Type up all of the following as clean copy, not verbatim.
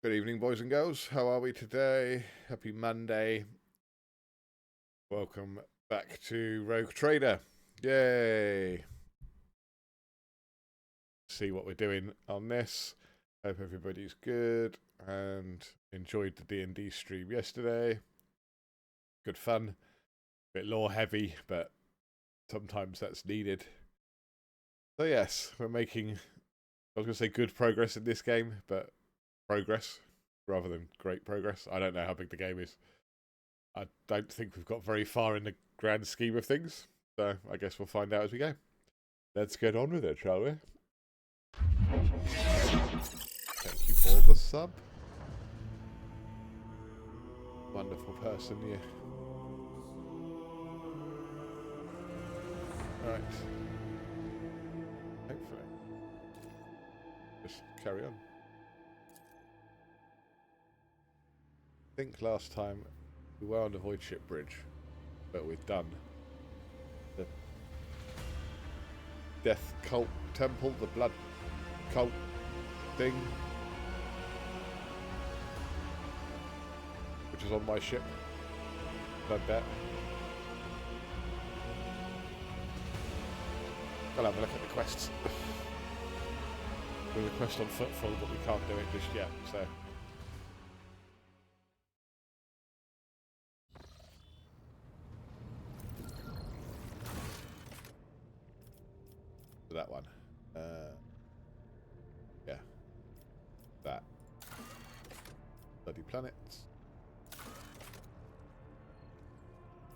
Good evening, boys and girls. How are we today? Happy Monday. Welcome back to Rogue Trader. Yay! See what we're doing on this. Hope everybody's good and enjoyed the D&D stream yesterday. Good fun. Bit lore heavy, but sometimes that's needed. So yes, we're making, I was going to say good progress in this game, but progress rather than great progress. I don't know how big the game is. I don't think we've got very far in the grand scheme of things, so I guess we'll find out as we go. Let's get on with it, shall we? Thank you for the sub. Wonderful person, you. Right. Hopefully. Just carry on. I think last time we were on the Void Ship Bridge, but we've done the Death Cult Temple, the Blood Cult thing, which is on my ship. Blood Bet. I'll have a look at the quests. There's a quest on Footfall, but we can't do it just yet, so. That one. Yeah. That. Bloody planets.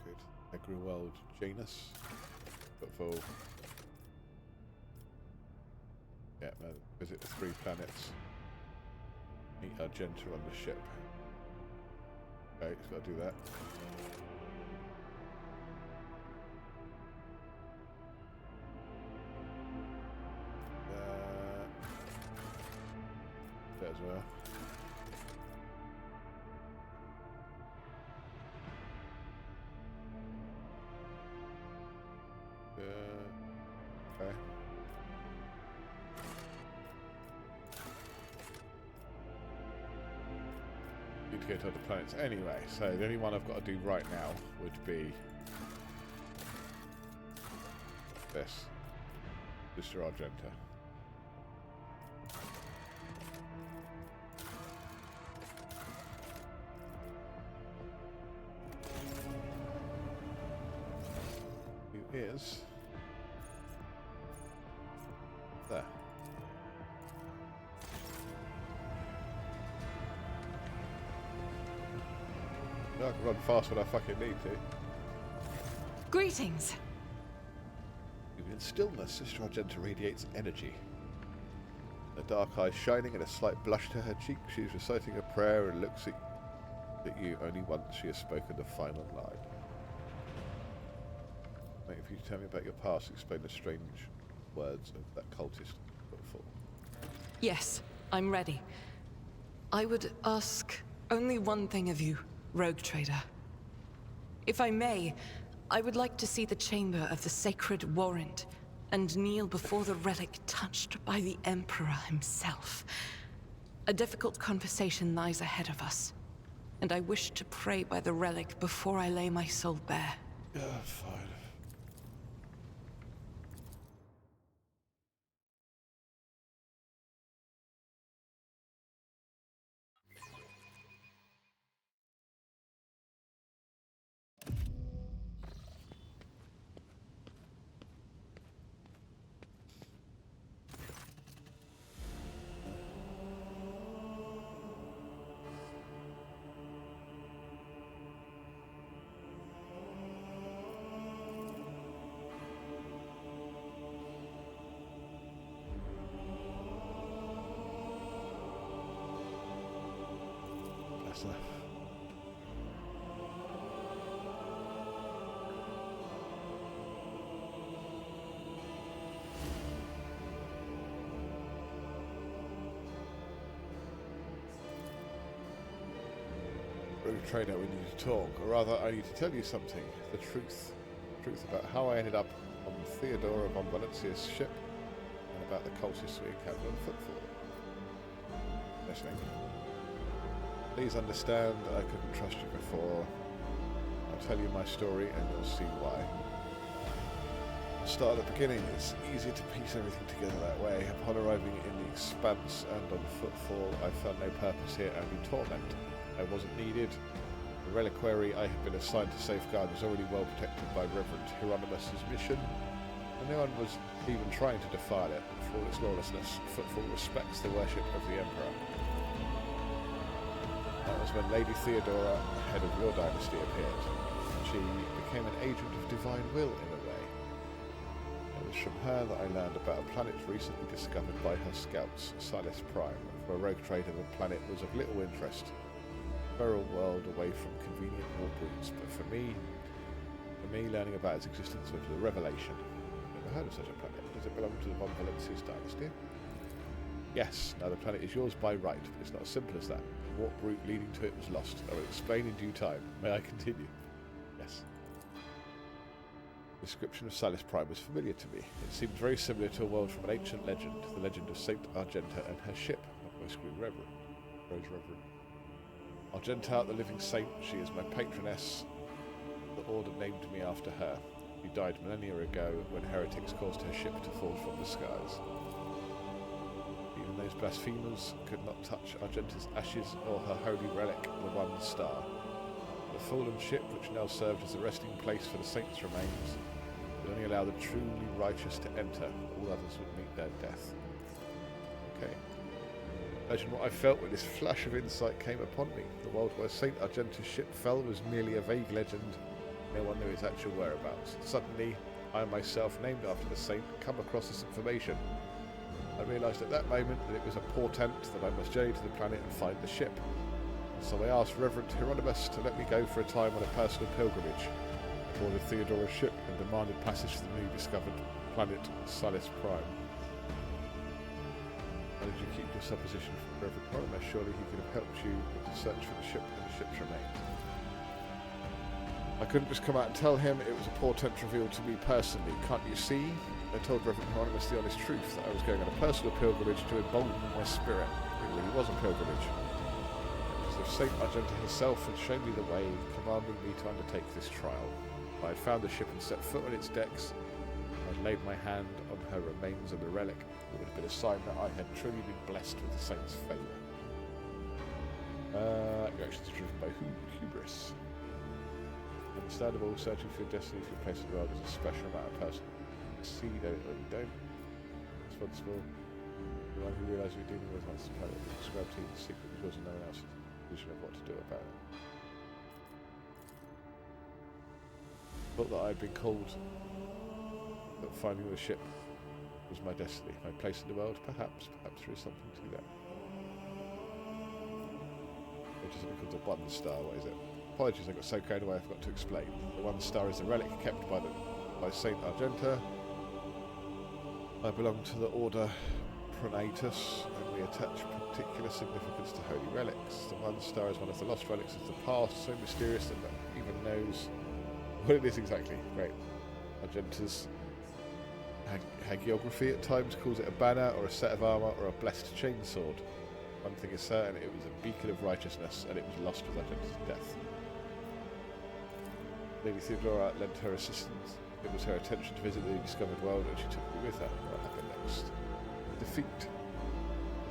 Good. Agri-World Janus. Footfall. Yeah, visit the 3 planets. Meet Argenta on the ship. Okay, so I'll do that. That as well. Okay. Need to go to other planets anyway, so the only one I've got to do right now would be this. Mr. Argenta. Who is there? No, I can run fast when I fucking need to. Greetings. Even in stillness, Sister Argenta radiates energy. Her dark eyes shining and a slight blush to her cheek, she is reciting a prayer and looks at you. Only once she has spoken the final line. Wait, if you tell me about your past, explain the strange words of that cultist before. Yes, I'm ready. I would ask only one thing of you, Rogue Trader. If I may, I would like to see the chamber of the Sacred Warrant and kneel before the relic touched by the Emperor himself. A difficult conversation lies ahead of us, and I wish to pray by the relic before I lay my soul bare. Fine. That's enough. Rogue Trader, we need to talk, or rather I need to tell you something, the truth about how I ended up on Theodora von Valencia's ship, and about the cultists we encountered on Footfall. Listening. Please understand I couldn't trust you before. I'll tell you my story and you'll see why. I'll start at the beginning. It's easy to piece everything together that way. Upon arriving in the Expanse and on footfall, I felt no purpose here, only torment. I wasn't needed. The reliquary I had been assigned to safeguard was already well protected by Reverend Hieronymus' mission, and no one was even trying to defile it. For all its lawlessness, Footfall respects the worship of the Emperor. That was when Lady Theodora, head of your dynasty, appeared. She became an agent of divine will in a way. It was from her that I learned about a planet recently discovered by her scouts, Silas Prime. For a rogue trader, the planet was of little interest. A feral world away from convenient warp routes, but for me, learning about its existence was a revelation. Never heard of such a planet. Does it belong to the Von Valencius dynasty? Yes. Now the planet is yours by right, but it's not as simple as that. The warp route leading to it was lost. I will explain in due time. May I continue? Yes. The description of Silas Prime was familiar to me. It seemed very similar to a world from an ancient legend, the legend of Saint Argenta and her ship, not my screen Reverend. Rose Reverend. Argenta, the living saint, she is my patroness. The Order named me after her. She died millennia ago when heretics caused her ship to fall from the skies. Even those blasphemers could not touch Argenta's ashes or her holy relic, the One Star. The fallen ship, which now served as a resting place for the saints' remains, would only allow the truly righteous to enter. All others would meet their death. Okay. Imagine what I felt when this flash of insight came upon me. The world where Saint Argenta's ship fell was merely a vague legend. No one knew its actual whereabouts. Suddenly, I myself, named after the saint, come across this information. I realised at that moment that it was a portent that I must journey to the planet and find the ship. So I asked Reverend Hieronymus to let me go for a time on a personal pilgrimage. I boarded Theodora's ship and demanded passage to the newly discovered planet Silas Prime. How did you keep your supposition from Reverend Hieronymus? Surely he could have helped you with the search for the ship and the ship's remains. I couldn't just come out and tell him. It was a portent revealed to me personally. Can't you see? I told Reverend Hieronymus the honest truth, that I was going on a personal pilgrimage to embolden my spirit. It really was a pilgrimage. It was as if Saint Argenta herself had shown me the way, commanding me to undertake this trial. If I had found the ship and set foot on its decks, I had laid my hand on her remains and the relic. It would have been a sign that I had truly been blessed with the saint's favour. Your actions are driven by hubris. Understandable, searching for your destiny for your place in the world is a special amount of personal. See, don't. Responsible. The one who realised you're dealing with wants to play it. Describe to you the secret was yours and no one else's vision of what to do about it. Thought that I'd been called, that finding the ship was my destiny, my place in the world. Perhaps there is something to that. Which is something called the One Star. What is it? Apologies, I got so carried away I forgot to explain. The One Star is a relic kept by Saint Argenta. I belong to the Order Pronatus, and we attach particular significance to holy relics. The One Star is one of the lost relics of the past, so mysterious that no one even knows what it is exactly. Great. Argenta's hagiography at times calls it a banner or a set of armour or a blessed chainsword. One thing is certain, it was a beacon of righteousness, and it was lost with Argenta's death. Lady Theodora lent her assistance. It was her intention to visit the discovered world, and she took me with her. What happened next? Defeat.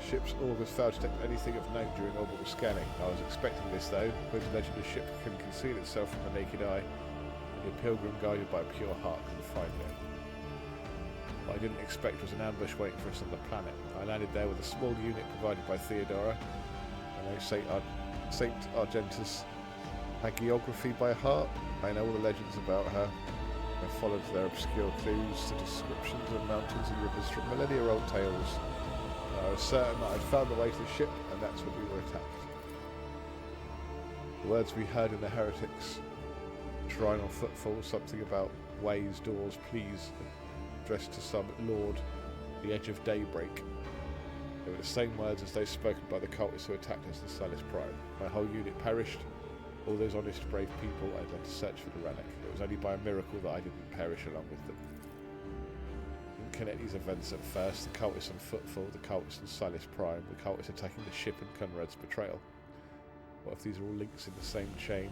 The ship's augurs failed to detect anything of note during orbital scanning. I was expecting this, though. The legend of the ship can conceal itself from the naked eye, and a pilgrim guided by a pure heart can find it. What I didn't expect was an ambush waiting for us on the planet. I landed there with a small unit provided by Theodora. I know Saint Argenta's hagiography by heart. I know all the legends about her. I followed their obscure clues, the descriptions of mountains and rivers from millennia-old tales. I was certain that I'd found the way to the ship, and that's when we were attacked. The words we heard in the heretics' shrine on footfall, something about ways, doors, please, addressed to some lord, the edge of daybreak. They were the same words as those spoken by the cultists who attacked us in Silas Prime. My whole unit perished. All those honest, brave people I'd led to search for the relic. It was only by a miracle that I didn't perish along with them. Didn't connect these events at first. The cultists on footfall, the cultists on Silas Prime, the cultists attacking the ship and Conrad's betrayal. What if these are all links in the same chain?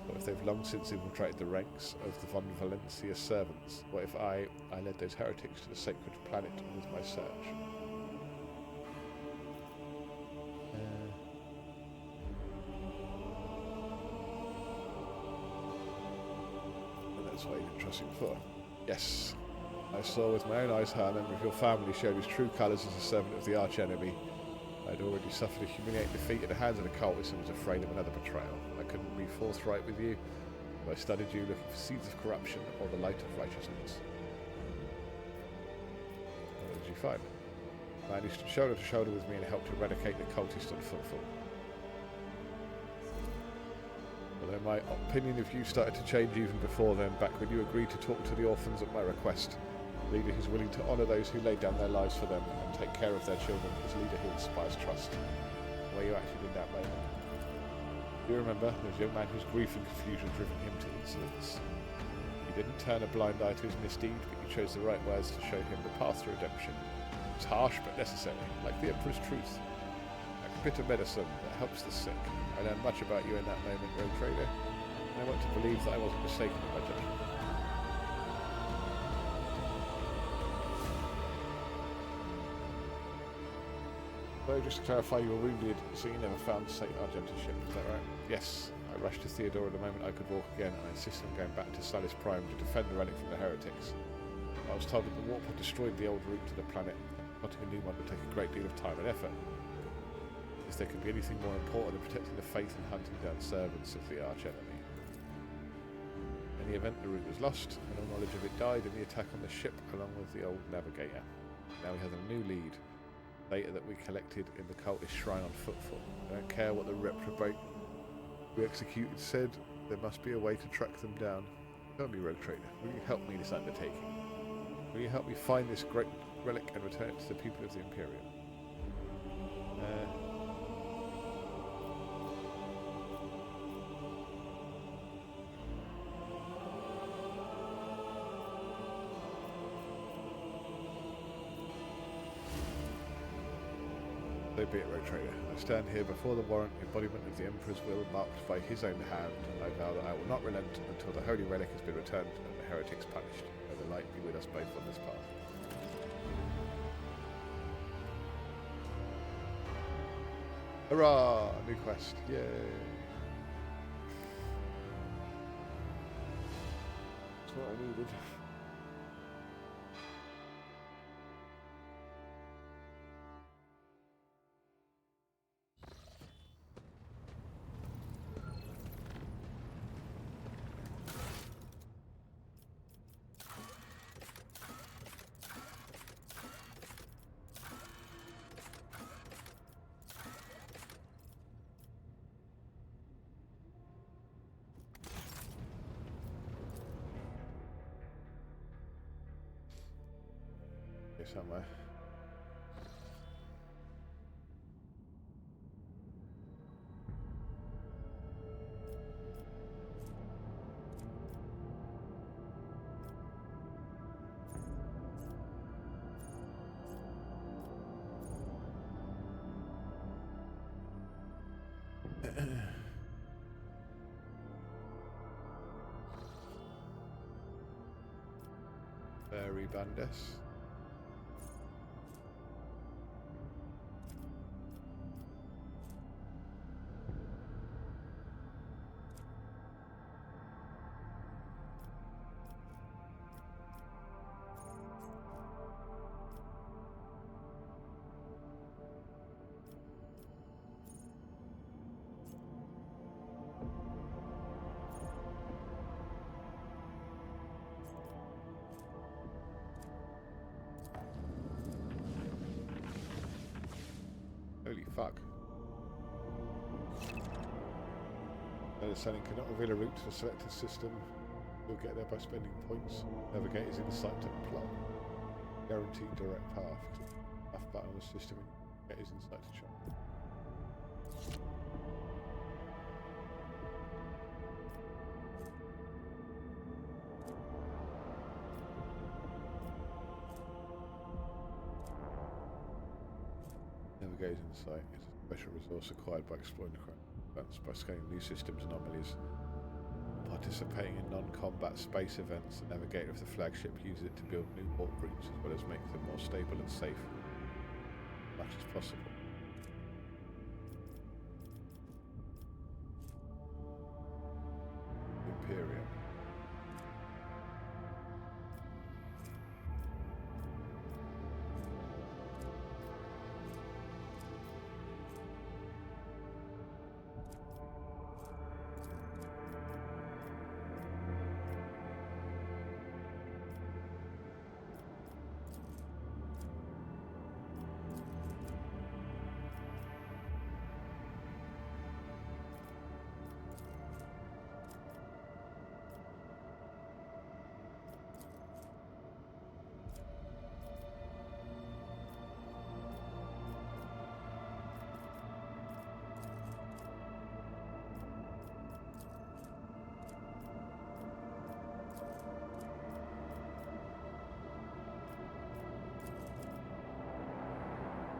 What if they've long since infiltrated the ranks of the Von Valencia servants? What if I led those heretics to the sacred planet with my search? And that's why you can trust him for. Yes. I saw with my own eyes how a member of your family showed his true colours as a servant of the arch-enemy. I'd already suffered a humiliating defeat at the hands of the cultists and was afraid of another betrayal. I couldn't be forthright with you, but I studied you looking for seeds of corruption or the light of righteousness. What did you find? A man who stood shoulder to shoulder with me and helped eradicate the cultist on footfall. Although my opinion of you started to change even before then, back when you agreed to talk to the orphans at my request. A leader who's willing to honour those who laid down their lives for them and take care of their children, is a leader who inspires trust. Where you acted in that moment. Do you remember? There was a young man whose grief and confusion driven him to insolence. You didn't turn a blind eye to his misdeed, but you chose the right words to show him the path to redemption. It was harsh but necessary, like the Emperor's truth. Like bitter medicine that helps the sick. I learned much about you in that moment, Rogue Trader, and I want to believe that I wasn't mistaken in my judgment. So just to clarify, you were wounded, so you never found St. Argenta's ship, is that right? Yes. I rushed to Theodora the moment I could walk again, and I insisted on going back to Salis Prime to defend the relic from the heretics. I was told that the warp had destroyed the old route to the planet. Plotting a new one would take a great deal of time and effort. If there could be anything more important than protecting the faith and hunting down servants of the arch-enemy. In the event, the route was lost, and all knowledge of it died in the attack on the ship along with the old navigator. Now we have a new lead. Data that we collected in the cultist shrine on footfall. I don't care what the reprobate we executed said, there must be a way to track them down. Tell me, Rogue Trader, will you help me in this undertaking? Will you help me find this great relic and return it to the people of the Imperium? So be it, Rogue Trader. I stand here before the warrant, embodiment of the Emperor's will, marked by his own hand, and I vow that I will not relent until the holy relic has been returned and the heretics punished. May the light be with us both on this path. Hurrah! New quest. Yay! That's what I needed. Somewhere. Fairy Bandus. Holy fuck. Understanding cannot reveal a route to the selected system. You'll get there by spending points. Navigator's insight to the plot. Guaranteed direct path. Left button on the system and get his insight to chart. Navigator's insight is a special resource acquired by exploring the crime. That's by scanning new systems anomalies. Participating in non-combat space events, the navigator of the flagship uses it to build new warp routes as well as make them more stable and safe as much as possible. Imperium.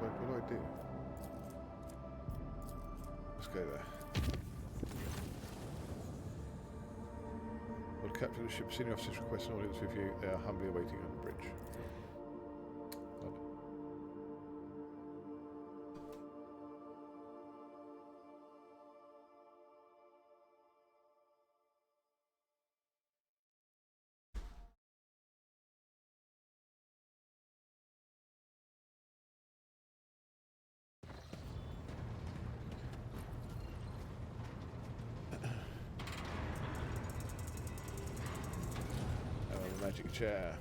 What do I do? Let's go there. Lord Captain of the ship, senior officers request an audience with you. They are humbly awaiting on the bridge. Magic chair.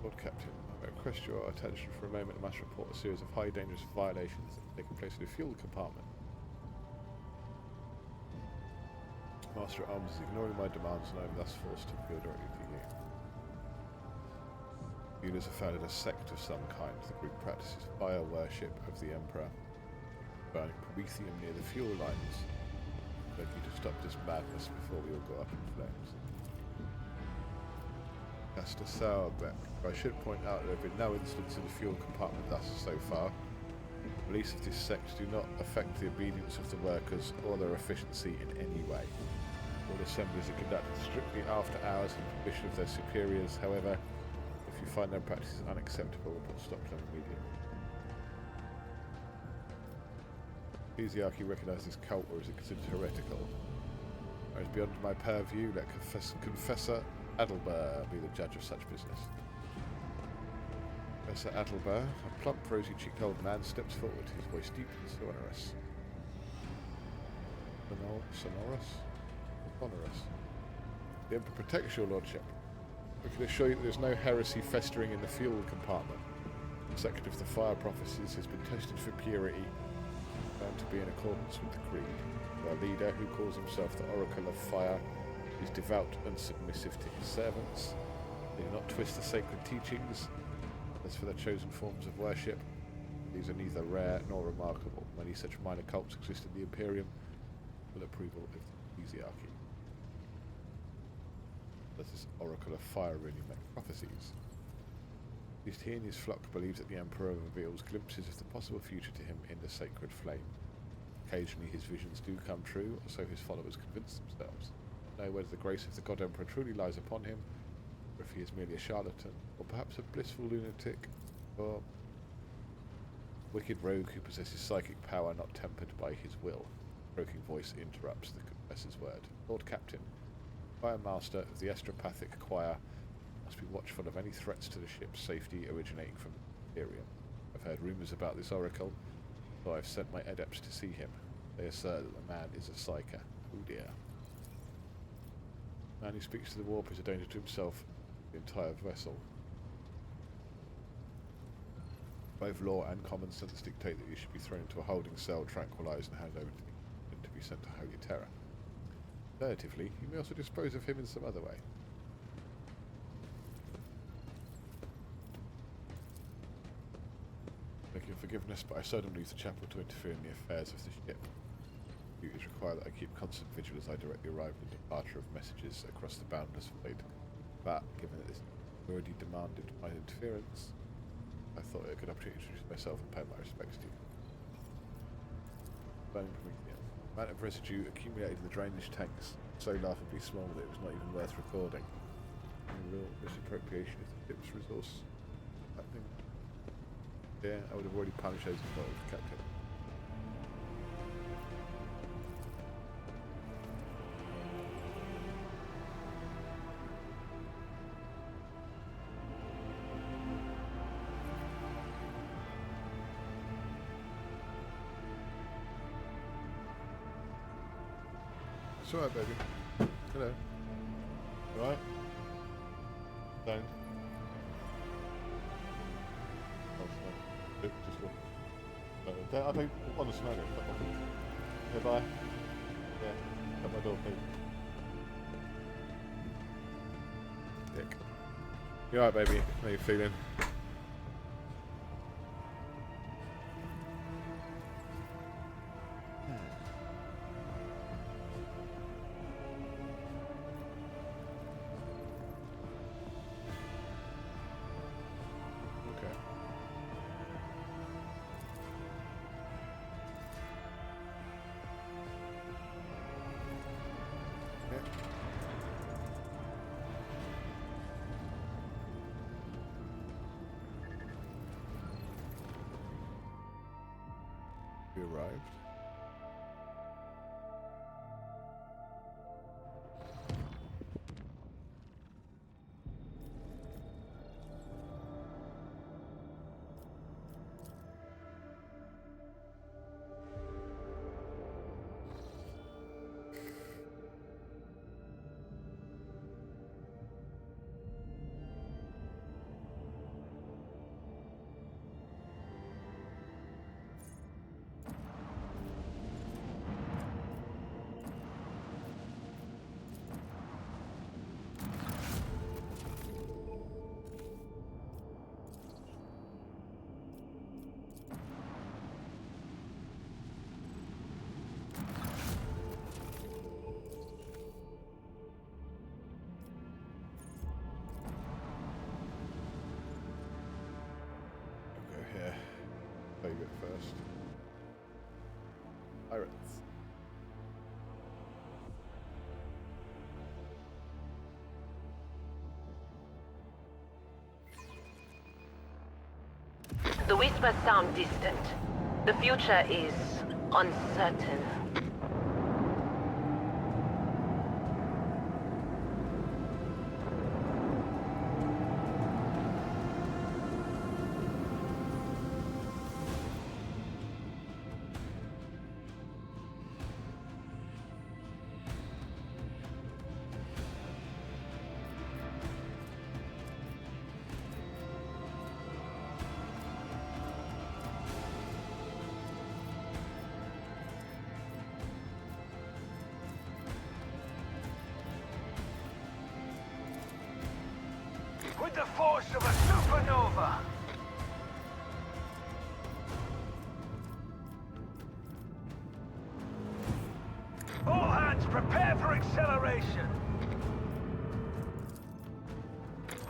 Lord Captain, I request your attention for a moment. I must report a series of high dangerous violations that have taken place in the fuel compartment. Master at Arms is ignoring my demands and I am thus forced to appeal directly to you. Units have founded a sect of some kind. The group practices fire worship of the Emperor, burning promethium near the fuel lines. I beg you to stop this madness before we all go up in flames. Master Sauerbeck. I should point out there have been no incidents in the fuel compartment thus so far. The release of this sect do not affect the obedience of the workers or their efficiency in any way. All assemblies are conducted strictly after hours in permission of their superiors. However, if you find their practices unacceptable, report stop to them immediately. Is the Archy recognise this cult, or is it considered heretical? It is beyond my purview. Let Confessor Adelber be the judge of such business. Professor Adelber, a plump, rosy-cheeked old man, steps forward, his voice deep and sonorous. Sonorous? The Emperor protects your lordship. We can assure you that there is no heresy festering in the fuel compartment. The second of the fire prophecies has been tested for purity, found to be in accordance with the creed. Our leader, who calls himself the Oracle of Fire, is devout and submissive to his servants. They do not twist the sacred teachings. As for their chosen forms of worship, these are neither rare nor remarkable. Many such minor cults exist in the Imperium, with approval of the Ecclesiarchy. Does this Oracle of Fire really make prophecies? At least he and his flock believe that the Emperor reveals glimpses of the possible future to him in the sacred flame. Occasionally his visions do come true, or so his followers convince themselves. Know whether the grace of the God Emperor truly lies upon him, or if he is merely a charlatan, or perhaps a blissful lunatic, or wicked rogue who possesses psychic power not tempered by his will. A croaking voice interrupts the confessor's word. Lord Captain, Fire Master of the Estropathic Choir, must be watchful of any threats to the ship's safety originating from the Imperium. I've heard rumours about this oracle, so I've sent my adepts to see him. They assert that the man is a psyker. Oh dear. The man who speaks to the warp is a danger to himself and the entire vessel. Both law and common sense dictate that you should be thrown into a holding cell, tranquilized, and handed over to be sent to Holy Terror. Alternatively, you may also dispose of him in some other way. Thank you for forgiveness, but I seldom leave the chapel to interfere in the affairs of the ship. Duties require that I keep constant vigil as I direct the arrival and departure of messages across the boundless void. But, given that this already demanded my interference, I thought it a good opportunity to introduce myself and pay my respects to you. Burning Prometheum. The amount of residue accumulated in the drainage tanks so laughably small that it was not even worth recording. A real misappropriation of the ship's resource. That thing. Yeah, I would have already punished those involved, Captain. It's alright, baby. Hello. Alright? Down. Just look. I think on the snow. Yeah, bye. Yeah, at my door, please. Dick. You alright, baby? How you feeling? We arrived. Here, play it first. Pirates. The whispers sound distant. The future is uncertain. With the force of a supernova! All hands prepare for acceleration!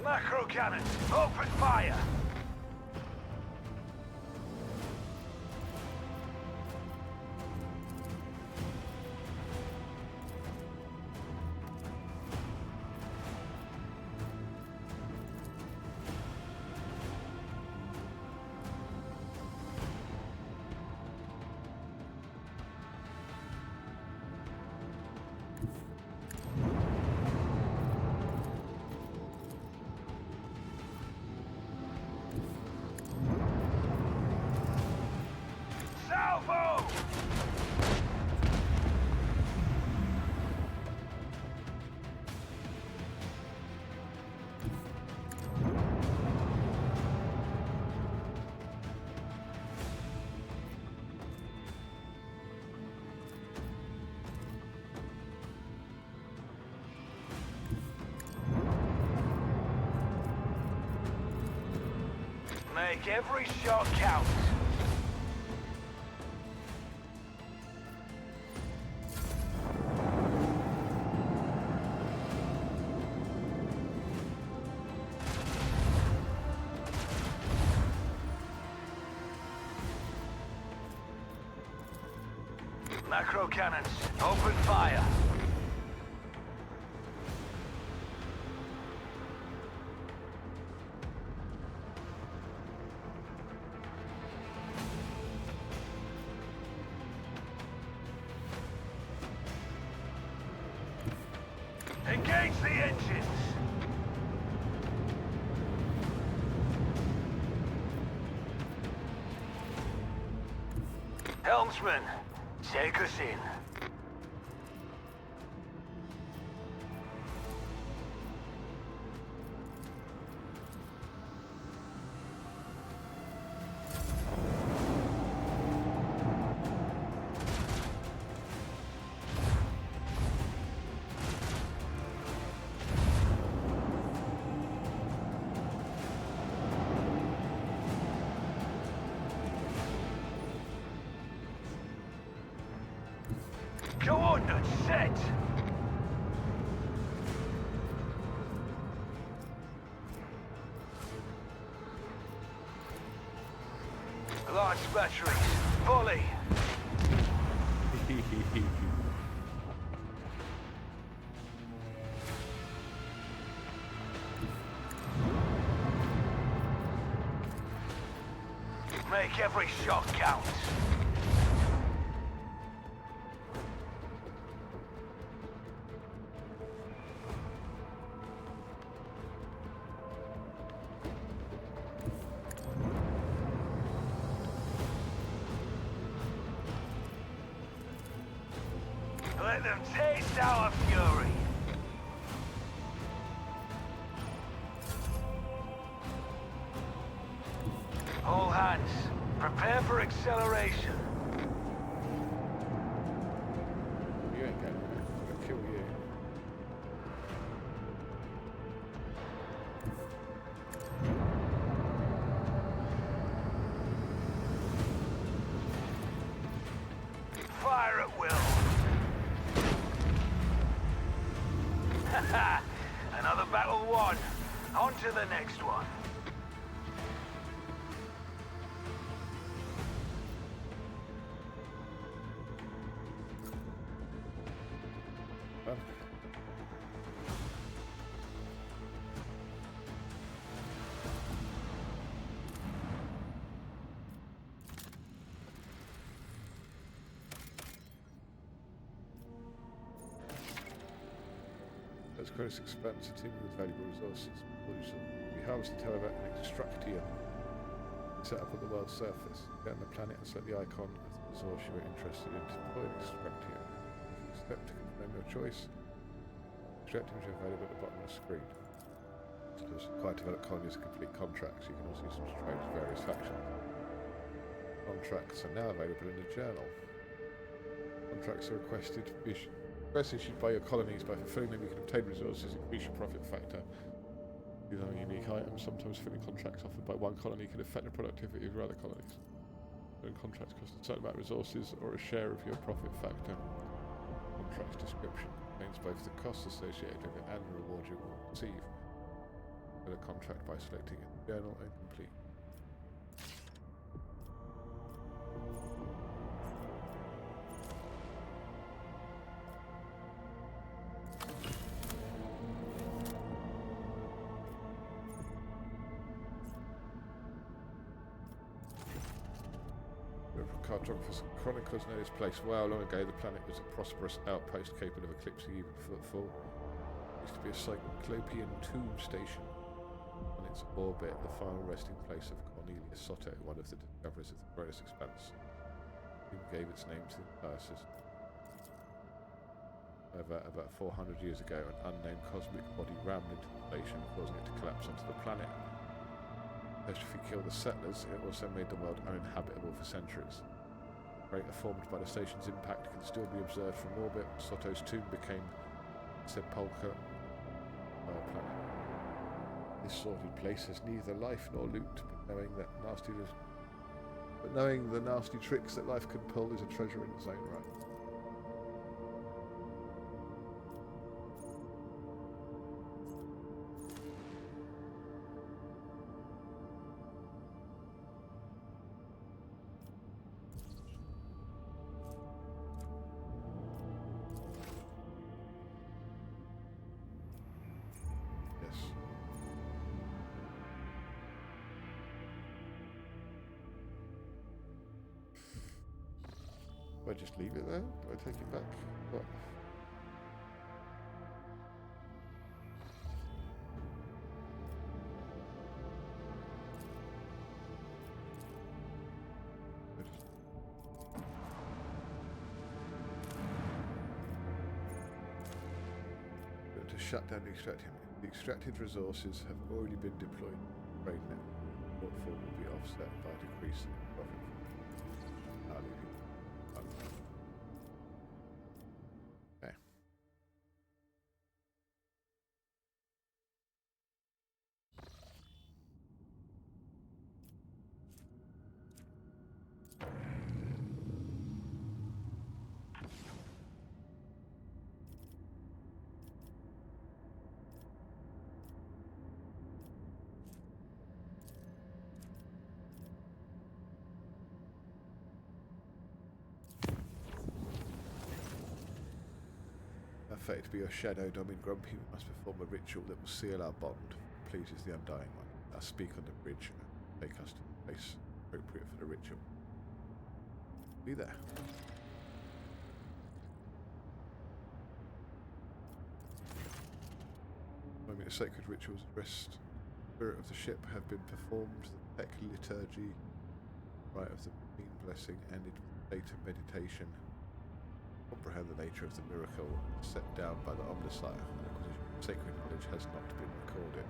Macro cannon, open fire! Salvo! Make every shot count. Macro cannons, open fire. Engage the engines. Helmsman, take us in. Coordinates set. Large batteries, volley. Make every shot count. Let them taste our fury. All hands, prepare for acceleration. You ain't going anywhere. I'm gonna kill you. Fire at will. Another battle won. On to the next one. Done. As greatest expense, a team with valuable resources. We harvested, however, and extractium set up on the world's surface. Get on the planet and select the icon of the resource you are interested in to deploy extractium. If you step to confirm your choice, extractium is available at the bottom of the screen. Those required to develop colonies and complete contracts. You can also use them to trade with various factions. Contracts are now available in the journal. Contracts are requested issued by your colonies. By fulfilling them, you can obtain resources, increase your profit factor. These are unique items. Sometimes filling contracts offered by one colony can affect the productivity of your other colonies. Certain contracts cost a certain amount of resources or a share of your profit factor. Contract's description contains both the costs associated with it and the reward you will receive. Fill a contract by selecting it in the journal and complete. Cartographers and chroniclers know this place well. Long ago, the planet was a prosperous outpost capable of eclipsing even footfall. It used to be a cyclopean tomb station. On its orbit, the final resting place of Cornelius Soto, one of the discoverers of the greatest expanse. He gave its name to the entire system. However, about 400 years ago, an unnamed cosmic body rammed into the station, causing it to collapse onto the planet. Catastrophe killed the settlers. It also made the world uninhabitable for centuries. Crater formed by the station's impact can still be observed from orbit. Soto's tomb became sepulchre by a planet. This sordid place has neither life nor loot, but knowing the nasty tricks that life can pull is a treasure in its own right. Do I just leave it there? Do I take it back? What? To shut down the extracting. The extracted resources have already been deployed. Right now, shortfall will be offset by a decrease in profit. Okay. Fate to be your shadow, Domin Grumpy. We must perform a ritual that will seal our bond. Pleases the Undying One. I'll speak on the bridge and take us to the place appropriate for the ritual. Be there. When the sacred rituals at rest, the spirit of the ship have been performed. The Peck liturgy, rite of the Queen blessing, ended with data meditation. Comprehend the nature of the miracle set down by the Omnissiah. An acquisition of sacred knowledge has not been recorded.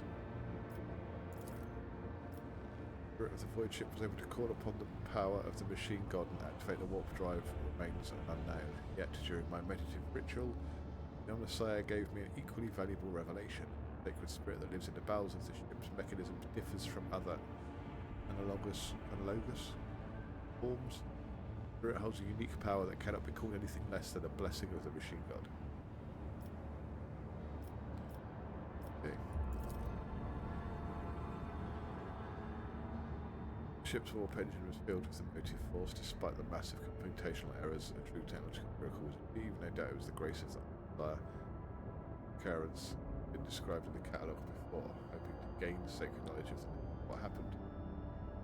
The spirit of the void ship was able to call upon the power of the machine god and activate the warp drive remains unknown. Yet during my meditative ritual, the Omnissiah gave me an equally valuable revelation. The sacred spirit that lives in the bowels of the ship's mechanism differs from other analogous forms. The spirit holds a unique power that cannot be called anything less than a blessing of the machine god. Okay. The ship's warp engine was filled with the motive force despite the massive computational errors. A true technological miracle was achieved. No doubt it was the grace of the Empire. Occurrence been described in the catalogue before, hoping to gain sacred knowledge of what happened.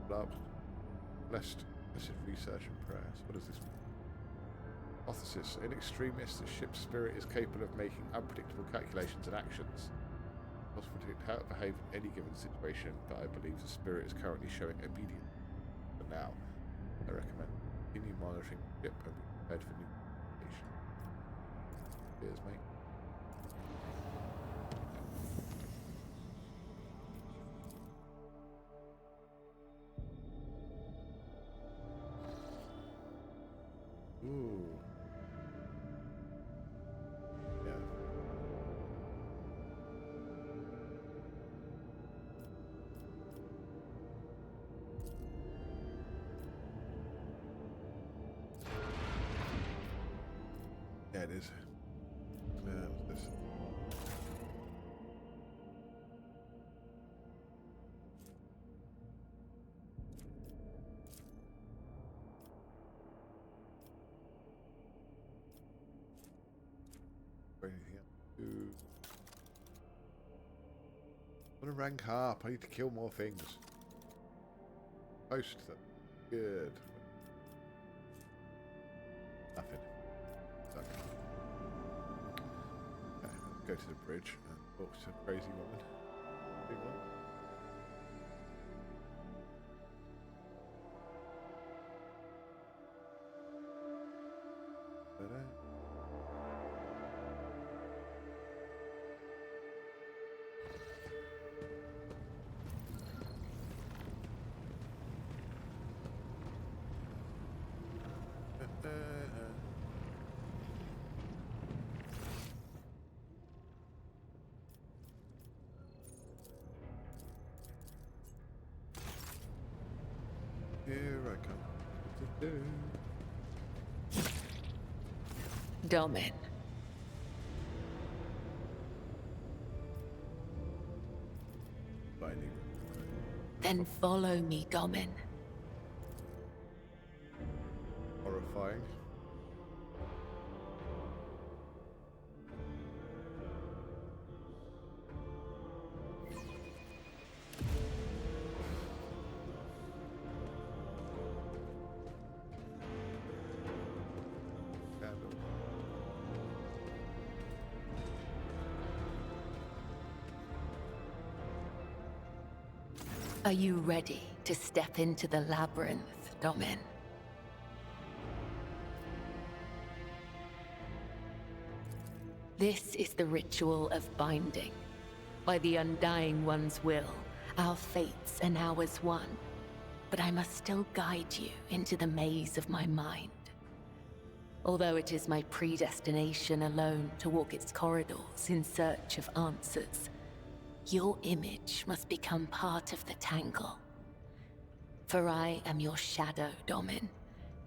Blessed research and prayers. What does this mean? Hypothesis. In extremis, the ship's spirit is capable of making unpredictable calculations and actions. It's possible to predict how it behaves in any given situation, but I believe the spirit is currently showing obedience. For now, I recommend continue monitoring the ship and be prepared for new communication. Cheers, mate. Ooh. Yeah. Yeah, it is. What's this? Anything else? I want to rank up. I need to kill more things. Post them. Good. Nothing. Okay, let's go to the bridge and talk to a crazy woman. Big one. Here I come. Domin. Binding. Then follow me, Domin. Horrifying. Are you ready to step into the labyrinth, Domin? This is the ritual of binding. By the Undying One's will, our fates and ours one. But I must still guide you into the maze of my mind. Although it is my predestination alone to walk its corridors in search of answers, your image must become part of the tangle. For I am your shadow, Domin,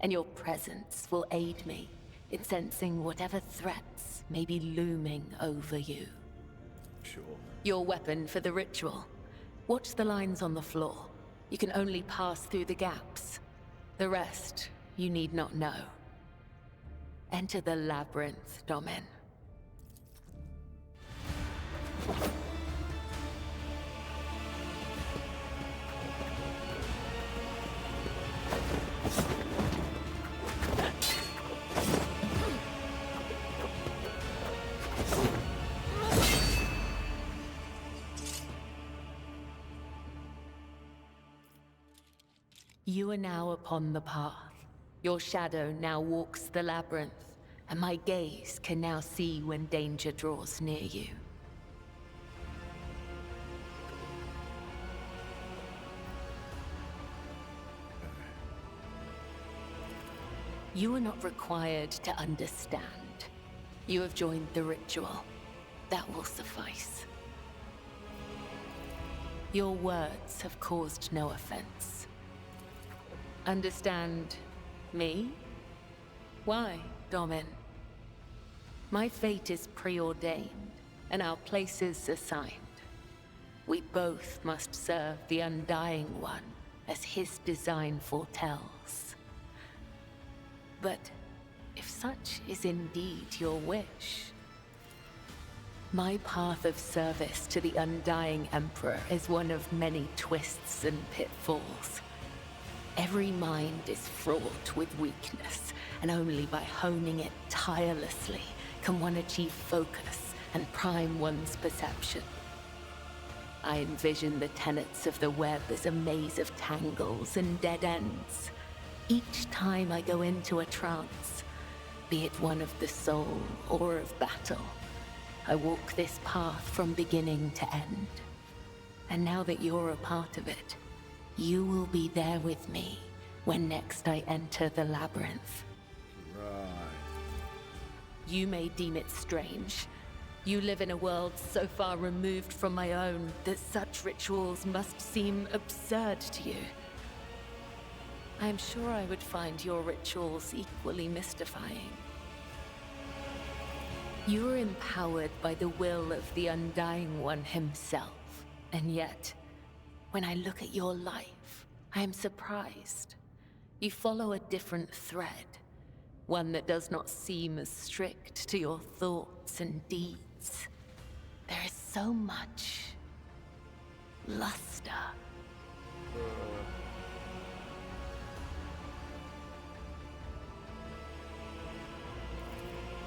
and your presence will aid me in sensing whatever threats may be looming over you. Sure. Your weapon for the ritual. Watch the lines on the floor. You can only pass through the gaps. The rest, you need not know. Enter the labyrinth, Domin. You are now upon the path. Your shadow now walks the labyrinth, and my gaze can now see when danger draws near you. You are not required to understand. You have joined the ritual. That will suffice. Your words have caused no offense. Understand me? Why, Domin? My fate is preordained, and our places assigned. We both must serve the Undying One, as his design foretells. But if such is indeed your wish, my path of service to the Undying Emperor is one of many twists and pitfalls. Every mind is fraught with weakness, and only by honing it tirelessly can one achieve focus and prime one's perception. I envision the tenets of the web as a maze of tangles and dead ends. Each time I go into a trance, be it one of the soul or of battle, I walk this path from beginning to end. And now that you're a part of it, you will be there with me when next I enter the labyrinth. Right. You may deem it strange. You live in a world so far removed from my own that such rituals must seem absurd to you. I am sure I would find your rituals equally mystifying. You are empowered by the will of the Undying One himself, and yet, when I look at your life, I am surprised. You follow a different thread, one that does not seem as strict to your thoughts and deeds. There is so much luster.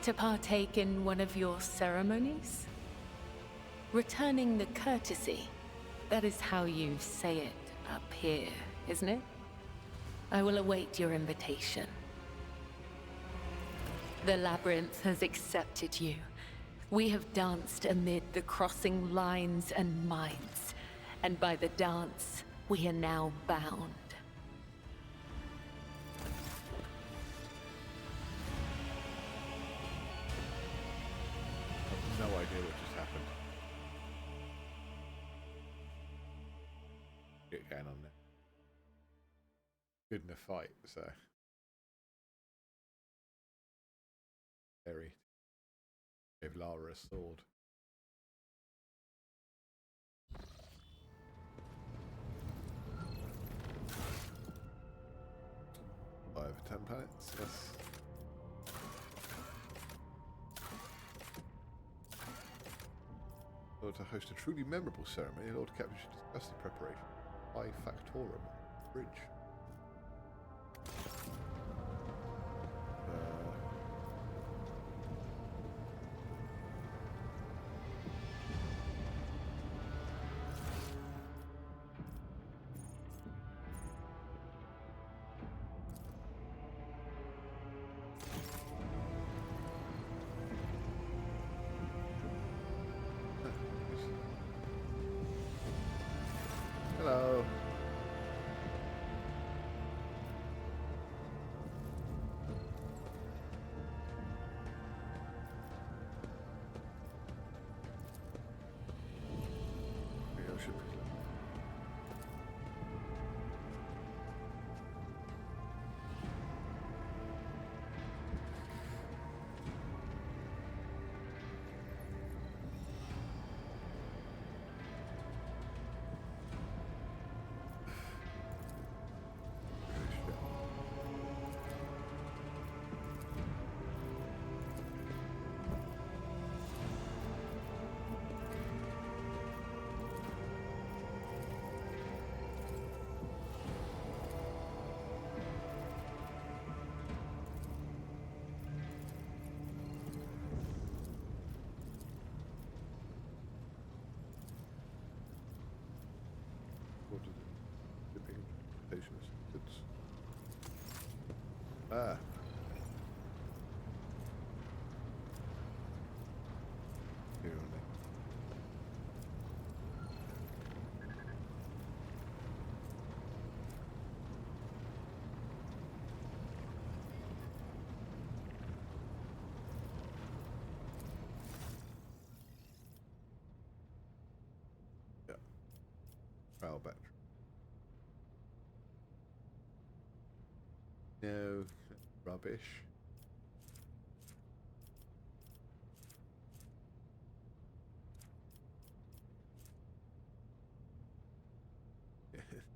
To partake in one of your ceremonies? Returning the courtesy. That is how you say it up here, isn't it? I will await your invitation. The labyrinth has accepted you. We have danced amid the crossing lines and minds, and by the dance, we are now bound. I have no idea what just happened. Get going on there. Good in a fight, so. Very. Gave Lara a sword. 5 10 pallets, yes. In order to host a truly memorable ceremony, Lord Captain should discuss the preparation by Factorum Bridge. Ah. Here only. Yeah. Rail battery. No rubbish.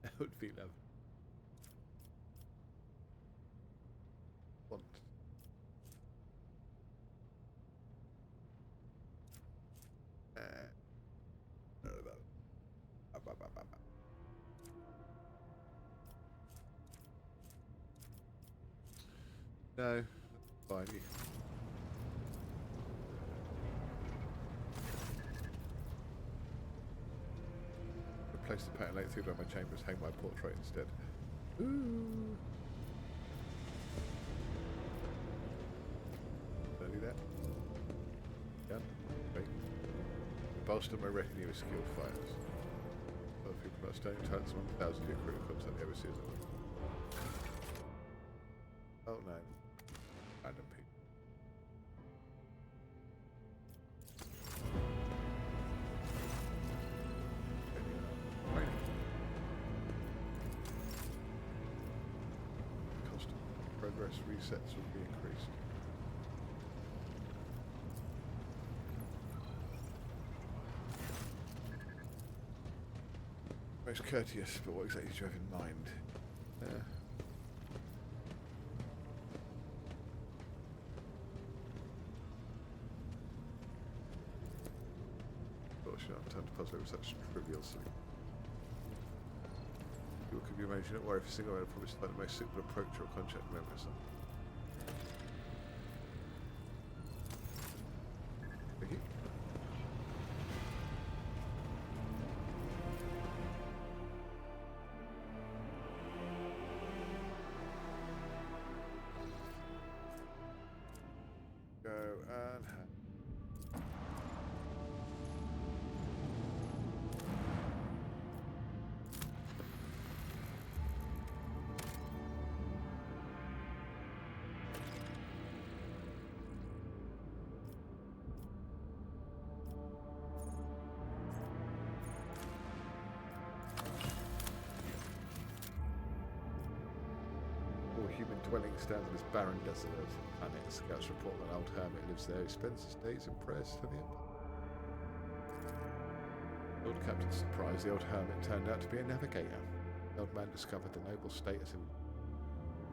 That would be lovely. Want. No, that. No, fine. Replace the pattern late through by my chambers, hang my portrait instead. Ooh. Did I do that? Yeah. Wait. Bolster my retinue with skilled fighters. Other people plus stone talents 1,000 to critical contact ever sees them. Oh no. Random people. Cost of progress resets will be increased. Most courteous, but what exactly do you have in mind? Of course, you don't have time to puzzle over such trivial silly. You could be amazing, don't worry if a single man promise to find the most suitable approach or contract member or something. Thank you. Go and have. All human dwellings stand on this barren, desolate planet. Scouts report an old hermit lives there who spends his days in prayers to the Emperor. The old captain's surprised the old hermit turned out to be a navigator. The old man discovered the noble status and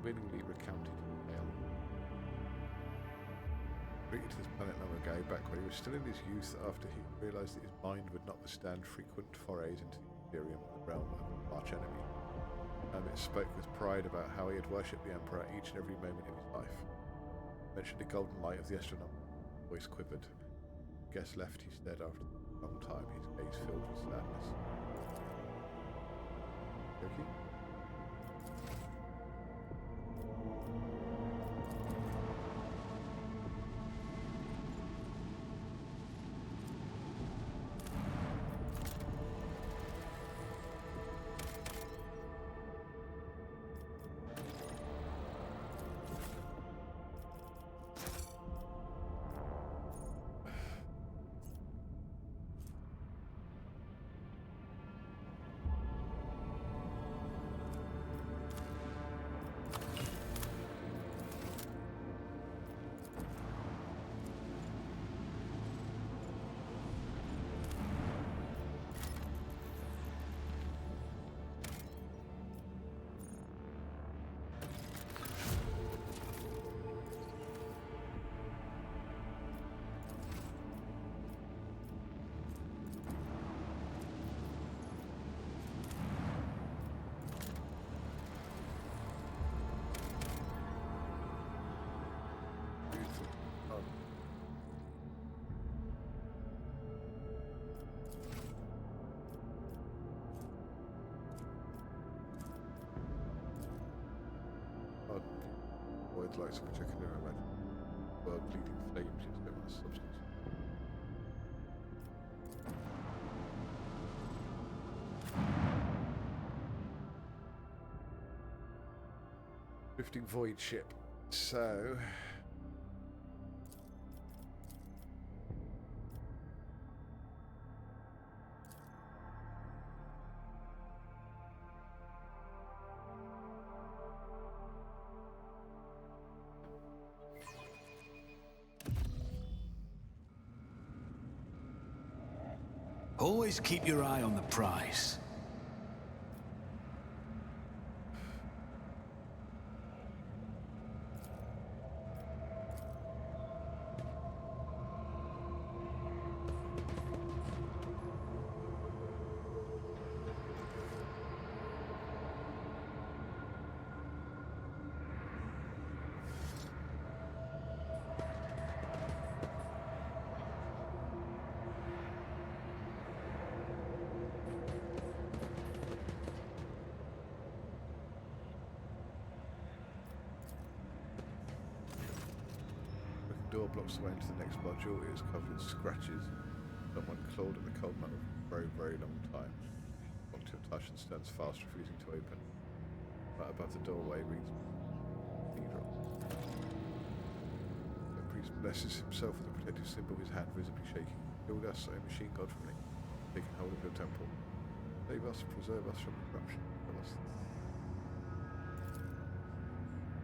willingly recounted his tale. Retreated to this planet long ago, back when he was still in his youth, after he realised that his mind would not withstand frequent forays into the Imperium, the realm of the arch enemy. Hermit spoke with pride about how he had worshipped the Emperor each and every moment of his life. Mentioned the golden light of the astronaut. His voice quivered. Guest left, he stared after a long time, his gaze filled with sadness. Okay. God's lights which I can never imagine. World bleeding flames use so much substance. Drifting void ship. So Always keep your eye on the prize. door blocks the way into the next module. It is covered in scratches. Someone clawed at the cold metal for a very, very long time. Walked to a touch and stands fast, refusing to open. Right above the doorway reads Cathedral. The priest blesses himself with a protective symbol, his hand visibly shaking. Build us a machine god from me, taking hold of your temple. Save us, preserve us from corruption. Fill us.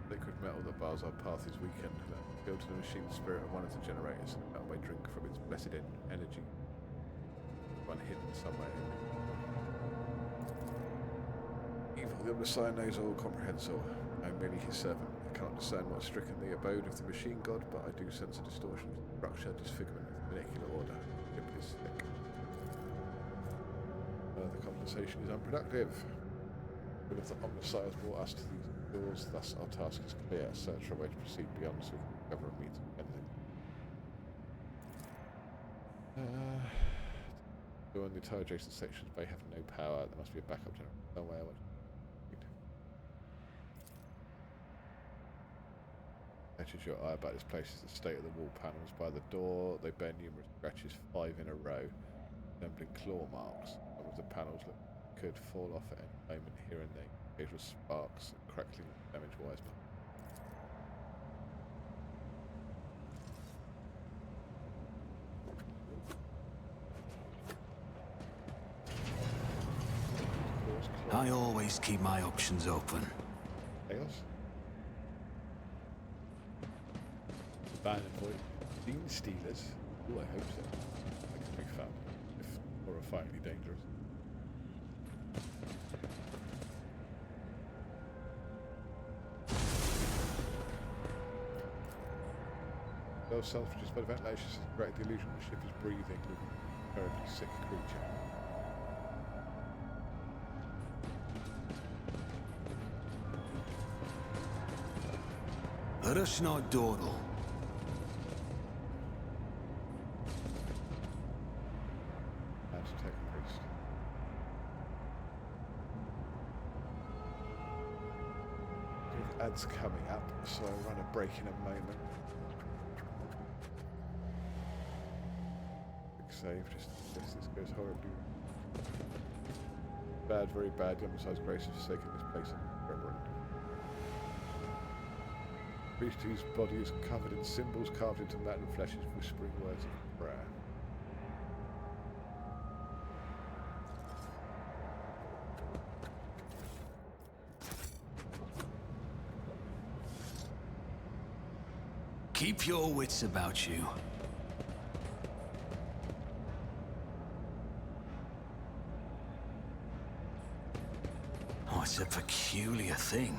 Liquid metal that bars our path is weakened. Appeal to the machine spirit of one of the generators and a way drink from its blessed energy. One hidden somewhere in evil. The Messiah knows all, comprehends all. I am merely his servant. I cannot discern what has stricken the abode of the machine god, but I do sense a distortion, structure, disfigurement, molecular order. It is thick. The conversation is unproductive. One of the Omnissiahs brought us to these doors, thus our task is clear. Search for a way to proceed beyond so we can discover and meet anything. Go on the entire adjacent sections may have no power. There must be a backup generator somewhere. Catches your eye about this place is the state of the wall panels by the door. They bear numerous scratches, 5 in a row, resembling claw marks. Some of the panels could fall off at any moment here and there. Occasional sparks and crackling damage wires. I always keep my options open. Chaos? Abandoned void. Bean stealers? Oh, I hope so. That could be fun, if horrifyingly dangerous. Those cells produced by the ventilation system create the illusion the ship is breathing with a terribly sick creature. Rush not dawdle. And to take a priest. Ads coming up, so I'll run a break in a moment. Save just in case this goes horribly bad, very bad. The Omnissiah's grace has forsaken this place forever. Priest whose body is covered in symbols carved into metal and flesh is whispering words of prayer. Keep your wits about you. Oh, it's a peculiar thing.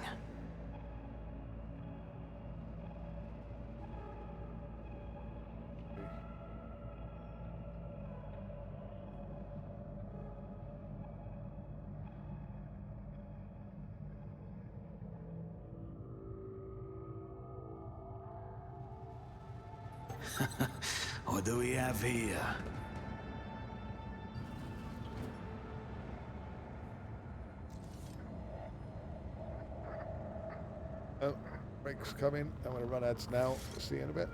What do we have here? breaks coming. I'm going to run ads now. See you in a bit.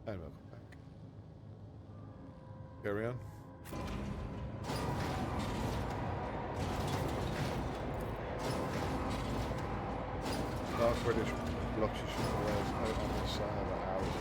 And welcome back. Carry on. Dark British blocks you should realize out on the side of the hours.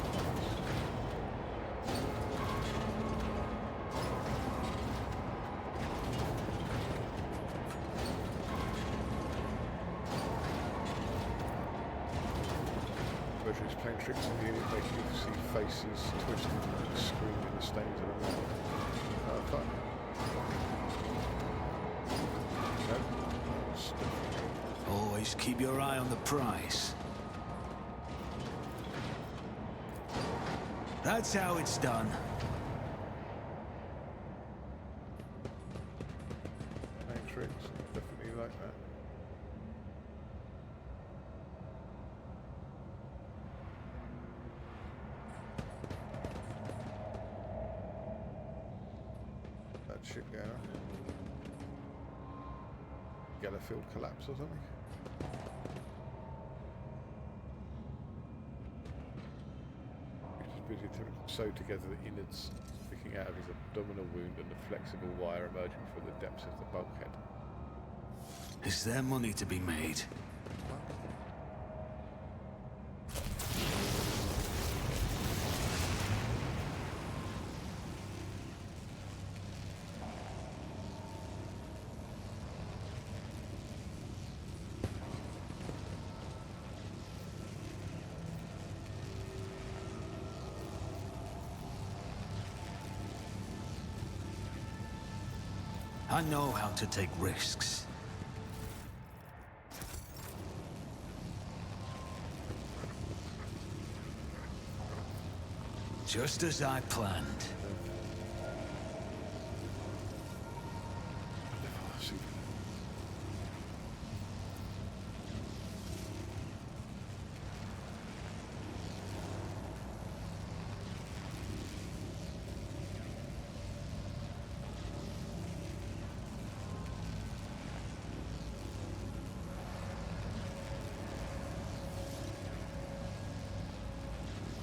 Is playing tricks in the unit, making you see faces twisting and screaming the stains of the wall. Fun. No. Always keep your eye on the prize. That's how it's done. Playing tricks, definitely like that. Shit going on. Get a field collapse or something. He's just busy to sew together the innards sticking out of his abdominal wound and a flexible wire emerging from the depths of the bulkhead. Is there money to be made? I know how to take risks. Just as I planned.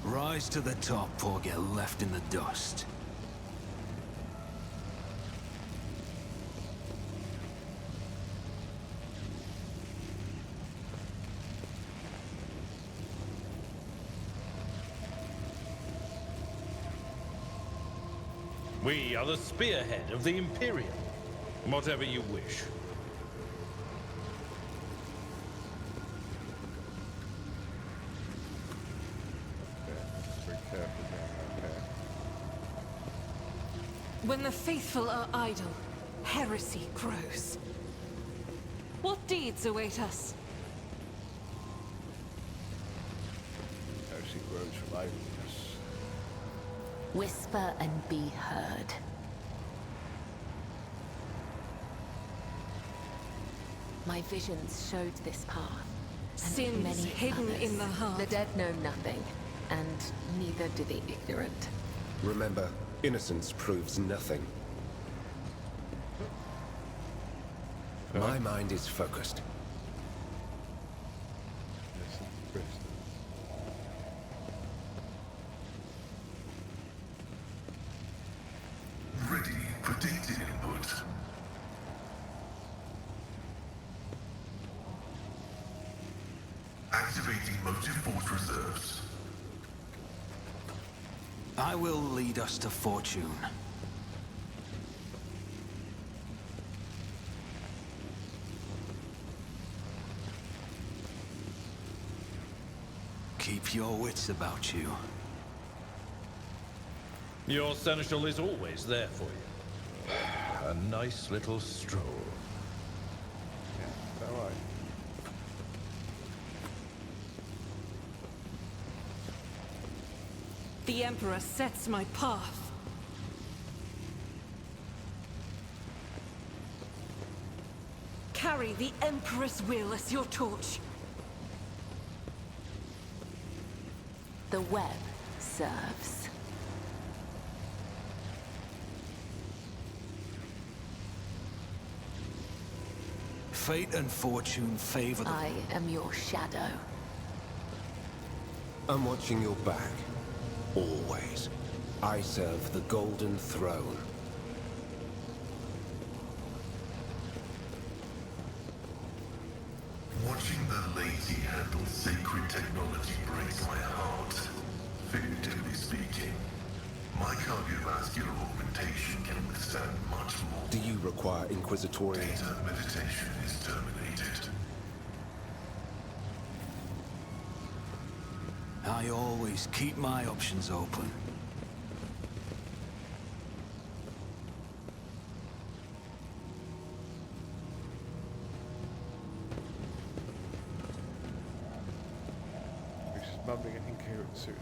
Rise to the top or get left in the dust. We are the spearhead of the Imperium. Whatever you wish. When the faithful are idle, heresy grows. What deeds await us? Heresy grows from idleness. Whisper and be heard. My visions showed this path. And Sins many hidden others. in the heart. The dead know nothing, and neither do the ignorant. Remember, innocence proves nothing. My mind is focused. Ready for data input. Activating motive force reserves. I will lead us to fortune. Keep your wits about you. Your seneschal is always there for you. A nice little stroll. Yeah, alright. The Emperor sets my path. Carry the Emperor's will as your torch. The web serves. Fate and fortune favor the... I am your shadow. I'm watching your back. Always. I serve the Golden Throne. Watching the lazy handle sacred technology breaks my heart. Figuratively speaking, my cardiovascular augmentation can withstand much more. Do you require Inquisitorial? Data meditation is terminated. I always keep my options open. Which is mumbling an incoherent suit.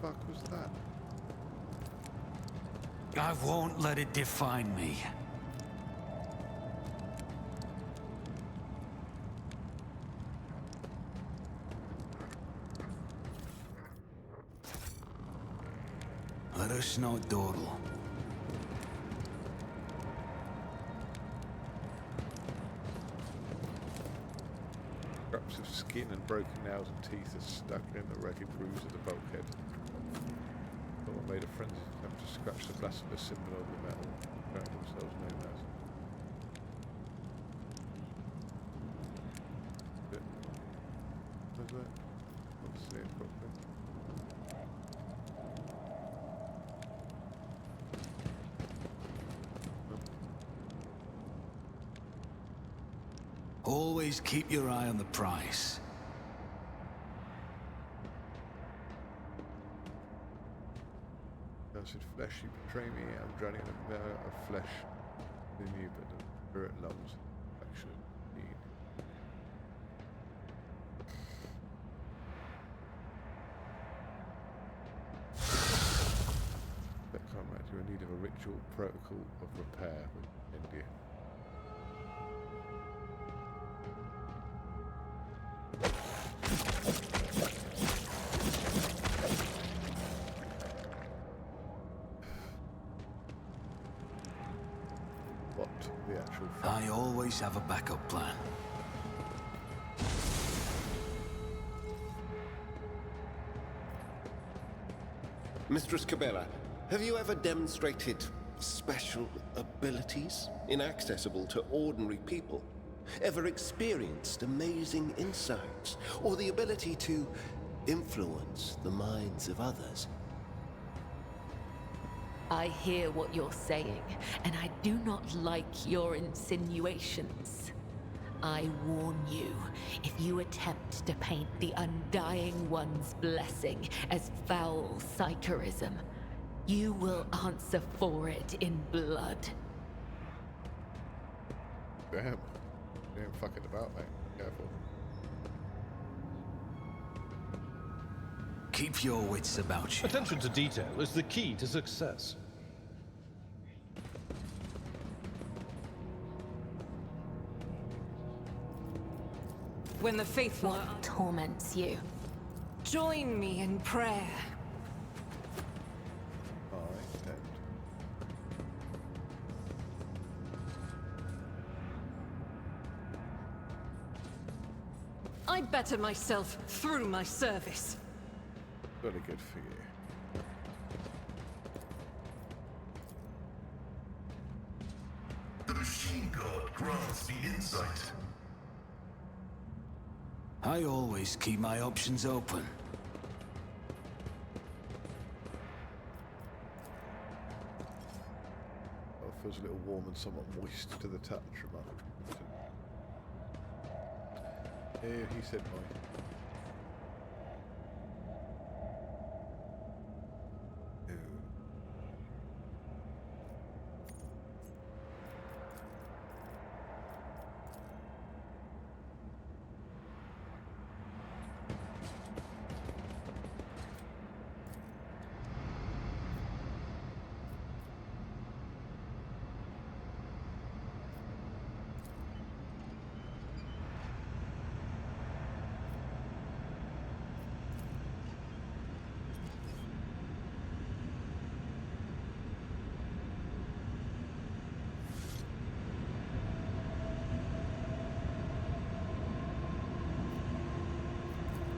The fuck was that? I won't let it define me. Let us not dawdle. scraps of skin and broken nails and teeth are stuck in the ragged grooves of the bulkhead. Someone made a frenzied attempt to scratch the blasphemous symbol of the metal, found themselves known as. What's that? Can't see it properly. Always keep your eye on the prize. Acid flesh, you betray me. I'm drowning in a mirror of flesh in you, but the spirit loves actually need. That comrade, you're in need of a ritual protocol of repair with India. What the actual I always have a backup plan. Mistress Cabela, have you ever demonstrated special abilities inaccessible to ordinary people? Ever experienced amazing insights or the ability to influence the minds of others? I hear what you're saying, and I do not like your insinuations. I warn you, if you attempt to paint the Undying One's blessing as foul psycherism, you will answer for it in blood. Damn. You ain't fucking about, mate. Careful. Keep your wits about you. Attention to detail is the key to success. When the faithful What torments you? join me in prayer. I don't. I better myself through my service. Very good for you. The machine god grants the insight. I always keep my options open. Oh, it feels a little warm and somewhat moist to the touch. Remarkable. Here, he said mine.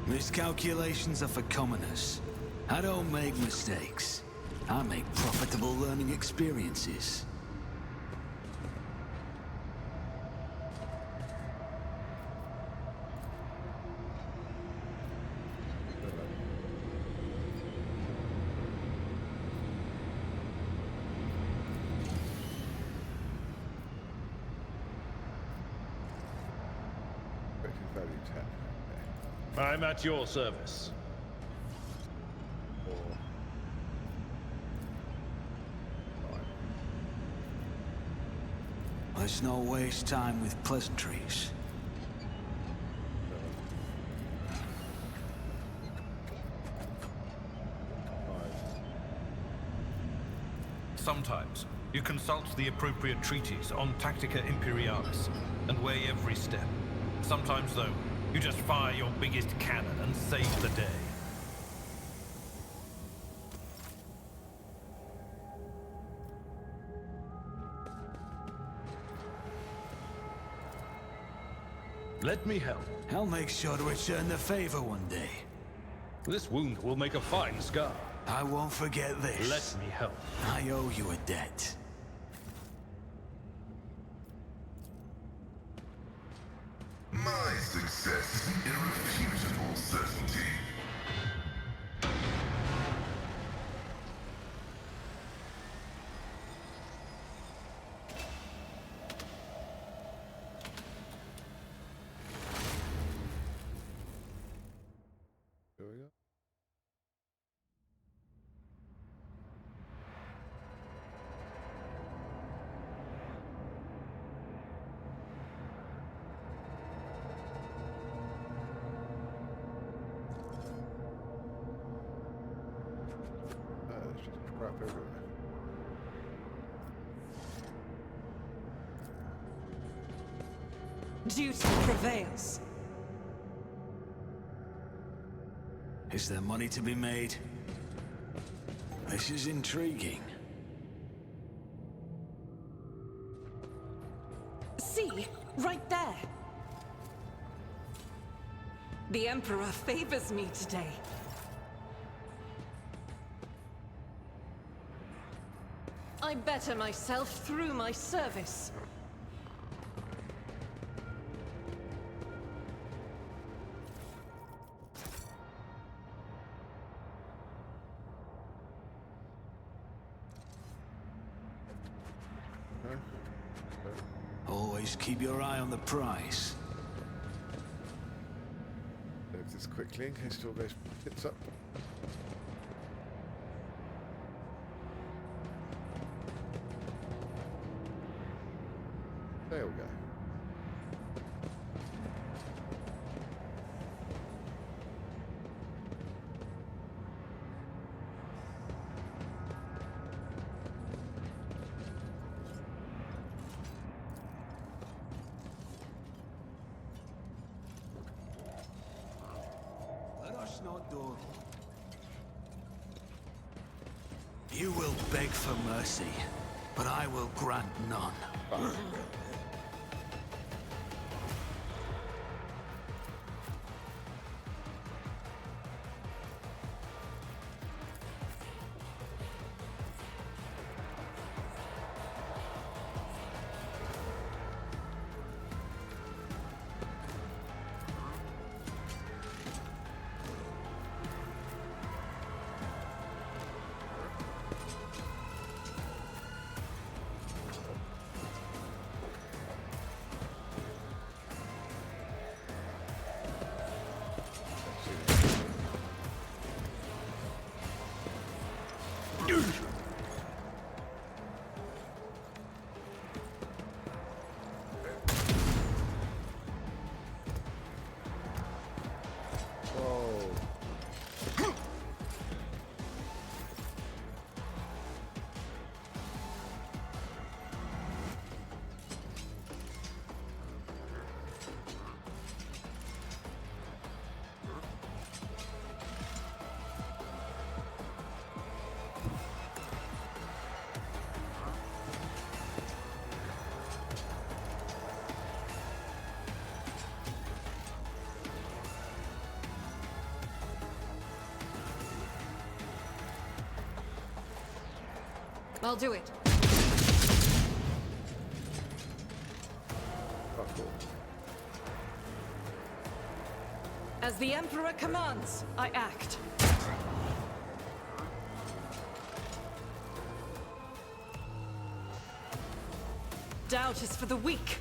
Miscalculations are for commoners. I don't make mistakes. I make profitable learning experiences. Expected value 10. I'm at your service. Or 9. Let's not waste time with pleasantries. Sometimes you consult the appropriate treatise on Tactica Imperialis and weigh every step. Sometimes, though, you just fire your biggest cannon and save the day. Let me help. I'll make sure to return the favor one day. This wound will make a fine scar. I won't forget this. Let me help. I owe you a debt. My success is an irrefutable certainty. There we go. There's just crap everywhere. Duty prevails. Is there money to be made? This is intriguing. See, right there. The Emperor favors me today. I better myself through my service. Always keep your eye on the prize. Save this quickly in case it all goes tits up. There we go. Let us not do. You will beg for mercy, but I will grant none. I'll do it. Oh, cool. As the Emperor commands, I act. Doubt is for the weak.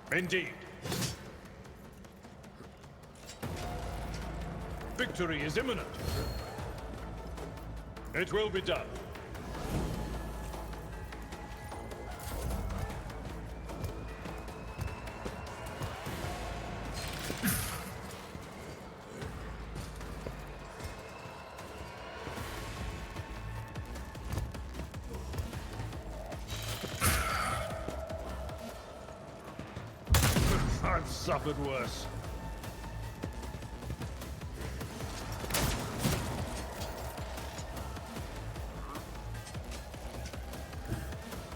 Indeed. Victory is imminent. It will be done. suffered worse.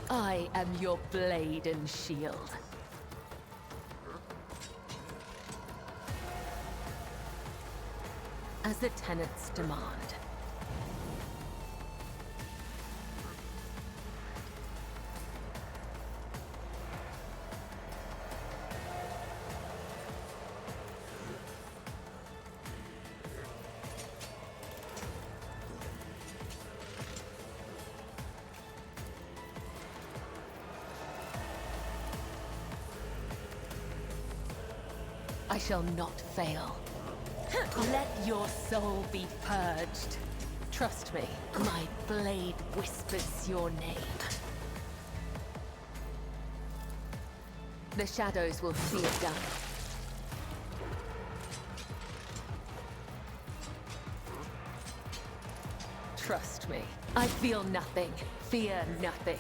I am your blade and shield. As the tenets demand. I shall not fail. Let your soul be purged. Trust me, my blade whispers your name. The shadows will see it done. Trust me, I feel nothing, fear nothing.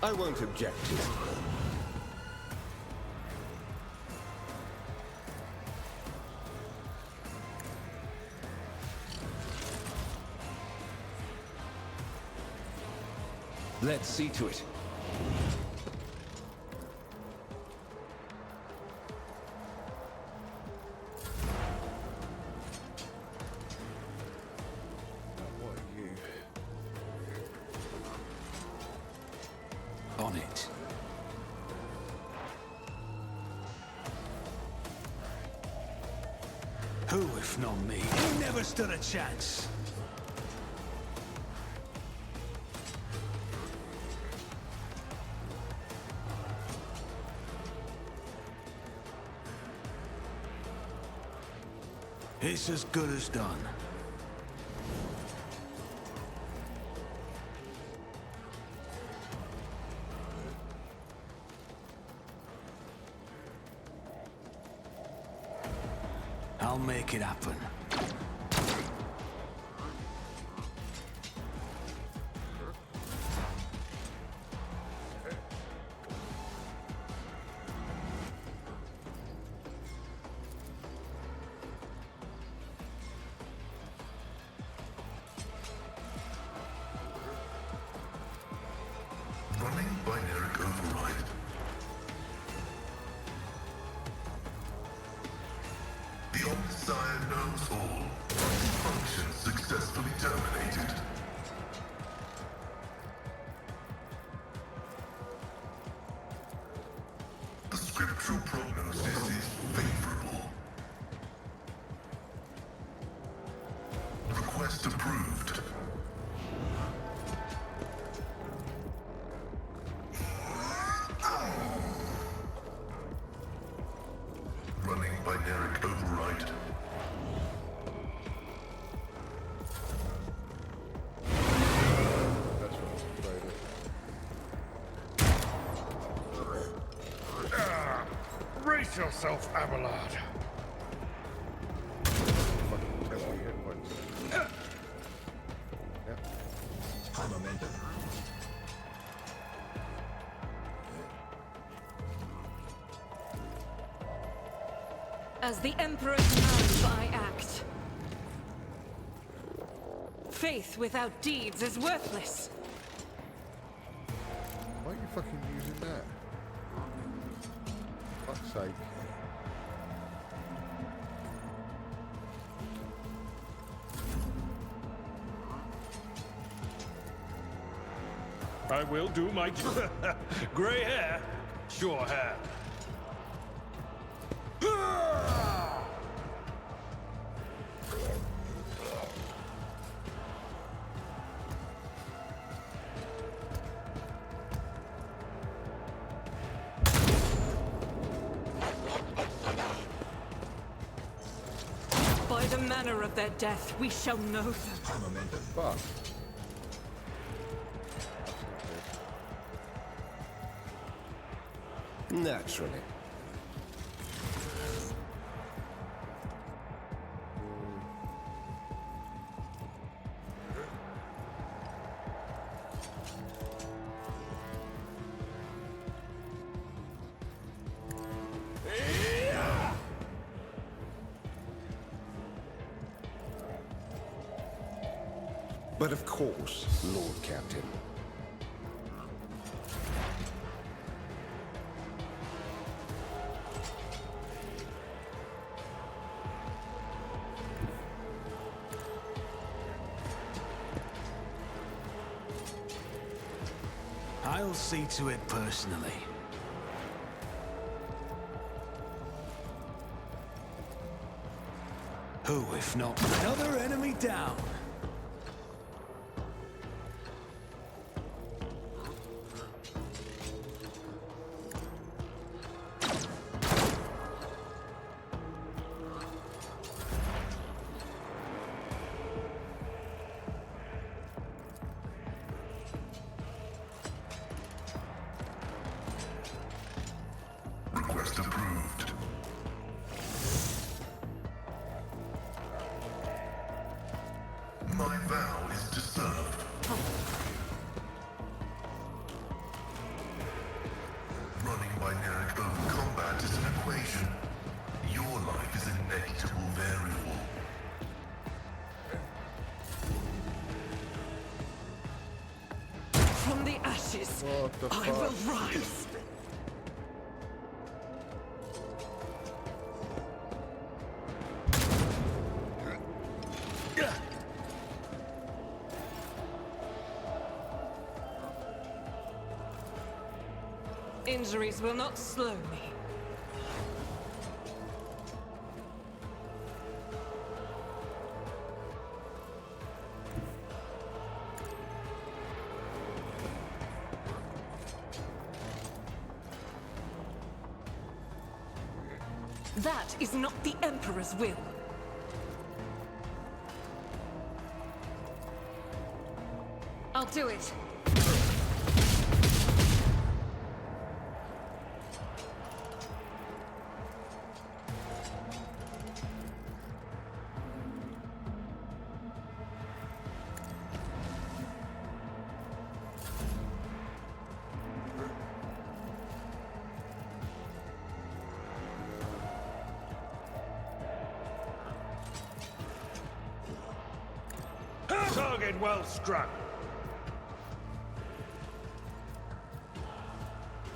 I won't object to it. Let's see to it. What are you? On it. Who, if not me? He never stood a chance. It's as good as done. I'll make it happen. Running binary override. The Omnissiah knows all. Function successfully terminated. The scriptural prognosis is favorable. Request approved. Running binary override. That's what I'm afraid of. Brace yourself, Abelard. Fucking test me hit points. Yep. High momentum. As the Emperor commands, I act. Faith without deeds is worthless. Why are you fucking using that? Fuck's sake. I will do my Grey hair, sure hair. By the manner of their death, we shall know them. High momentum. Fuck. Naturally. But of course, Lord Captain. I'll see to it personally. Who, if not another enemy down? Request approved. My vow is to serve. Running by Nerek over combat is an equation. Your life is a negligible variable. From the ashes, What the I fuck? will rise. Injuries will not slow me. That is not the Emperor's will. I'll do it. Target well struck.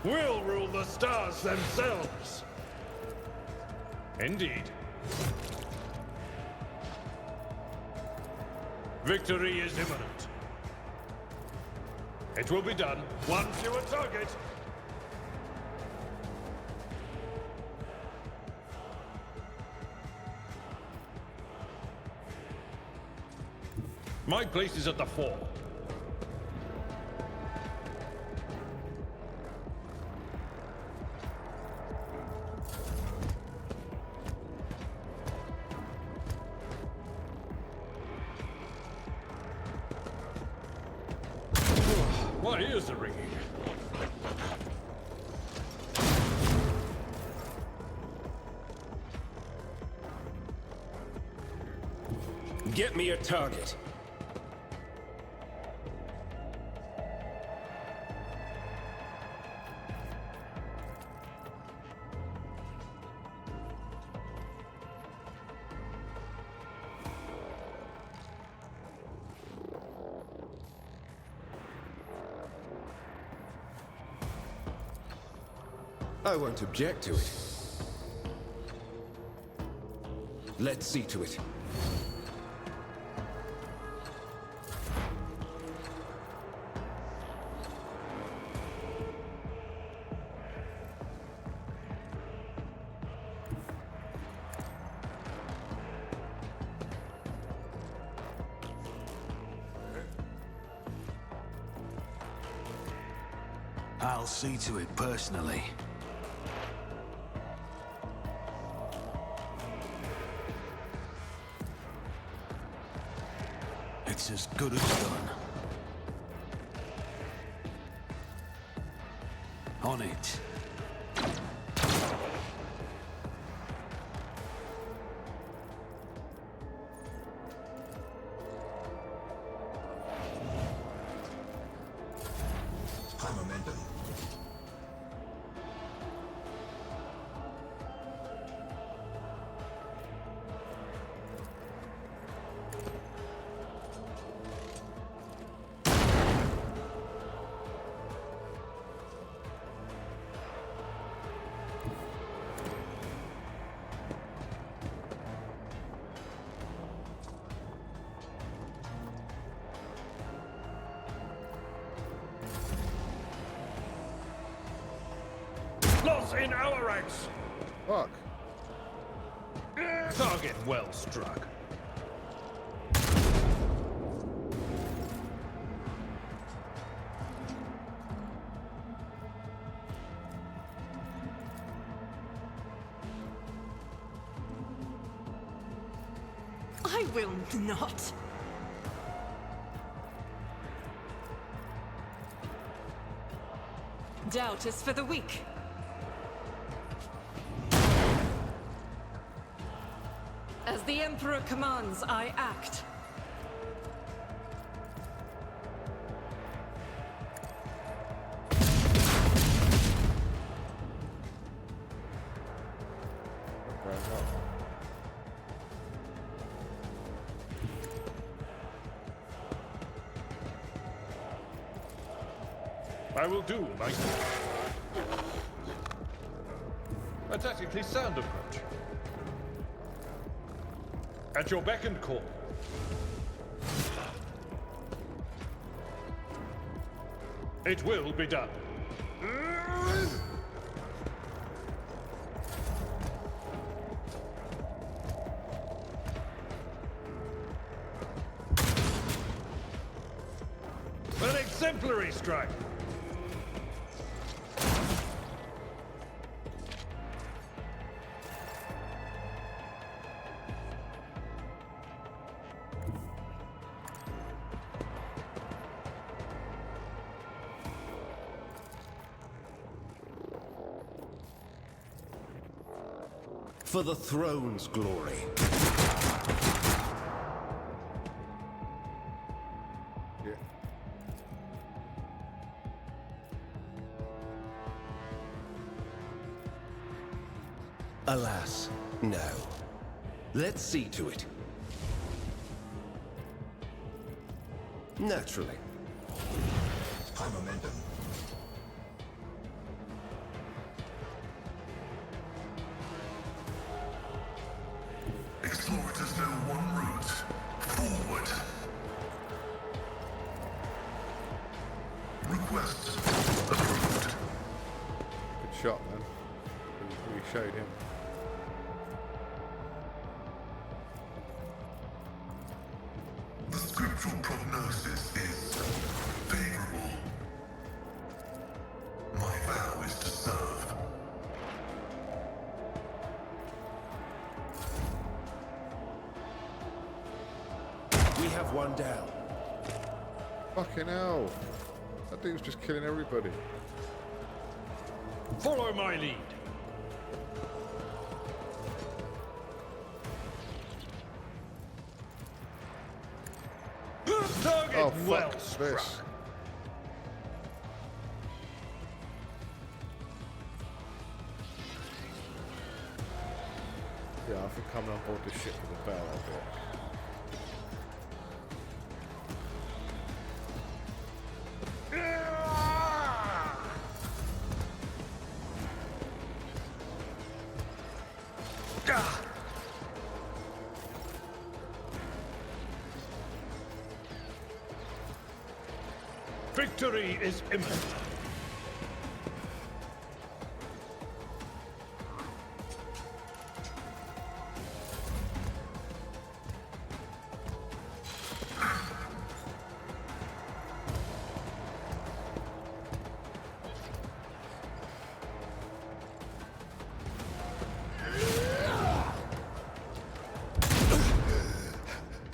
We'll rule the stars themselves. Indeed. Victory is imminent. It will be done. One fewer target. My place is at the fore. My ears are ringing. Get me a target. I won't object to it. Let's see to it. I'll see to it personally. It's as good as done. On it. High momentum. loss in our ranks. Fuck. Target well struck. I will not. Doubt is for the weak. As the Emperor commands, I act. I will do like a tactically sound approach. At your beck and call. It will be done. An exemplary strike. For the throne's glory. Yeah. Alas, no. Let's see to it. Naturally. High momentum. Explorers know one route. Forward. Request approved. Good shot, man. We showed him. The scriptural prognosis is favorable. My vow is to serve. We have one down. Fucking hell. That dude's just killing everybody. Follow my lead. Target Oh, well fuck struck. this. Yeah, I think coming on board this ship with a bell, I'll do it. Victory is imminent.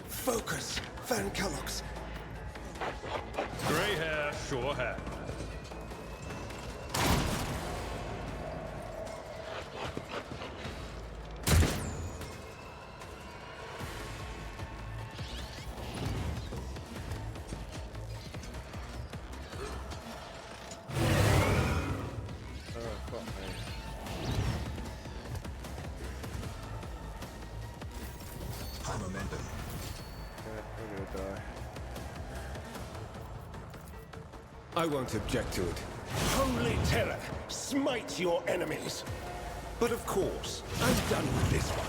Focus, Van Kellogg's. Grey hair, sure hair. Oh, fuck me. High momentum. Yeah, we're gonna die. I won't object to it. Holy terror, smite your enemies. But of course, I'm done with this one.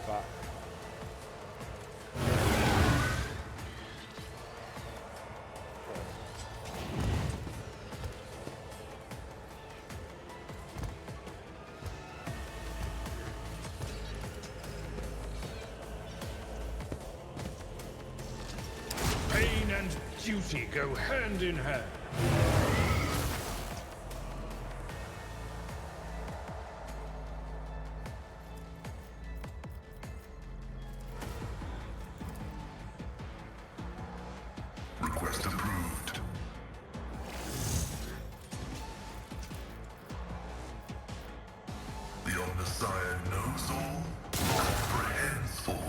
Fuck. duty go hand in hand. Request approved. The Omnissiah knows all, comprehends all.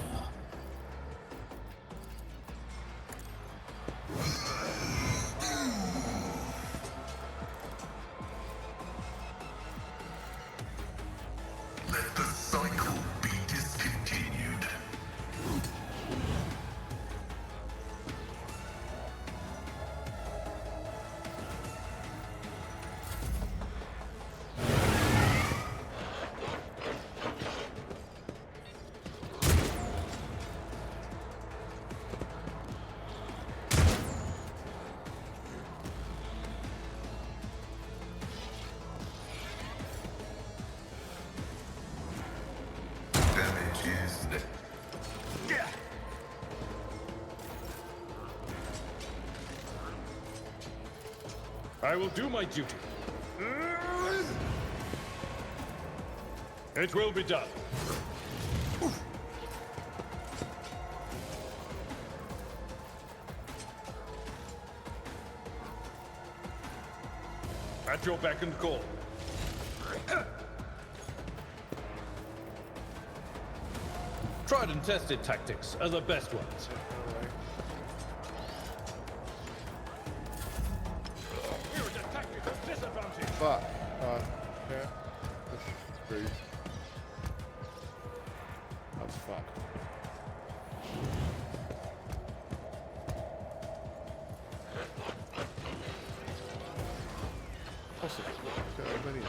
Let the cycle be discontinued. Damage is I will do my duty. It will be done. At your beck and call. Tried and tested tactics are the best ones. Here is a tactical disadvantage. Fuck. Yeah. This is screwed. That's fucked. Possibly. Look at how many.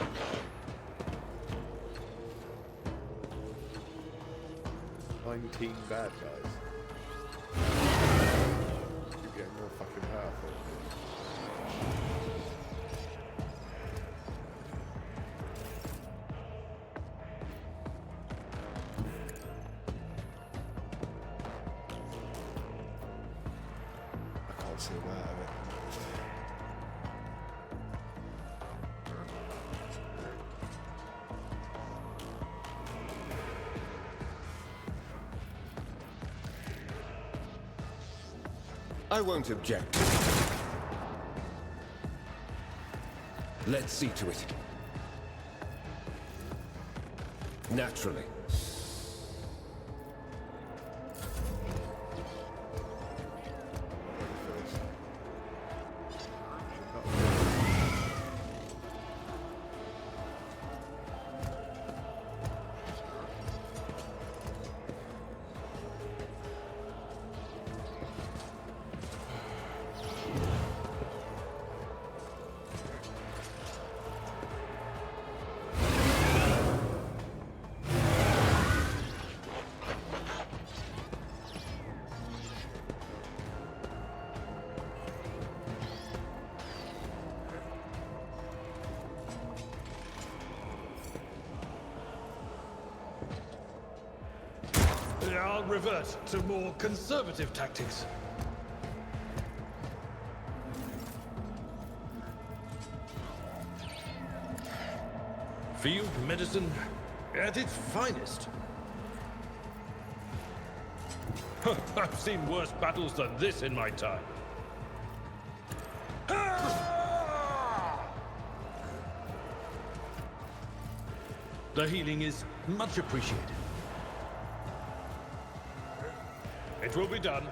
19 bad guys. Keep getting more fucking powerful. I can't see a way out of it. I won't object. Let's see to it. Naturally. I'll revert to more conservative tactics. Field medicine at its finest. I've seen worse battles than this in my time. The healing is much appreciated. It will be done.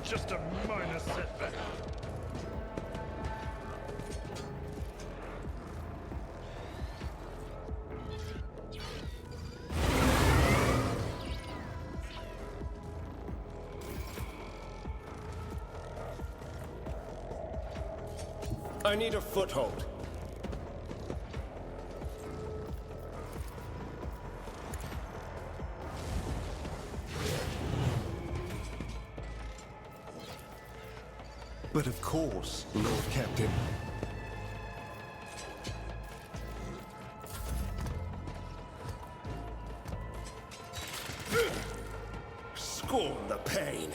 Just a minor setback. I need a foothold. But of course, Lord Captain. Scorn the pain.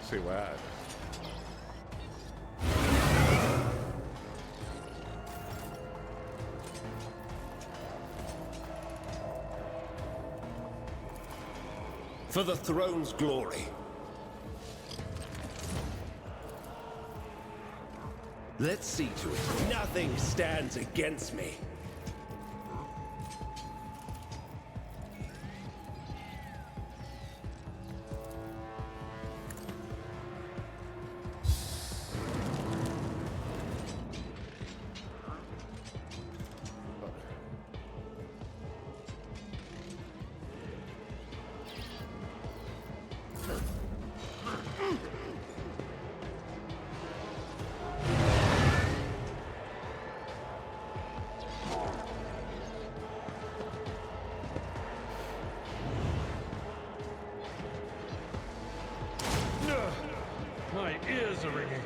See where. For the throne's glory. Let's see to it. Nothing stands against me. My ears are ringing.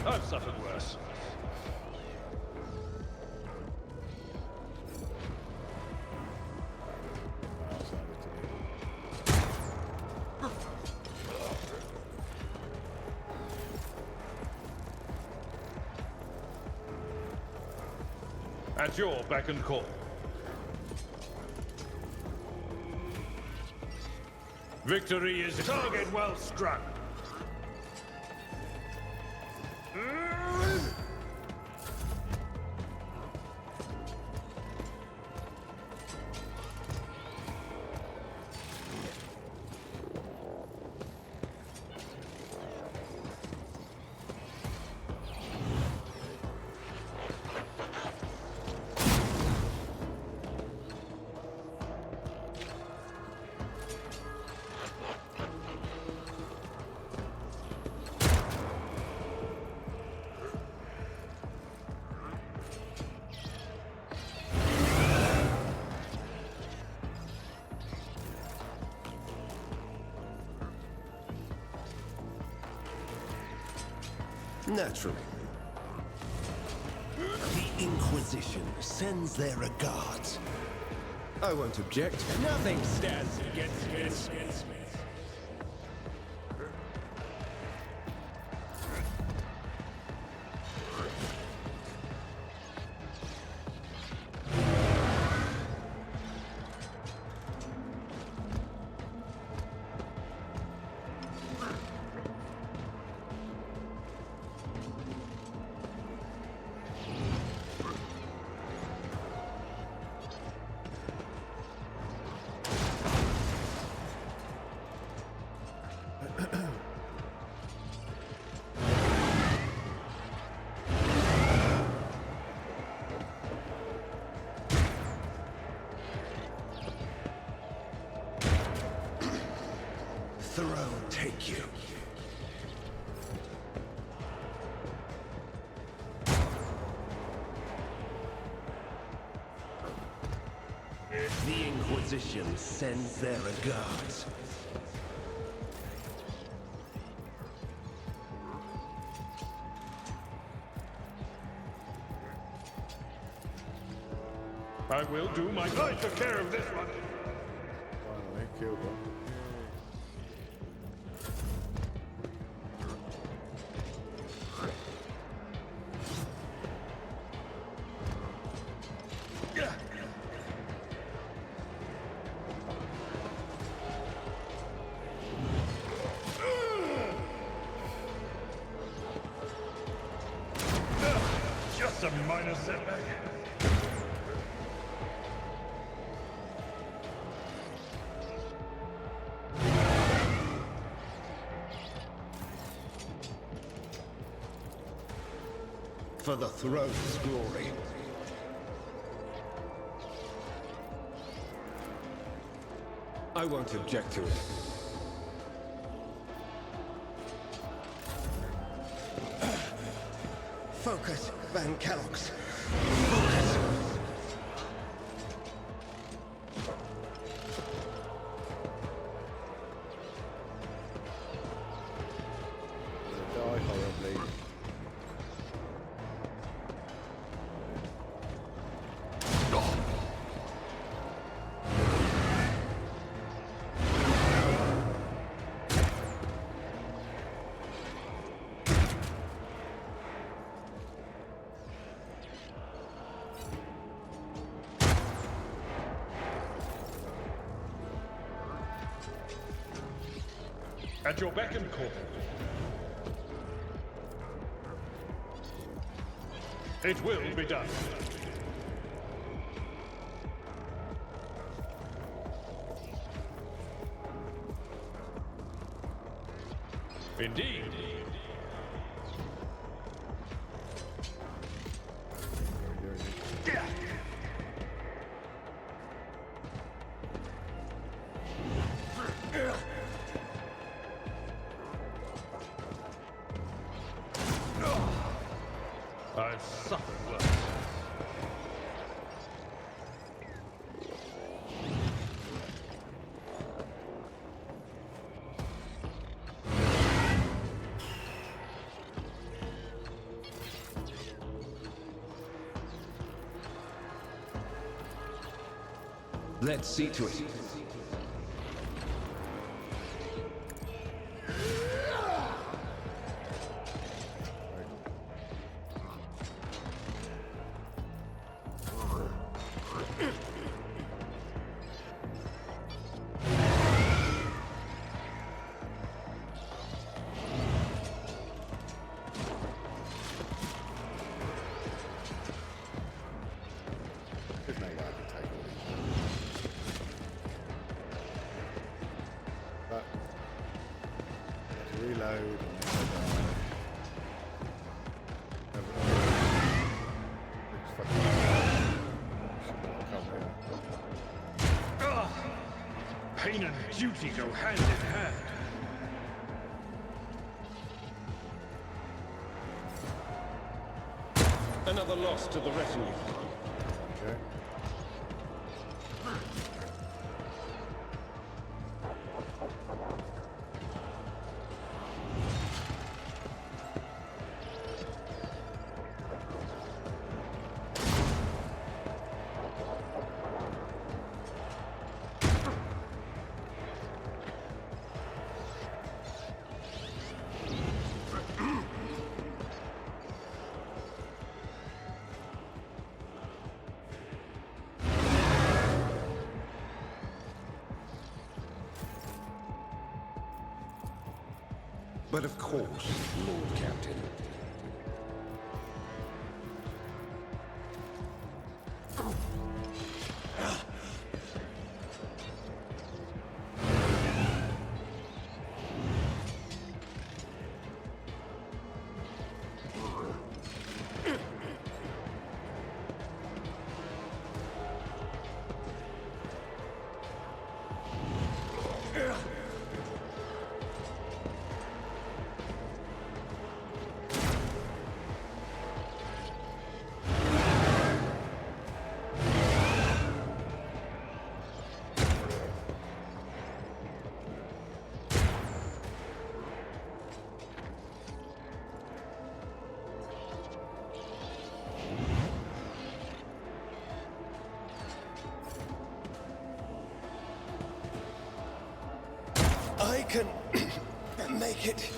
I've suffered worse. At your beck and call. Victory is target well struck. Naturally. The Inquisition sends their regards. I won't object. Nothing stands against me. throne take you. The Inquisition sends their regards. I will do my... I took care of this one. Finally, killed one. Just a minor setback. For the throne's glory. I won't object to it. Focus, Van Kellogg's. Focus! Die horribly. At your beck and call. It will be done. Indeed. I've suffered worse. Let's see to it. There's no way I can take all these. But let's reload and then looks fucking should not come here. Pain and duty go hand in hand. Another loss to the retinue. Okay. But of course, Lord Captain. can make it.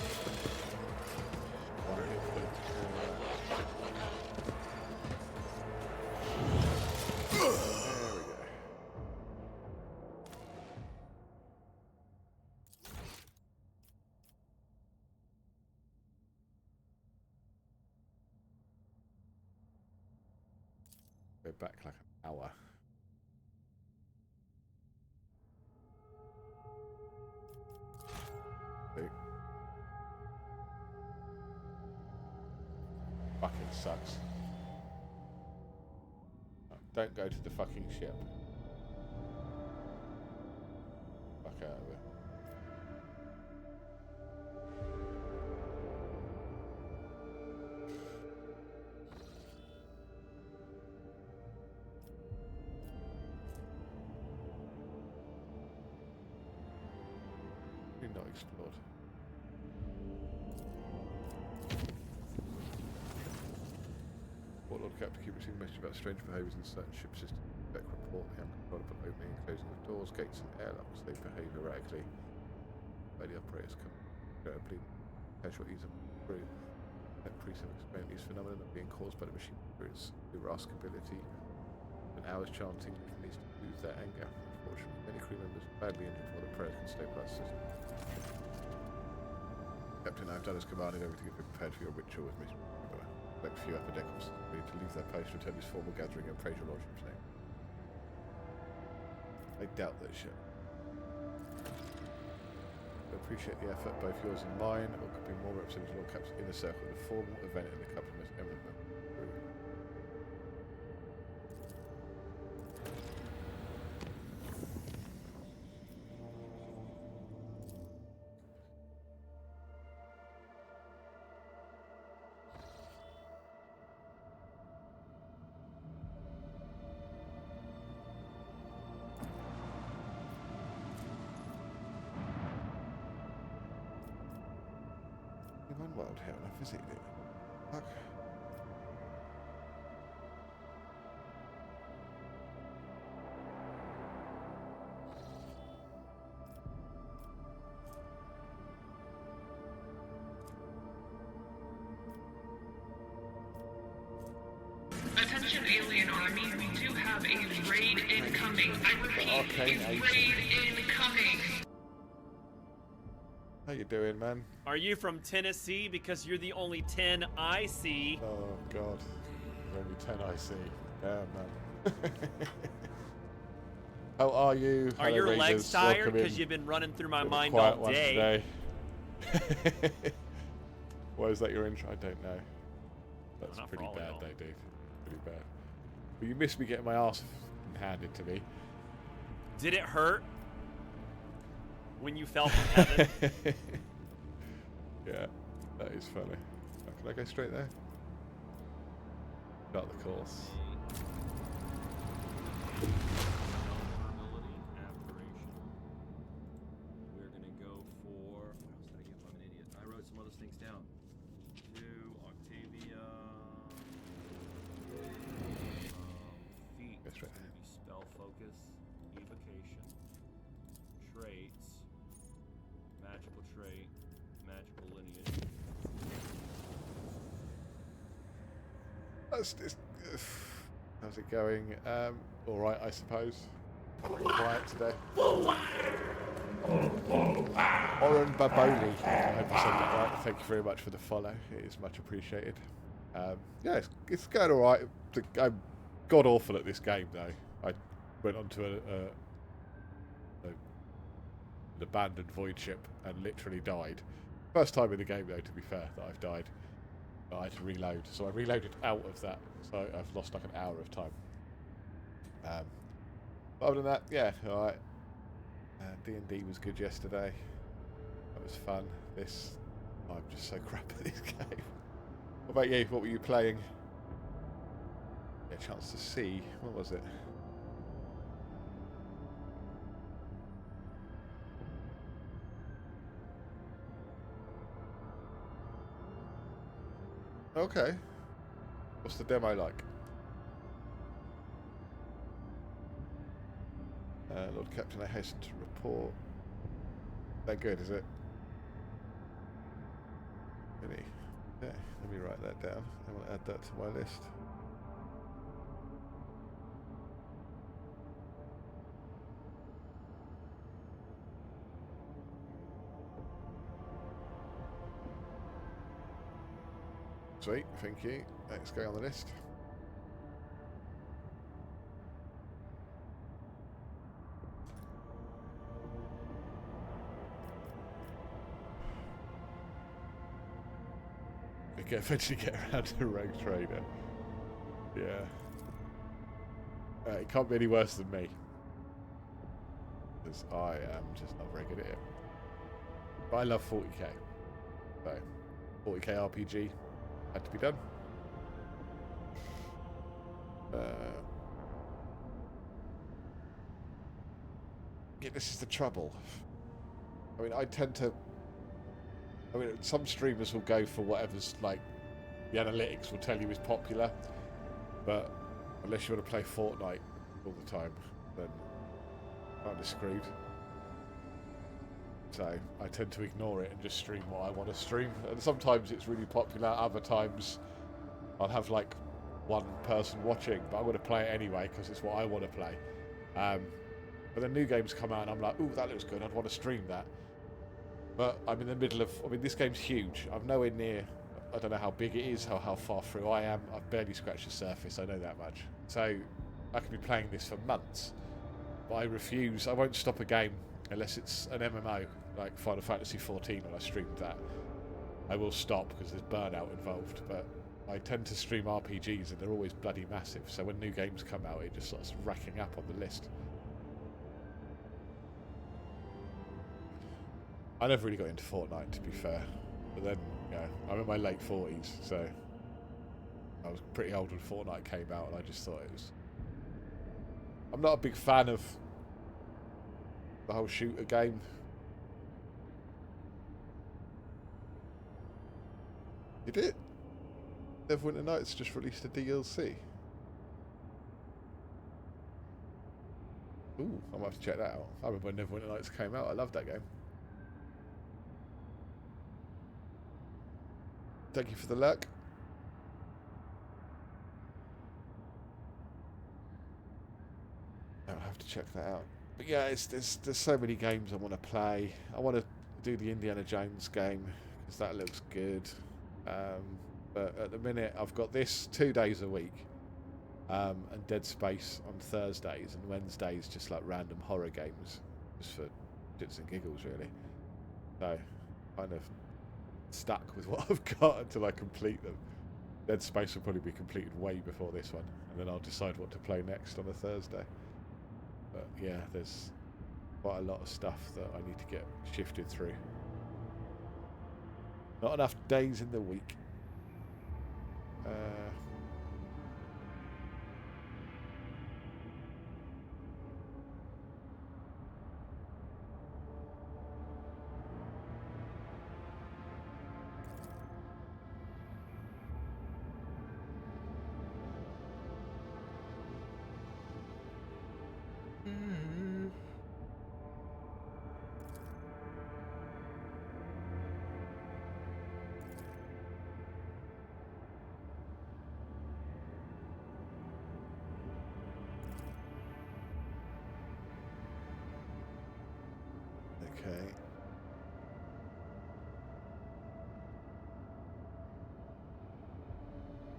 Go back like an hour. Fucking sucks. Don't go to the fucking ship. Fuck out of it. Not explored. Warlord Captain keep receiving messages about strange behaviours in certain ship systems. Back report the uncontrollable opening and closing of doors, gates and airlocks. They behave erratically. By the operators come incredibly casualties and crew. That priests have explained these phenomena are being caused by the machine spirits. The rascability and hours chanting leads to lose their anger. Unfortunately, many crew members are badly injured before the prayers can stabilize the system. Captain, I've done as commanded. Everything has been prepared for your ritual with Mr. Cabela. Select a few upper deckers ready to leave their post to attend this formal gathering and praise your lordship's name. I doubt that shit. I appreciate the effort, both yours and mine. Or could be more representing Lord Cap's inner circle in a formal event in the company's most eminent member. One world here and I visited it. Fuck. Attention alien army, we do have a raid incoming. I repeat, Okay, a raid incoming. How you doing, man? Are you from Tennessee? Because you're the only 10 I see. Oh god, there's only 10 I see. Damn, man. How are you? Are your legs tired? Because you've been running through my mind all day. Why is that your intro? I don't know. That's Not pretty for all bad, y'all. though, dude. Pretty bad. But you missed me getting my ass handed to me. Did it hurt when you fell from heaven? Yeah, that is funny. Can I go straight there? Start the course. We're gonna go for. What else did I get? I'm an idiot. I wrote some other things down. To Octavia. Feet. That's right. Gonna be spell focus, evocation, traits, magical trait, magical lineage. That's just, how's it going? All right, I suppose. Quiet today. Oren Baboli. I hope I said that right. Thank you very much for the follow. It is much appreciated. Yeah, it's going all right. I'm god awful at this game though. I went onto an abandoned void ship and literally died. First time in the game though, to be fair, that I've died. I had to reload, so I reloaded out of that, so I've lost like an hour of time. Other than that, yeah, alright. D&D was good yesterday. That was fun. I'm just so crap at this game. What about you? What were you playing? Get a chance to see. What was it? Okay. What's the demo like? Lord Captain, I hasten to report that good, is it? Really? Okay, let me write that down. I want to add that to my list. Sweet, thank you. Next guy on the list. We can eventually get around to Rogue Trader. Yeah. It can't be any worse than me. Because I am just not very good at it. But I love 40k. So, 40k RPG had to be done. Yeah, this is the trouble. I mean, some streamers will go for whatever's, like, the analytics will tell you is popular. But unless you want to play Fortnite all the time, then I'm kind of screwed. So I tend to ignore it and just stream what I want to stream. And sometimes it's really popular, other times I'll have like one person watching, but I'm going to play it anyway because it's what I want to play. But then new games come out and I'm like, ooh, that looks good, I'd want to stream that. But I'm in the middle of, this game's huge. I'm nowhere near, I don't know how big it is, how far through I am. I've barely scratched the surface, I know that much. So I could be playing this for months, but I refuse, I won't stop a game unless it's an MMO, like Final Fantasy XIV when I streamed that. I will stop because there's burnout involved, but I tend to stream RPGs and they're always bloody massive, so when new games come out it just starts racking up on the list. I never really got into Fortnite, to be fair, but then, I'm in my late 40s, so I was pretty old when Fortnite came out and I just thought it was... I'm not a big fan of the whole shooter game. Did it? Neverwinter Nights just released a DLC. Ooh, I might have to check that out. I remember when Neverwinter Nights came out. I loved that game. Thank you for the luck. I'll have to check that out. But yeah, there's so many games I want to play. I want to do the Indiana Jones game because that looks good. But at the minute, I've got this 2 days a week, and Dead Space on Thursdays, and Wednesdays just like random horror games, just for shits and giggles, really. So, kind of stuck with what I've got until I complete them. Dead Space will probably be completed way before this one, and then I'll decide what to play next on a Thursday. But yeah, there's quite a lot of stuff that I need to get shifted through. Not enough days in the week. Okay.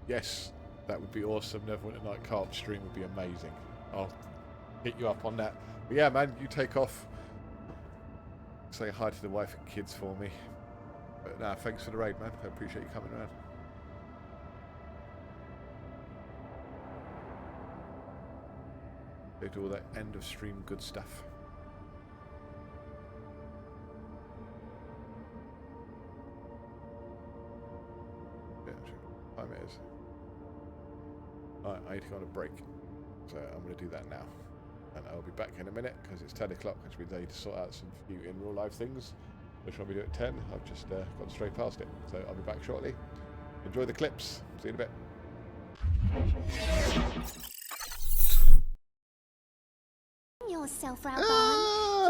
Yes, that would be awesome. Neverwinter Night co-op stream would be amazing. I'll hit you up on that. But yeah, man, you take off. Say hi to the wife and kids for me. But nah, thanks for the raid, man. I appreciate you coming around. They do all that end of stream good stuff. Time it is. Alright, I need to go on a break. So I'm going to do that now. And I'll be back in a minute because it's 10 o'clock, which means I need to sort out some few in real life things, which I'll be doing at 10. I've just gone straight past it. So I'll be back shortly. Enjoy the clips. See you in a bit. Yourself, Raubon.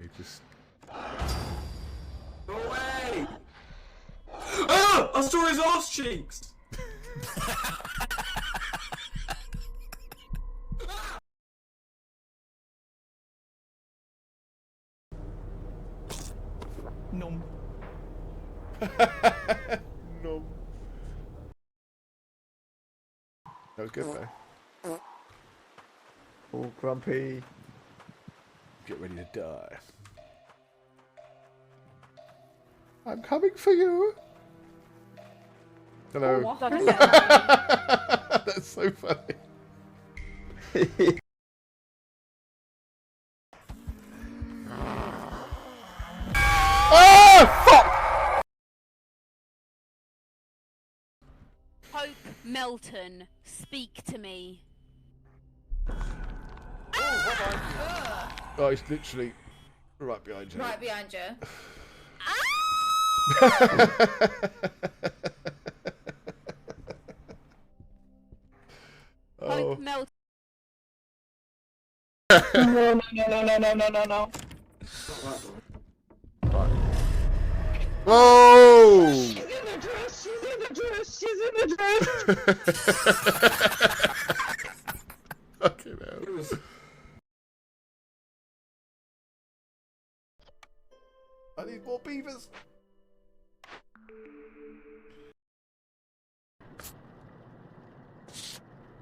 He just... Go away! Ah! I saw his arse cheeks! Nom. Nom. That was good though. All grumpy. Get ready to die. I'm coming for you. Hello. Oh, That's so funny. Oh, fuck! Pope Melton, speak to me. Oh, he's literally right behind you. Right behind you. Oh. Pope Melton. No. Whoa! She's in the dress. She's in the dress. She's in the dress. Fucking hell. I need more beavers.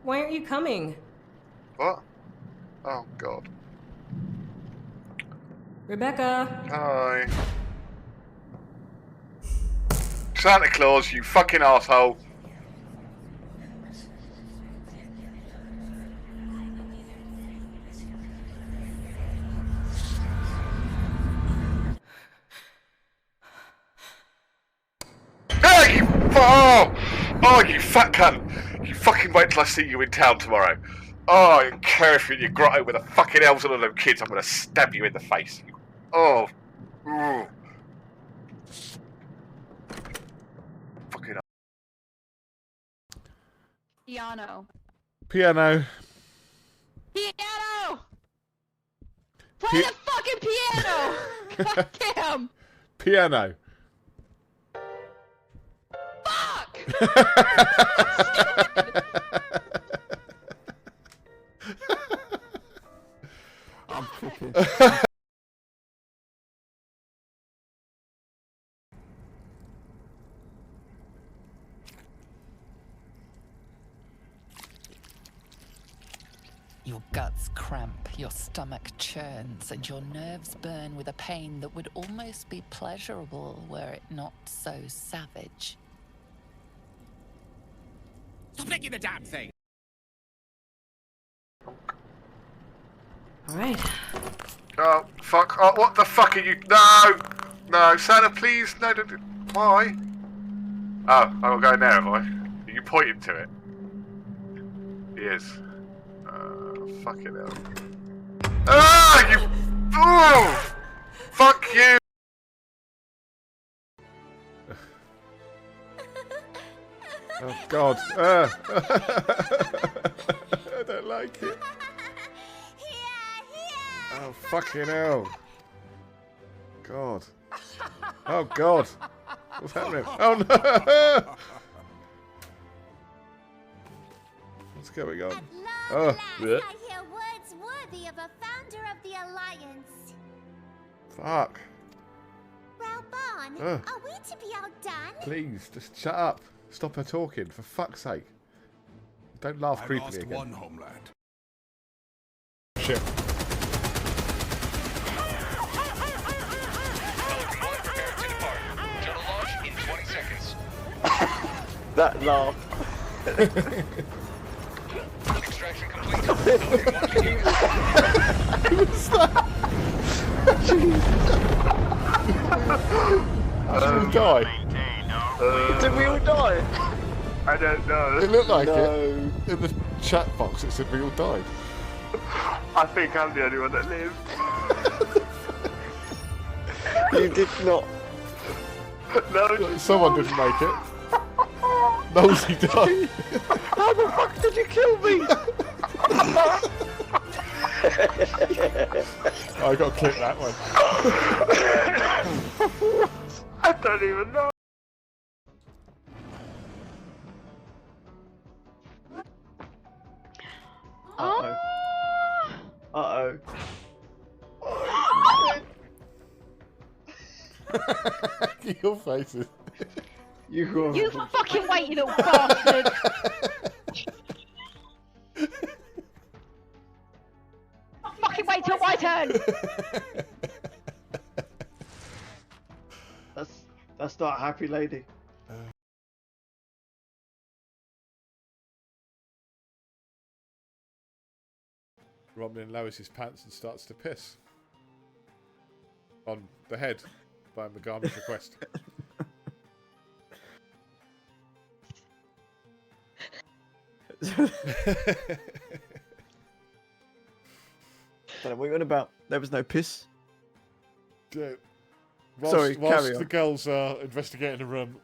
Why aren't you coming? What? Oh, God. Rebecca! Hi. Santa Claus, you fucking asshole. Oh, you fat cunt! You fucking wait till I see you in town tomorrow. Oh, I don't care if you're in your grotto with the fucking elves and all them kids, I'm gonna stab you in the face. Oh. Ooh. Fucking up. Piano. Piano. Piano! Play the fucking piano! God damn! Piano. Fuck! I'm cooking. Your guts cramp, your stomach churns, and your nerves burn with a pain that would almost be pleasurable were it not so savage. Stop making the damn thing! Alright. Oh, fuck. Oh, what the fuck are you... No! No, Santa, please. No, don't... Why? Oh, I'm going there, am I? Are you pointing to it? He is. Fucking hell. Ah, you... Oh! Fuck you! Oh, God. I don't like it. Oh, fucking hell. God. Oh, God. What's happening? Oh, no! What's going on? Oh, yeah. I hear words worthy of a founder of the Alliance. Fuck. Raubon, Ugh. are we to be outdone? Please, just shut up. Stop her talking, for fuck's sake. Don't laugh creepily lost again. one homeland. Shit. That laugh. Extraction complete. What's that? Did we die? Did we all die? I don't know. It looked like it. In the chat box it said we all died. I think I'm the only one that lived. You did not. No, someone didn't make it. Nosy died. How the fuck did you kill me? I got to clip that one. I don't even know. Uh-oh. Uh-oh. Your faces. You fucking wait, you little bastard! Fucking wait till my turn! That's not a happy lady. Romlin lowers his pants and starts to piss. On the head, by Megami's request. What are you on about? There was no piss. Whilst carry on. the girls are investigating the room,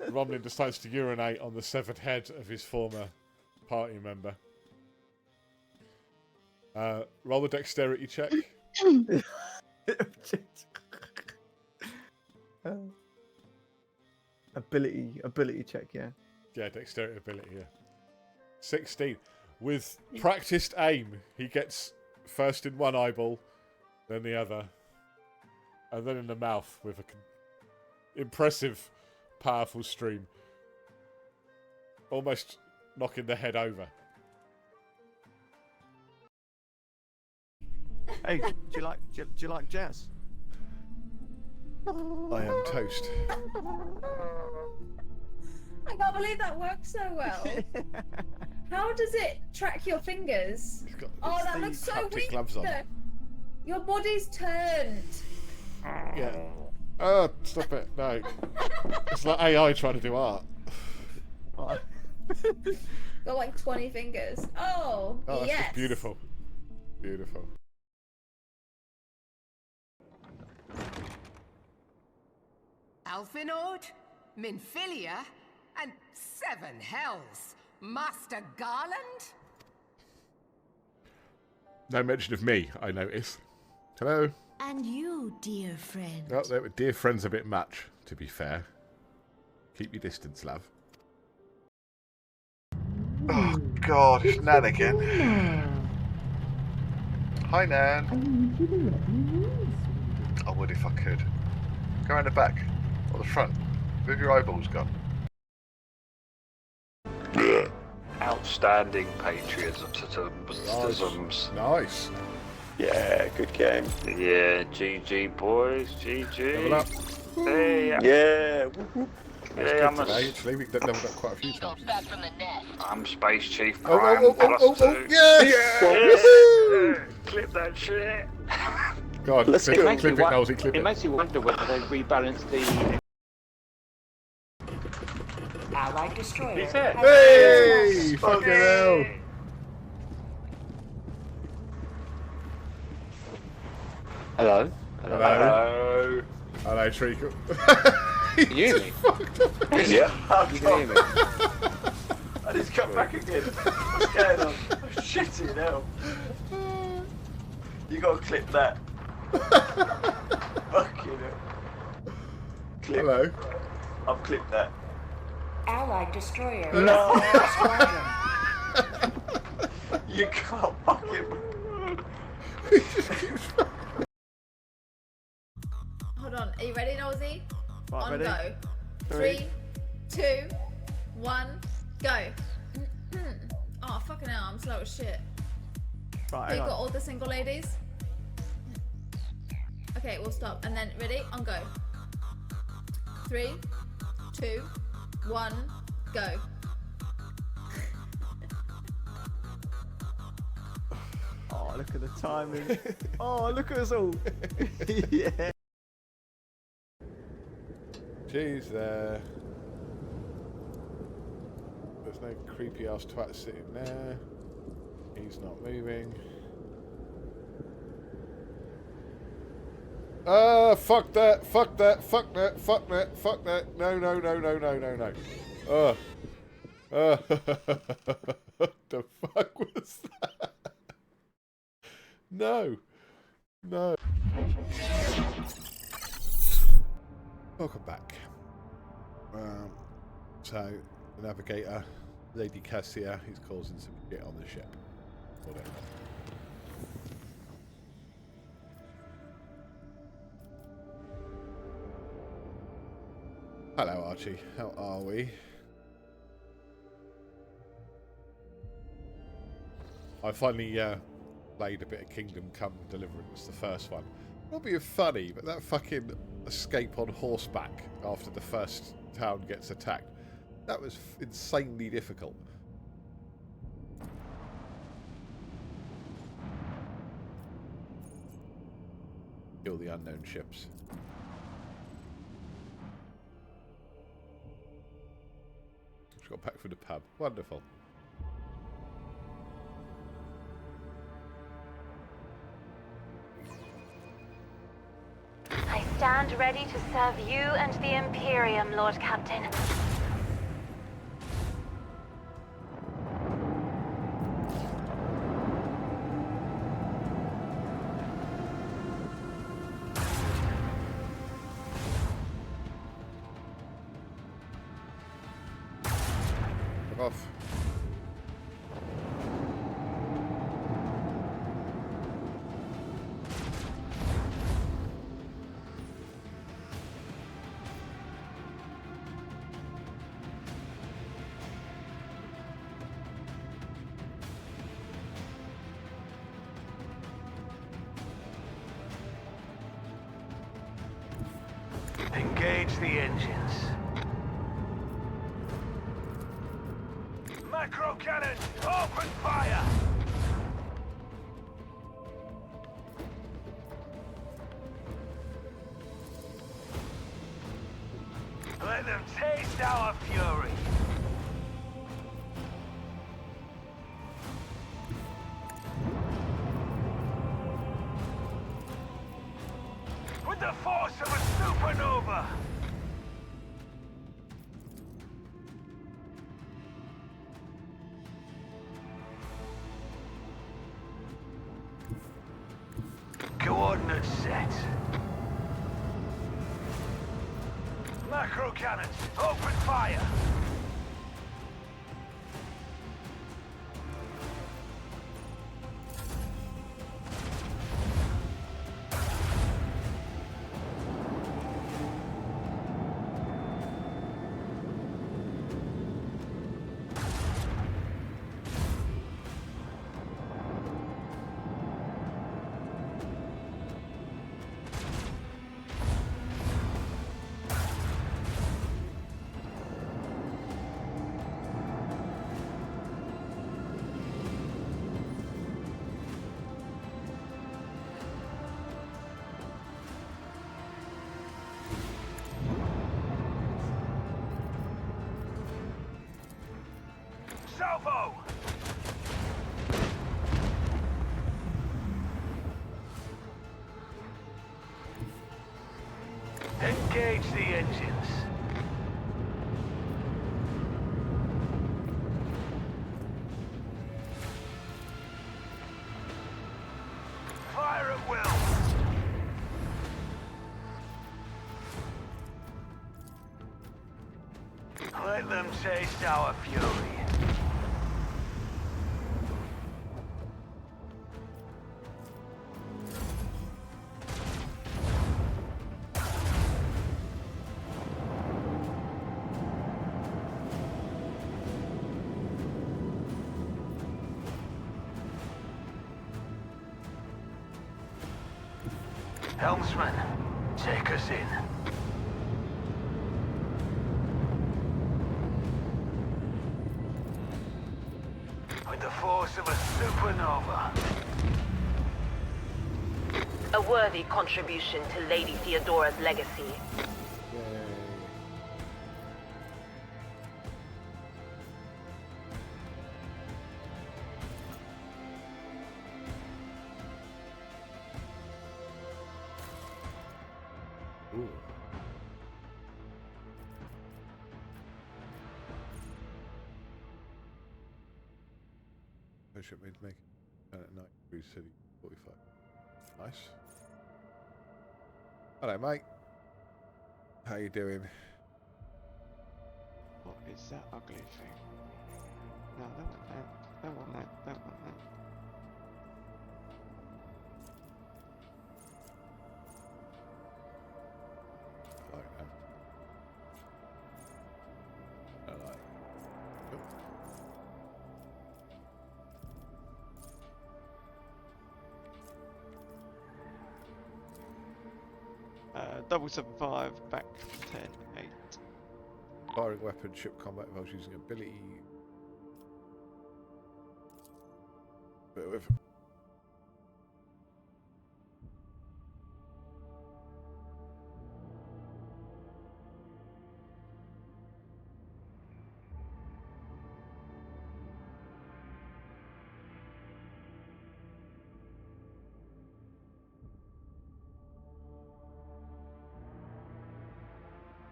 Romlin decides to urinate on the severed head of his former party member. Roll a dexterity check. Ability check, yeah. Yeah, dexterity ability, yeah. 16. With practiced aim, he gets first in one eyeball, then the other, and then in the mouth with a impressive, powerful stream. Almost knocking the head over. Hey, do you like jazz? I am toast. I can't believe that works so well. How does it track your fingers? Oh, that looks so weird. Gloves on. Your body's turned. Yeah. Oh, stop it. No. It's like AI trying to do art. Got like 20 fingers. Oh, Oh, that's yes. just beautiful. Beautiful. Alphinord, Minfilia, and Seven Hells. Master Garland? No mention of me, I notice. Hello. And you, dear friend. Oh, dear friend's a bit much, to be fair. Keep your distance, love. Oh, God, it's Nan again. Hi, Nan. I would if I could. Go around the back, or the front. Move your eyeballs gone. Outstanding patriotisms. Nice. Yeah, good game. Yeah, GG boys, GG. Level up. Hey, Yeah. That's I'm good today, actually. We've leveled up quite a few times. I'm Space Chief Oh, Prime. oh, oh, +2. yes! Yeah. Clip that shit. God, Let's clip go. it, Nosy, clip It it. makes you wonder whether they rebalanced the. Allied destroyer. He's there. Hey! Fucking hell! Hello. Hello. Hello, Treacle. Can you hear me? Yeah. You can hear me. I just come back again. What's going on? Oh, shitty hell. You gotta clip that. Fucking hell. Clip. Hello. I've clipped that. Allied destroyer. No. You can't fucking. Hold on. Are you ready, Nosy? Right, On ready? go. 3, 2, 1, go. Oh, fucking hell. I'm slow as shit. Right, You hang got on. all the single ladies? Okay, we'll stop. And then, ready? On go. 3, 2, 1, go. Oh, look at the timing. Oh, look at us all. Yeah. Jeez, there. There's no creepy ass twat sitting there. He's not moving. Fuck that, fuck that, fuck that, fuck that, fuck that. No, no, no, no, no, no, no. What the fuck was that? No. No. Welcome back. So, the navigator, Lady Cassia, is causing some shit on the ship. Whatever. Hello, Archie. How are we? I finally played a bit of Kingdom Come Deliverance, the first one. It'll be funny, but that fucking escape on horseback after the first town gets attacked, that was insanely difficult. Kill the unknown ships. Just got back from the pub. Wonderful. I stand ready to serve you and the Imperium, Lord Captain. Off. Engage the engines. Macro cannons, open fire! Let them taste our fury. With the force of a supernova! Coordinates set. Macro cannons, open fire! Salvo! Engage the engines. Fire at will. Let them taste our fury. Helmsman, take us in. With the force of a supernova. A worthy contribution to Lady Theodora's legacy. Ooh. I should make at night through city. 45. Nice. Hello, mate. How you doing? What is that ugly thing? No, I don't want that. Don't want that. Don't want that. I like that. I like it. Double 75, back 10, 8. Firing weapon, ship combat involves using ability. Bit with.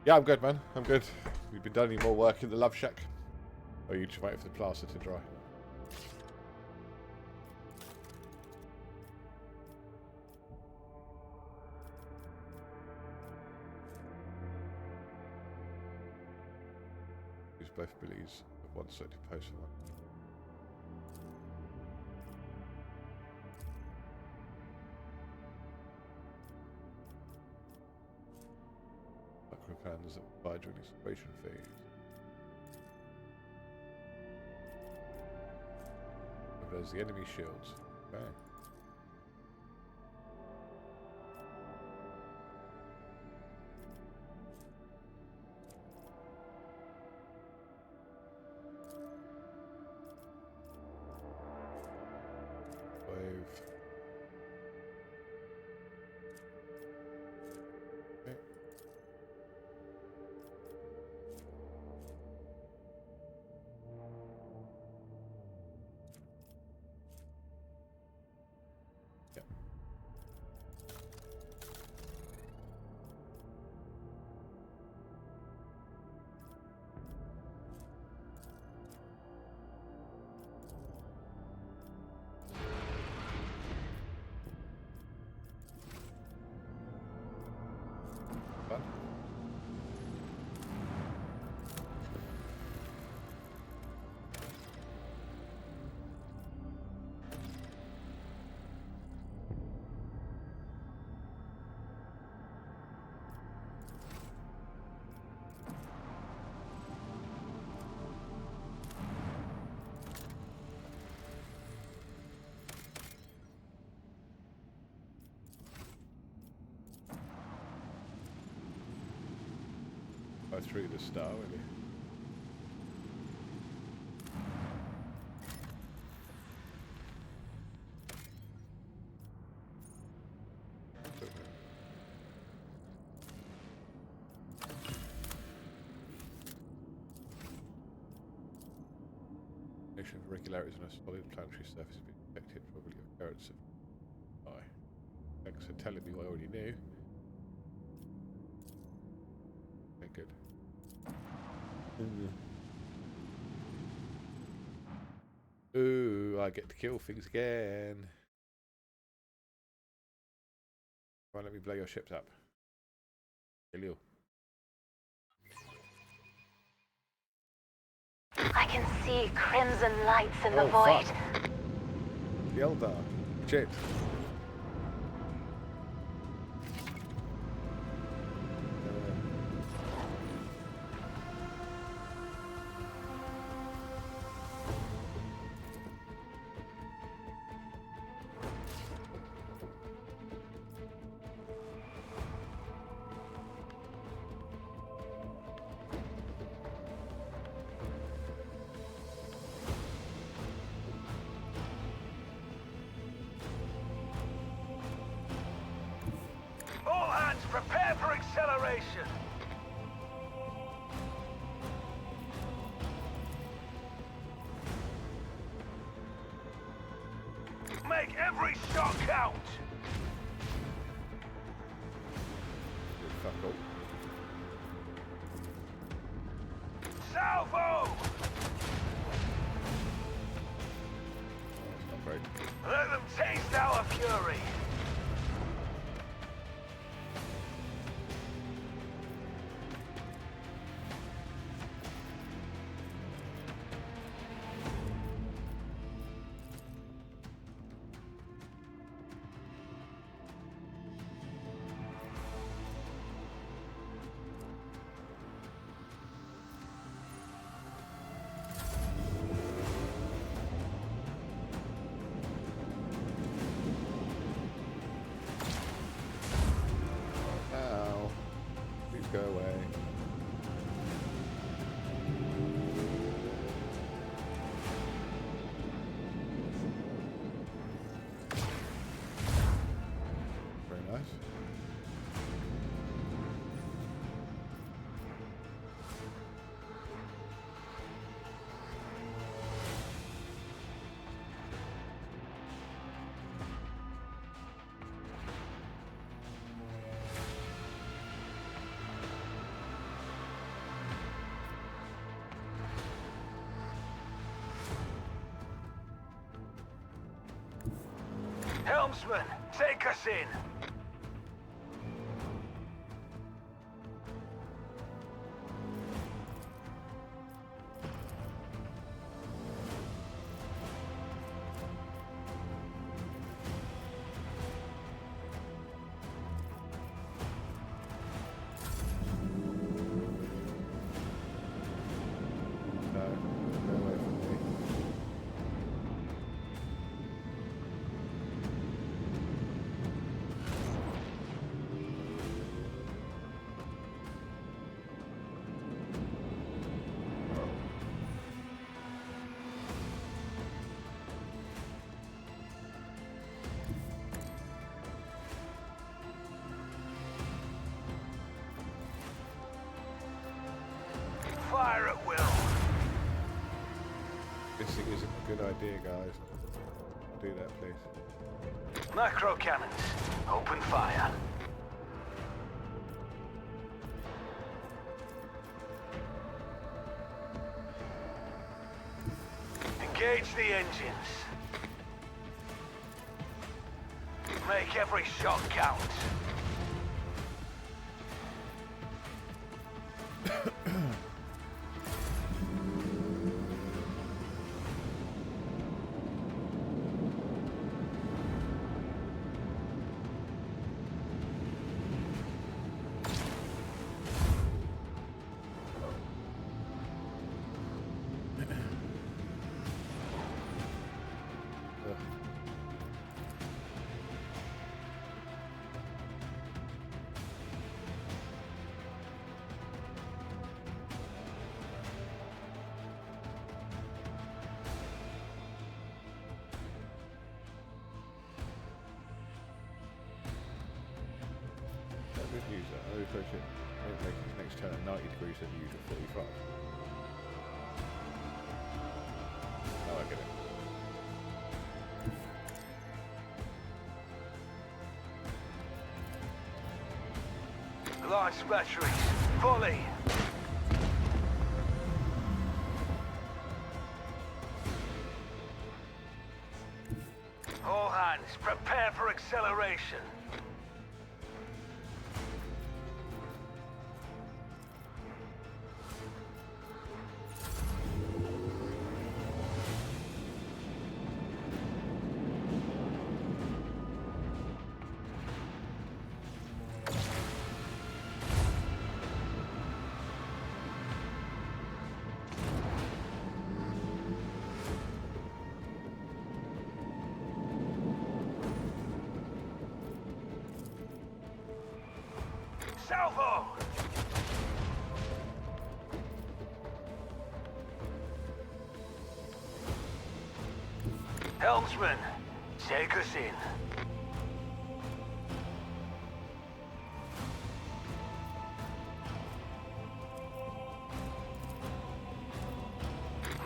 Yeah, I'm good, man. I'm good. You've been doing any more work in the love shack? Or are you just waiting for the plaster to dry? Use both abilities of one selected post for one. Plans that provide during the exploration phase. There's the enemy shields. Okay. Wave. Okay. Fun. Go through the star, will you? Nation of irregularities on a solid planetary surface has been detected, probably occurrence of. Thanks for telling me what I already knew. Okay, good. Ooh, I get to kill things again. Come on, let me blow your ships up. Kill you. I can see crimson lights in the void. Fuck. The Eldar. Shit. All hands prepare for acceleration. Make every shot count. Fuck off. Salvo! That's not great. Let them taste our fury. Helmsman, take us in. Fire at will. This thing isn't a good idea, guys. Do that, please. Macro cannons, open fire. Engage the engines. Make every shot count. Use that. I'll approach it. Don't make his next turn 90 degrees at the usual 45. Oh, I get it. Launch batteries, fully. All hands, prepare for acceleration. Salvo! Helmsman, take us in.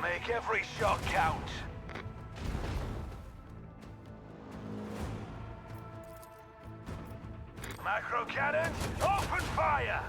Make every shot count. Macro cannons, open fire!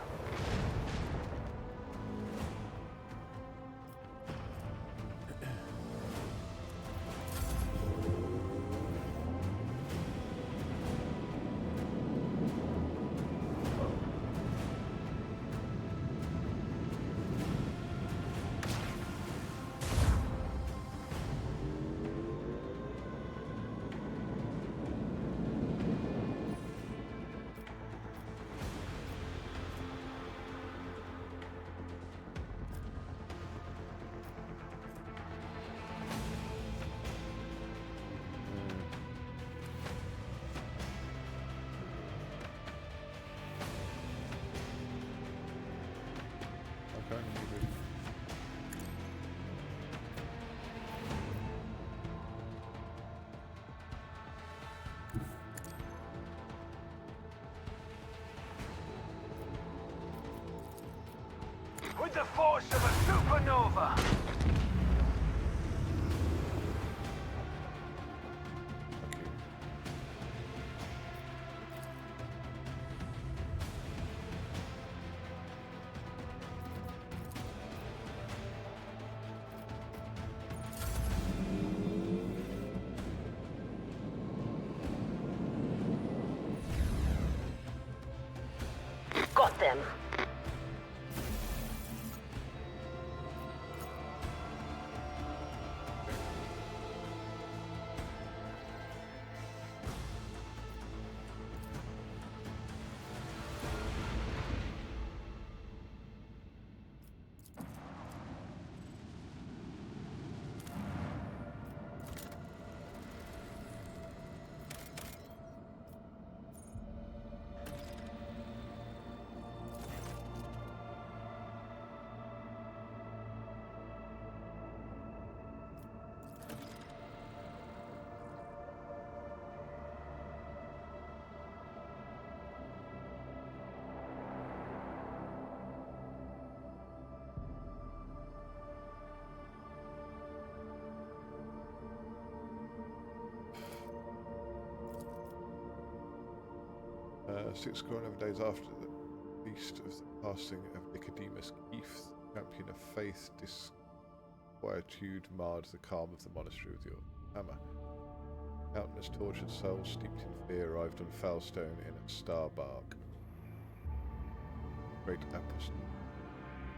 With the force of a supernova! them. Six score and 11 days after the feast of the passing of Nicodemus Keith, champion of faith, disquietude marred the calm of the monastery with your hammer. Countless tortured souls steeped in fear arrived on Foulstone in a star bark. Great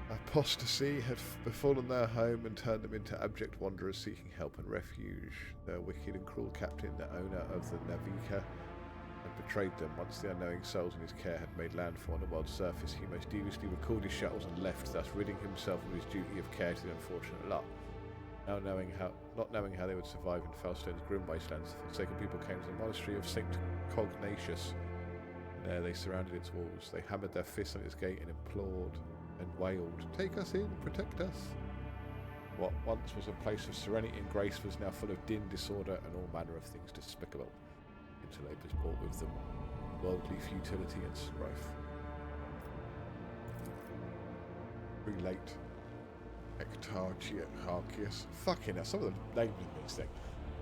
apostasy had befallen their home and turned them into abject wanderers seeking help and refuge. Their wicked and cruel captain, the owner of the Navika, had betrayed them. Once the unknowing souls in his care had made landfall on the world's surface, he most deviously recalled his shuttles and left, thus ridding himself of his duty of care to the unfortunate lot. Now not knowing how they would survive in Foulstone's grim wastelands, the forsaken people came to the monastery of St. Cognatius. And there they surrounded its walls. They hammered their fists on its gate and implored and wailed, "Take us in, protect us." What once was a place of serenity and grace was now full of din, disorder, and all manner of things despicable. Interlopers brought with them worldly futility and strife. Relate Hectarchius. Fucking hell, some of the names in this thing.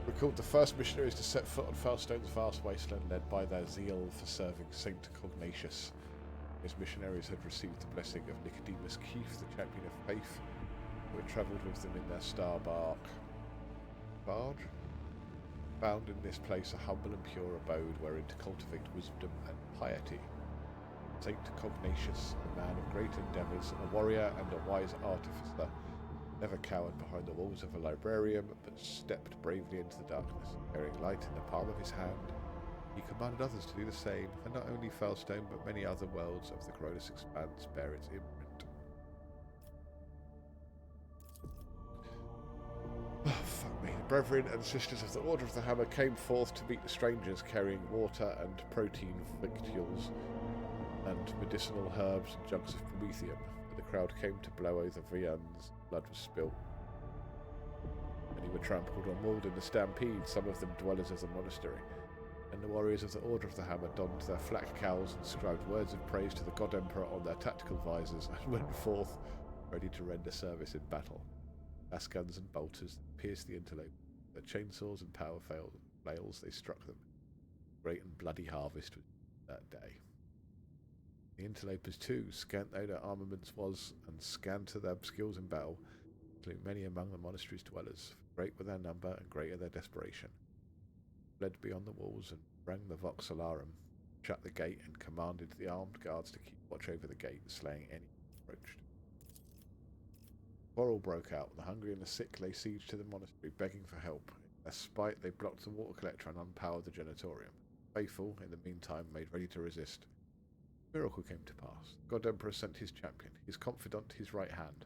Recalled the first missionaries to set foot on Foulstone's vast wasteland, led by their zeal for serving St. Cognatius. His missionaries had received the blessing of Nicodemus Keith, the champion of faith, who had travelled with them in their star barge. Found in this place a humble and pure abode wherein to cultivate wisdom and piety. St. Cognatius, a man of great endeavours, a warrior and a wise artificer, never cowered behind the walls of a librarium, but stepped bravely into the darkness. Carrying light in the palm of his hand, he commanded others to do the same, and not only Foulstone, but many other worlds of the Cronus expanse bear its imprint. Oh, fuck me. The brethren and sisters of the Order of the Hammer came forth to meet the strangers, carrying water and protein victuals and medicinal herbs and jugs of promethium. But the crowd came to blow over the viands, blood was spilt. Many were trampled or mauled in the stampede, some of them dwellers of the monastery. And the warriors of the Order of the Hammer donned their flak cowls and scribed words of praise to the God Emperor on their tactical visors and went forth, ready to render service in battle. Lasguns and bolters pierced the interlope. Their chainsaws and power flails they struck them. Great and bloody harvest was that day. The interlopers too, scant though their armaments was, and scanter their skills in battle, slew many among the monastery's dwellers. Great were their number and greater their desperation. Fled beyond the walls and rang the vox alarum, shut the gate and commanded the armed guards to keep watch over the gate, slaying any who approached. Quarrel broke out. The hungry and the sick lay siege to the monastery, begging for help. In their spite, they blocked the water collector and unpowered the janitorium. Faithful, in the meantime, made ready to resist. A miracle came to pass. God Emperor sent his champion, his confidant, his right hand,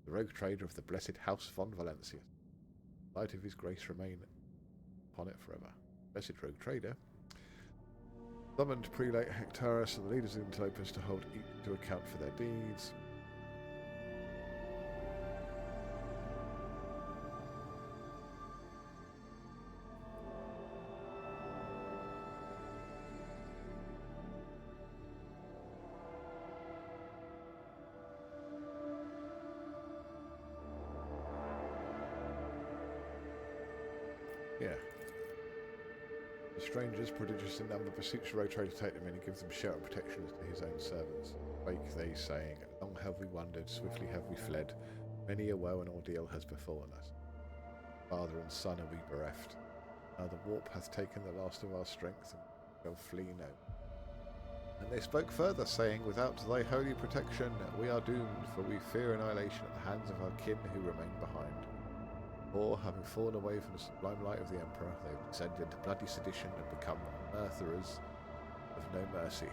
the rogue trader of the blessed House von Valencia. The light of his grace remain upon it forever. Blessed rogue trader summoned Prelate Hectarus and the leaders of the interlopers to hold each to account for their deeds. Yeah. The strangers, prodigious in number, beseech the rogue trader to take them in and give them shelter and protection as to his own servants. Spake they, saying, Long have we wandered, swiftly have we fled. Many a woe and ordeal has befallen us. Father and son are we bereft. Now the warp hath taken the last of our strength, and we shall flee no. And they spoke further, saying, "Without thy holy protection, we are doomed, for we fear annihilation at the hands of our kin who remain behind. For, having fallen away from the sublime light of the Emperor, they have descended into bloody sedition and become murderers of no mercy."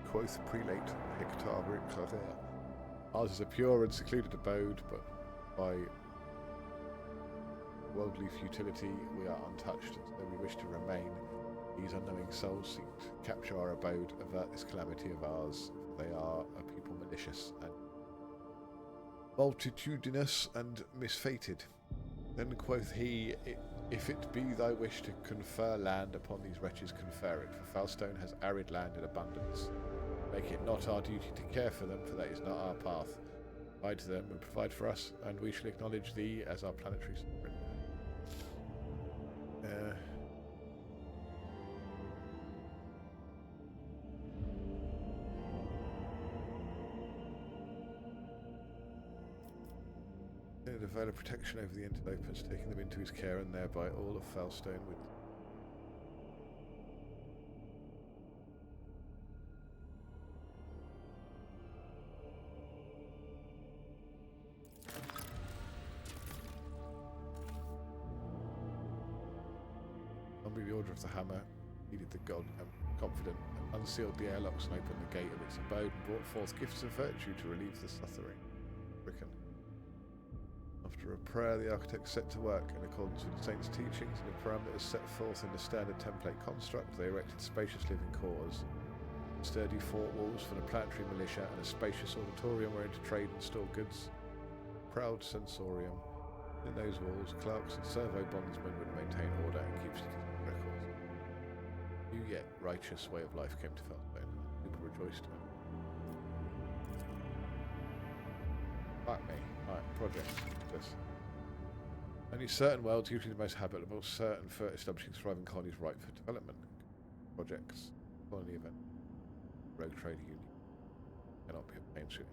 Quoth Prelate Hector Claire. "Ours is a pure and secluded abode, but by worldly futility we are untouched, and so we wish to remain. These unknowing souls seek to capture our abode, avert this calamity of ours. They are a people malicious and multitudinous and misfated." Then quoth he, "If it be thy wish to confer land upon these wretches, confer it, for Falstone has arid land in abundance. Make it not our duty to care for them, for that is not our path. Provide to them and provide for us, and we shall acknowledge thee as our planetary sovereign." Develop protection over the interlopers, taking them into his care, and thereby all of Falstone with Under the order of the hammer, heeded the god and confident, and unsealed the airlocks and opened the gate of its abode, and brought forth gifts of virtue to relieve the suffering. After a prayer, the architect set to work in accordance with the saint's teachings and the parameters set forth in the standard template construct. They erected spacious living quarters, sturdy fort walls for the planetary militia, and a spacious auditorium wherein to trade and store goods. Proud sensorium. In those walls, clerks and servo bondsmen would maintain order and keep statistical records. A new yet righteous way of life came to Falstone. People rejoiced. Fuck me. Alright, projects. This. Only certain worlds, usually the most habitable, certain for establishing thriving colonies ripe for development. Projects. Colony event. Rogue Trader Union. Cannot be obtained through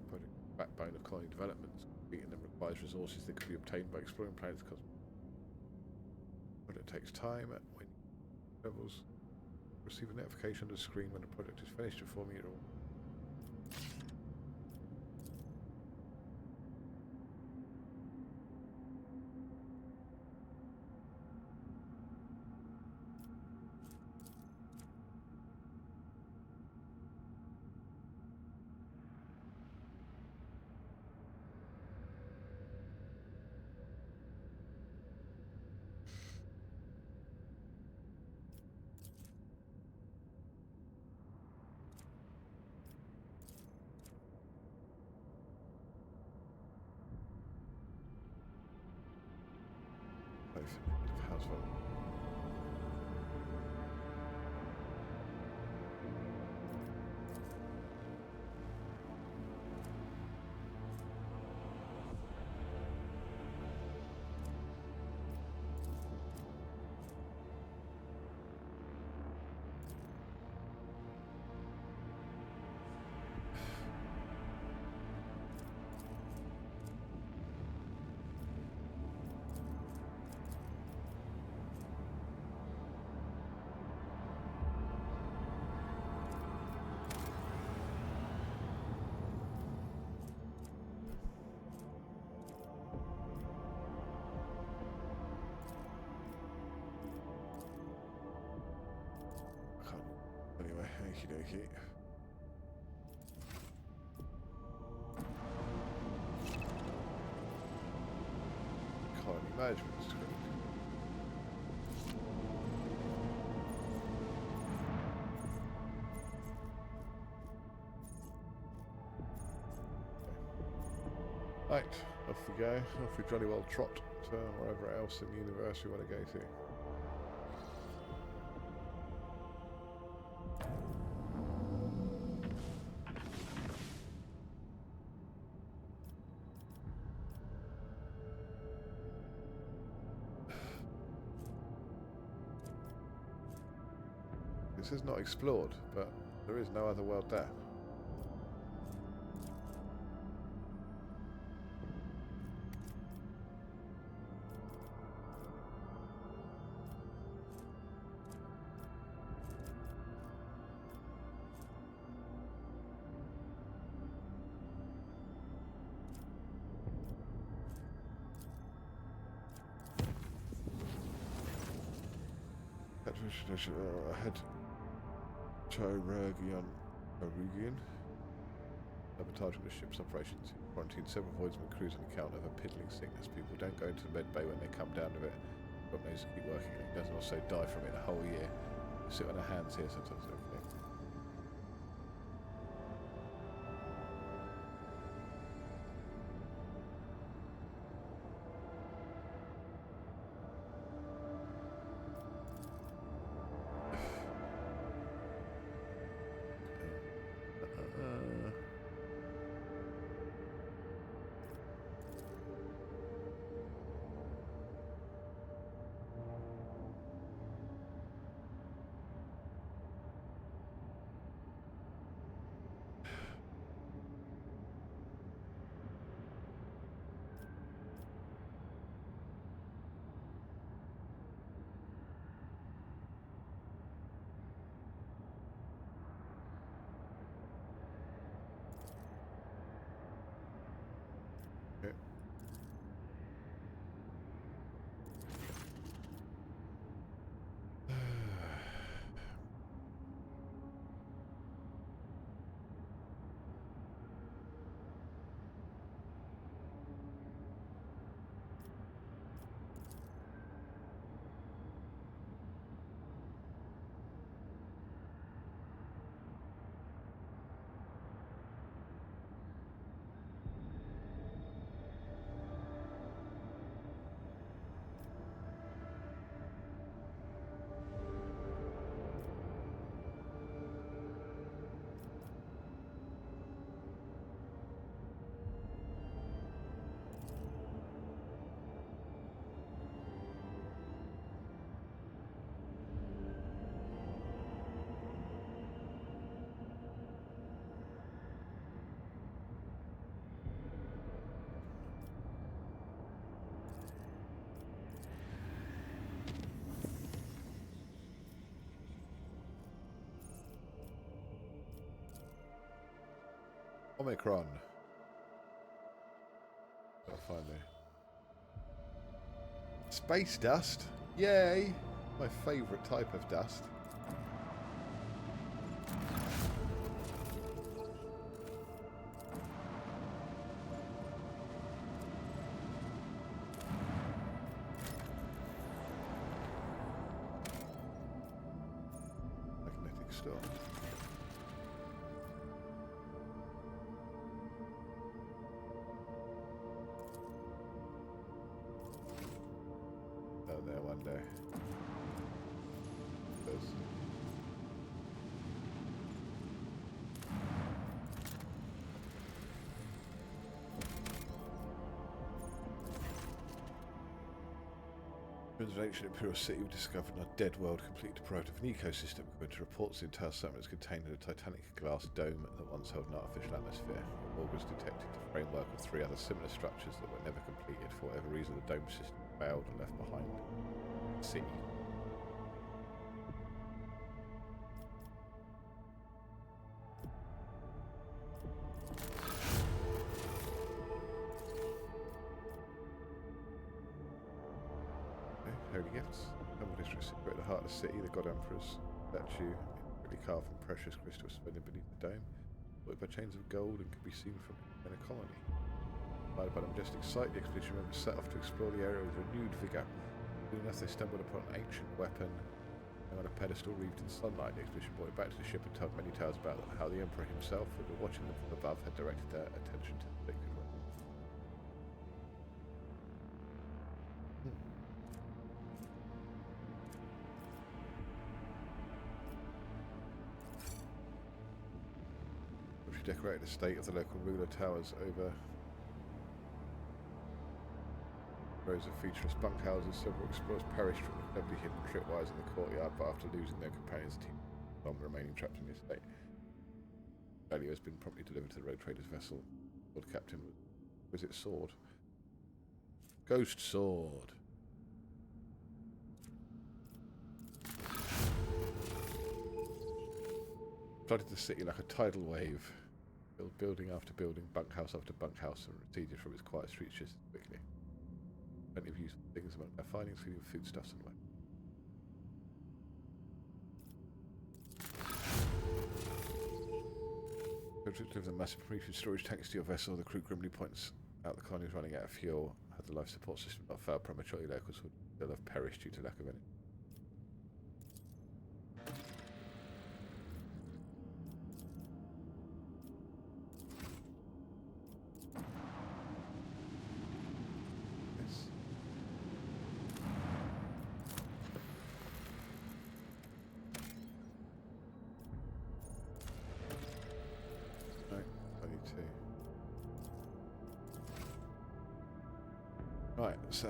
project. Backbone of colony developments. Beating them requires resources that could be obtained by exploring planets. Project takes time. When levels receive a notification on the screen when the project is finished, informing it all. Household. Anyway, okie dokie. Colony management script. Right, off we go. Off we jolly well trot to wherever else in the universe we want to go to. This is not explored, but there is no other world there. I had Tyragian Arugian. Sabotaging the ship's operations. Quarantined several voids and crews on account of a piddling sickness. People don't go into the med bay when they come down with it. God knows to keep working. It doesn't also die from it a whole year. We sit on our hands here sometimes. Okay. Omicron. Gotta find me. Space dust. Yay! My favourite type of dust. Magnetic storm. There one day. During the ancient Imperial City, we discovered a dead world completely deprived of an ecosystem. According to reports, the entire settlement is contained in a titanic glass dome that once held an artificial atmosphere. August detected the framework of 3 other similar structures that were never completed. For whatever reason, the dome system failed and left behind the city. Holy gifts. Temple district situated at the heart of the city. The God Emperor's statue, intricately carved from precious crystal, suspended beneath the dome, supported by chains of gold, and could be seen from in a colony. Inspired by the majestic sight, the expedition members set off to explore the area with renewed vigour. Soon enough, they stumbled upon an ancient weapon on a pedestal wreathed in sunlight. The expedition brought it back to the ship and told many tales about how the Emperor himself, who had been watching them from above, had directed their attention to the sacred weapon. Decorated estate of the local ruler towers over rows of featureless bunkhouses. Several explorers perished from the cleverly hidden tripwires in the courtyard, but after losing their companions, the team remaining trapped in the estate. Value has been promptly delivered to the road trader's vessel. Lord Captain was it sword? Ghost sword. Flooded the city like a tidal wave. Building after building, bunkhouse after bunkhouse, and receded from its quiet streets just as quickly. Plenty of useful things among their findings, including foodstuffs and weapons. Deliver the massive prefuse storage tanks to your vessel. The crew grimly points out the colony is running out of fuel. Had the life support system not failed prematurely, locals would still have perished due to lack of energy. Right, so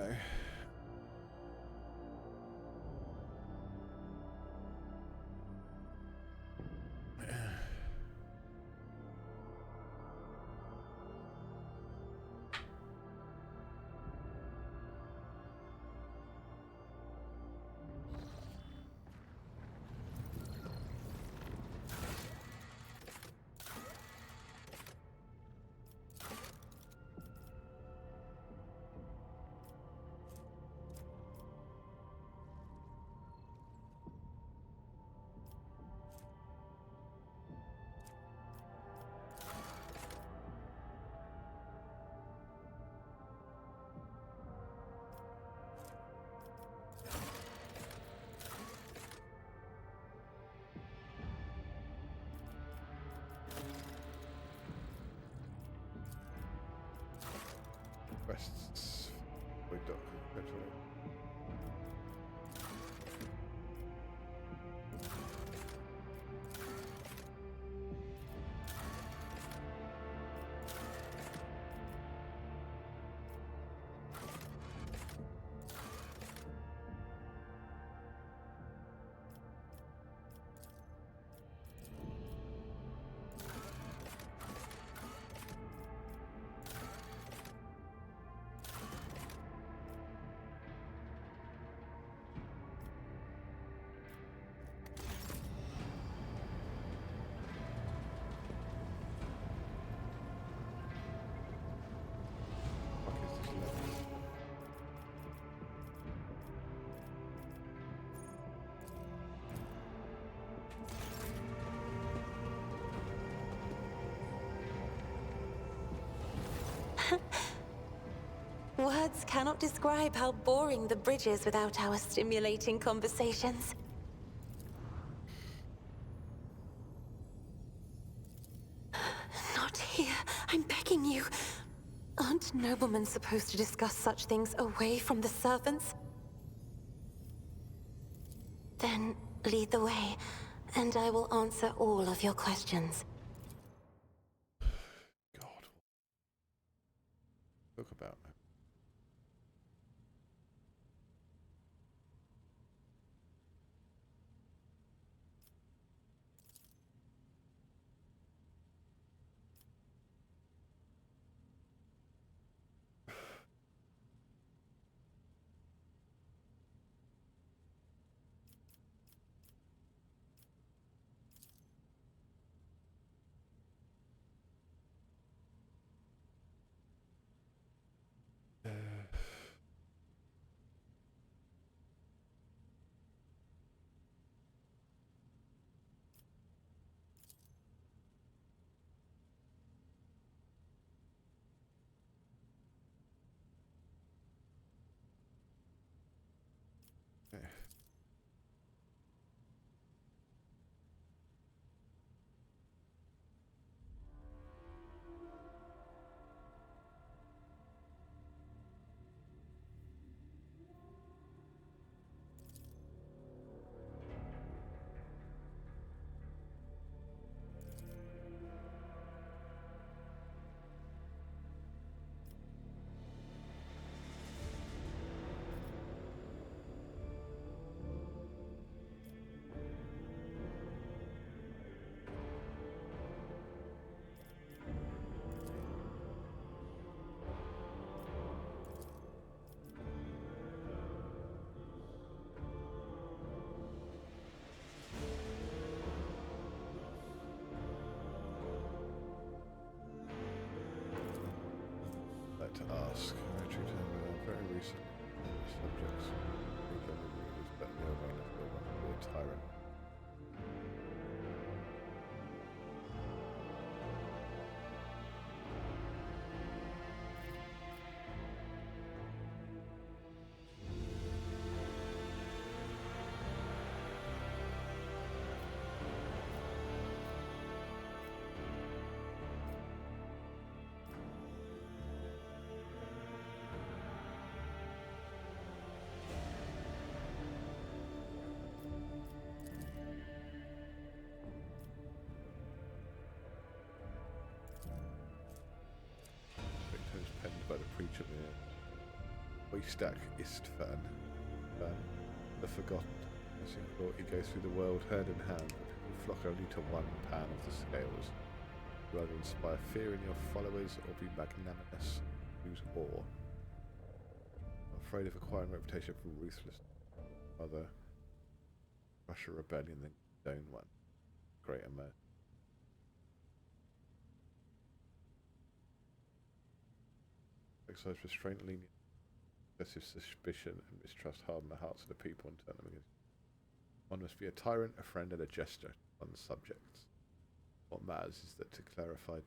quests. Wait, doc. That's right. Words cannot describe how boring the bridge is without our stimulating conversations. Not here. I'm begging you. Aren't noblemen supposed to discuss such things away from the servants? Then lead the way, and I will answer all of your questions. God. Talk about it. To ask, I treat him very recent subjects. Think that it was better the other left over to be a tyrant. Neustadt ist fern. The forgotten. As in glory go through the world hand in hand, but people flock only to one pan of the scales. Rather inspire fear in your followers or be magnanimous, use awe. Afraid of acquiring a reputation for ruthless, rather crush a rebellion than condone one. Greater mercy. Exercise restraint, lenient, excessive suspicion and mistrust harden the hearts of the people and turn them against. One must be a tyrant, a friend, and a jester on subjects. What matters is that to clarify,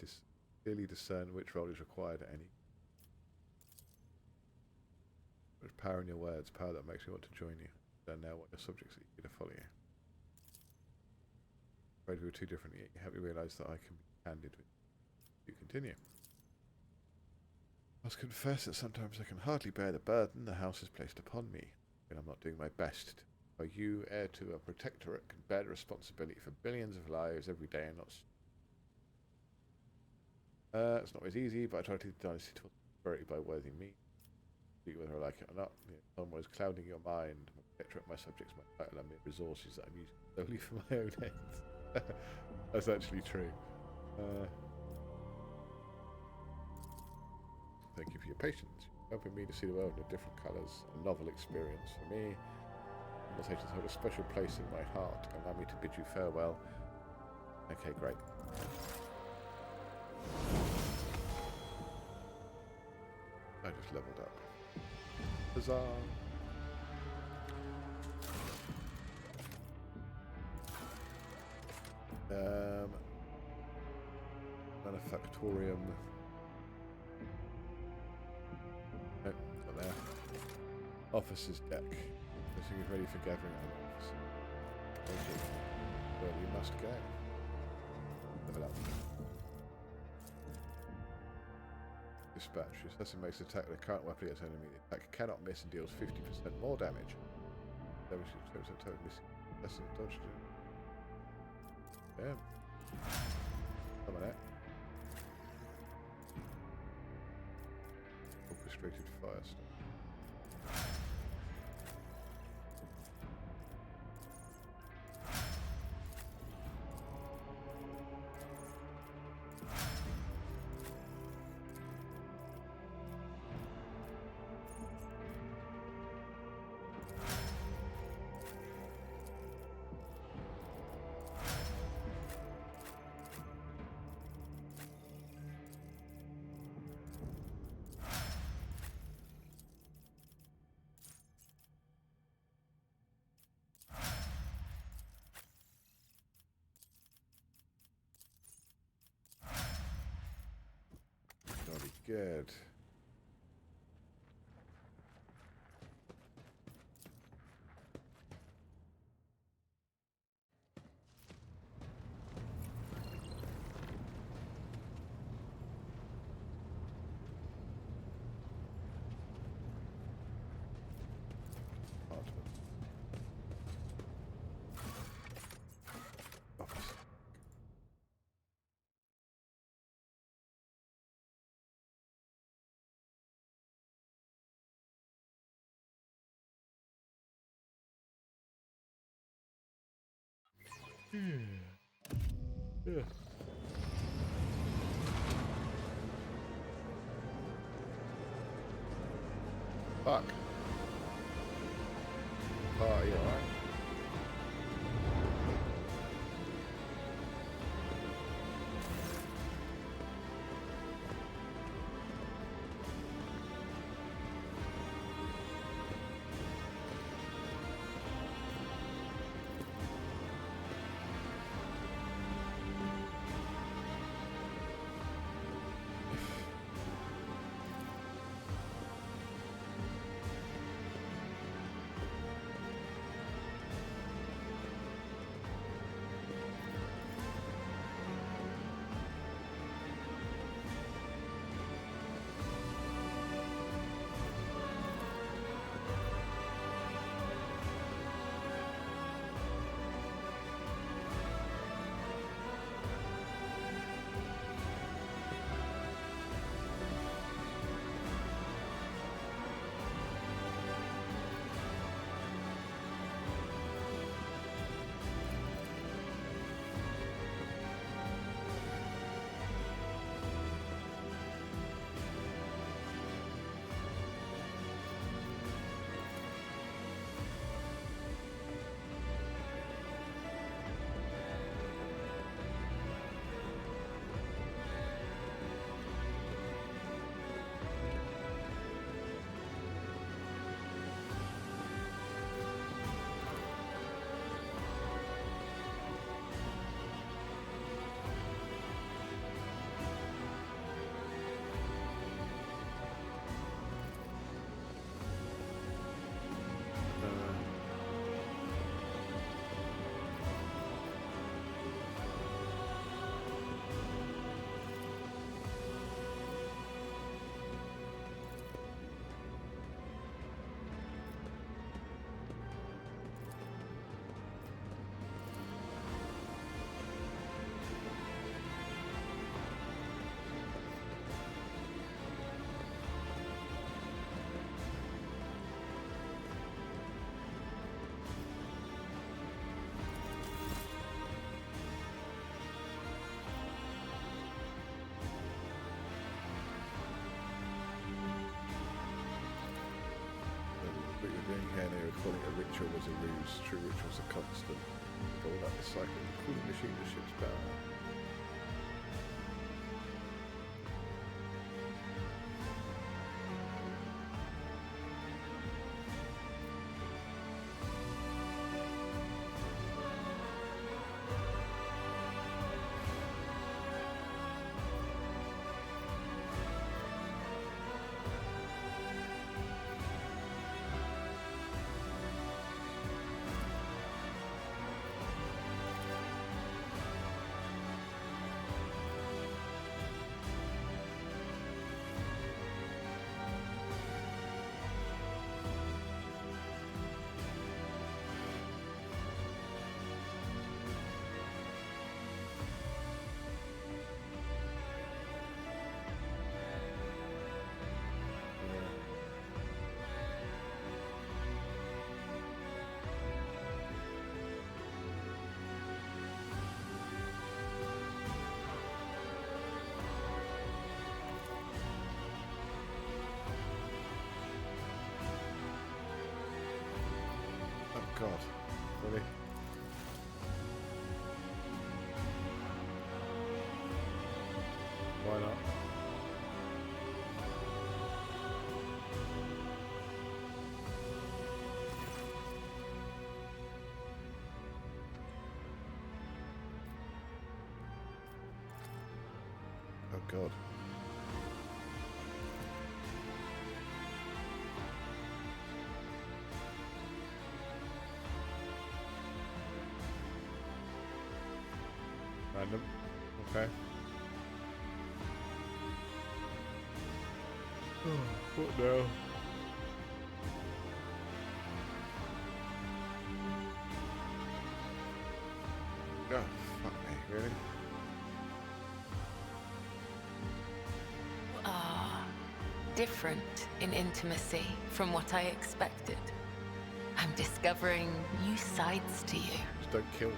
clearly discern which role is required at any. There's power in your words, power that makes me want to join you. Learn now what your subjects are eager to follow you. Afraid we were too different, yet you help me realise that I can be candid with you. Continue. I must confess that sometimes I can hardly bear the burden the house has placed upon me, and I'm not doing my best. For you, heir to a protectorate, can bear the responsibility for billions of lives every day and not. It's not always easy, but I try to lead the dynasty to prosperity by worthy means. Whether I like it or not, someone is clouding your mind. My protectorate, my subjects, my title, and my resources that I'm using solely for my own ends. That's actually true. Thank you for your patience, helping me to see the world in different colours. A novel experience for me. Conversations hold a special place in my heart. Allow me to bid you farewell. Okay, great. I just leveled up. Huzzah! Manufactorium. Nope, not there. Officer's deck. Everything is ready for gathering at the office. Okay. Where we must go. Level up. Dispatch. Your assassin makes an attack with a current weapon against an enemy. The attack cannot miss and deals 50% more damage. Damage is total missing. Assassin dodged it. Damn. Some of that. Orchestrated firestorm. Good. Yeah. Fuck. Oh, you alright? ritual was a ruse, true ritual's a constant. All that the cycle of the cooling machine the ship's power. God, really? Why not? Oh God. Random. Okay. What now? Oh, fuck me, really? Ah, different in intimacy from what I expected. I'm discovering new sides to you. Just don't kill me.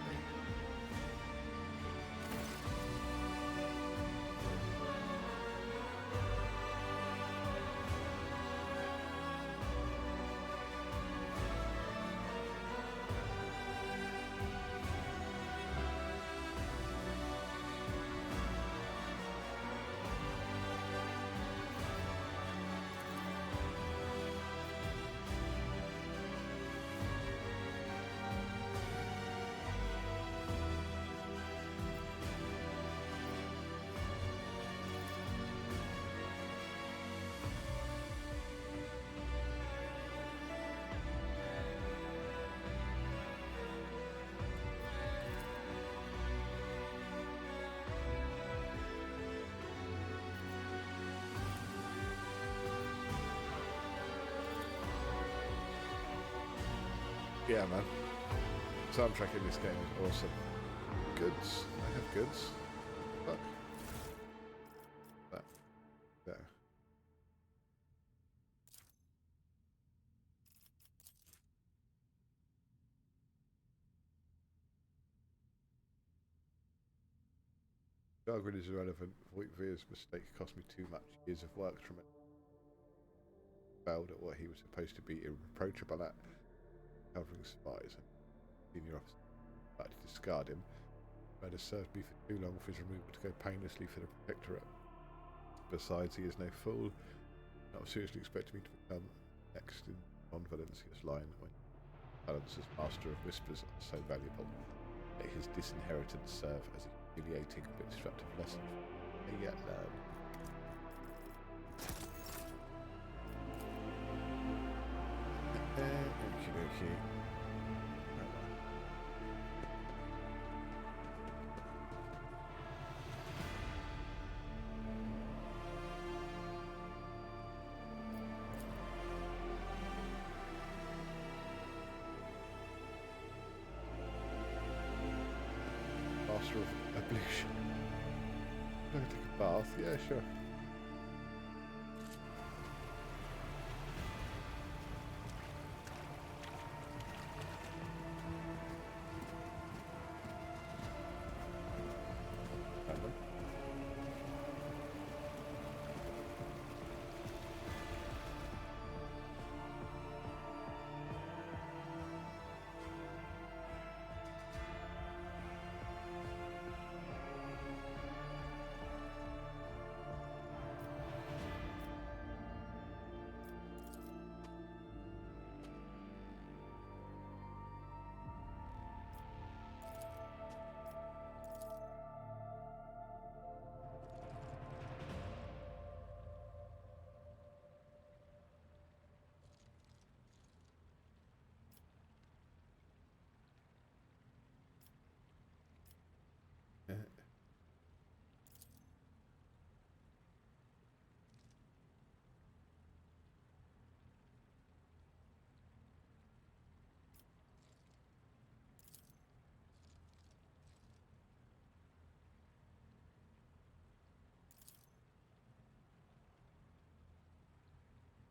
Yeah, man. Soundtrack in this game is awesome. Goods. I have goods. Fuck. That. There. Jargon is irrelevant. Voigtvir's mistake cost me too much years of work from it. Failed at what he was supposed to be irreproachable at. Covering spies. Senior officer tried to discard him. But has served me for too long for his removal to go painlessly for the Protectorate. Besides, he is no fool. Not seriously expecting me to become next in non-Valencia's line when Valence's master of whispers are so valuable. Let his disinheritance serve as a humiliating but instructive lesson for me yet learn. Okie dokie. Master of ablution. I'm gonna take a bath. Yeah, sure.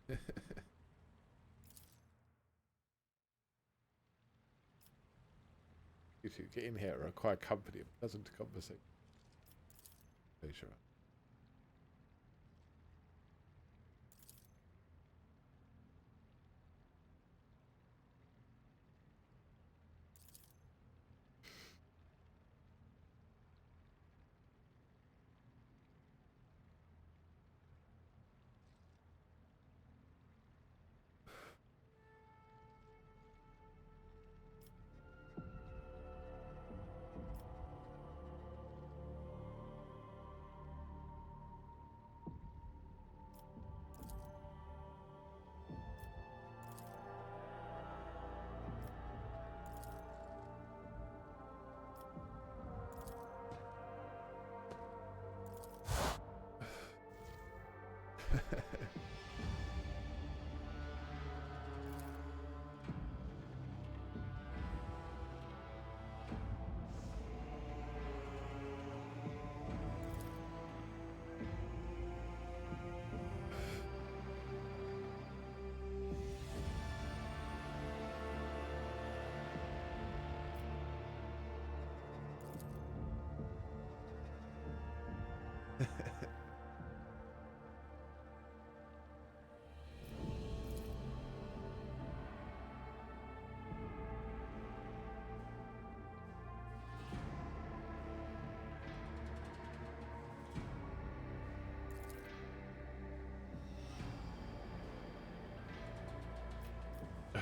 You two get in here, require company, and pleasant conversation. Sure.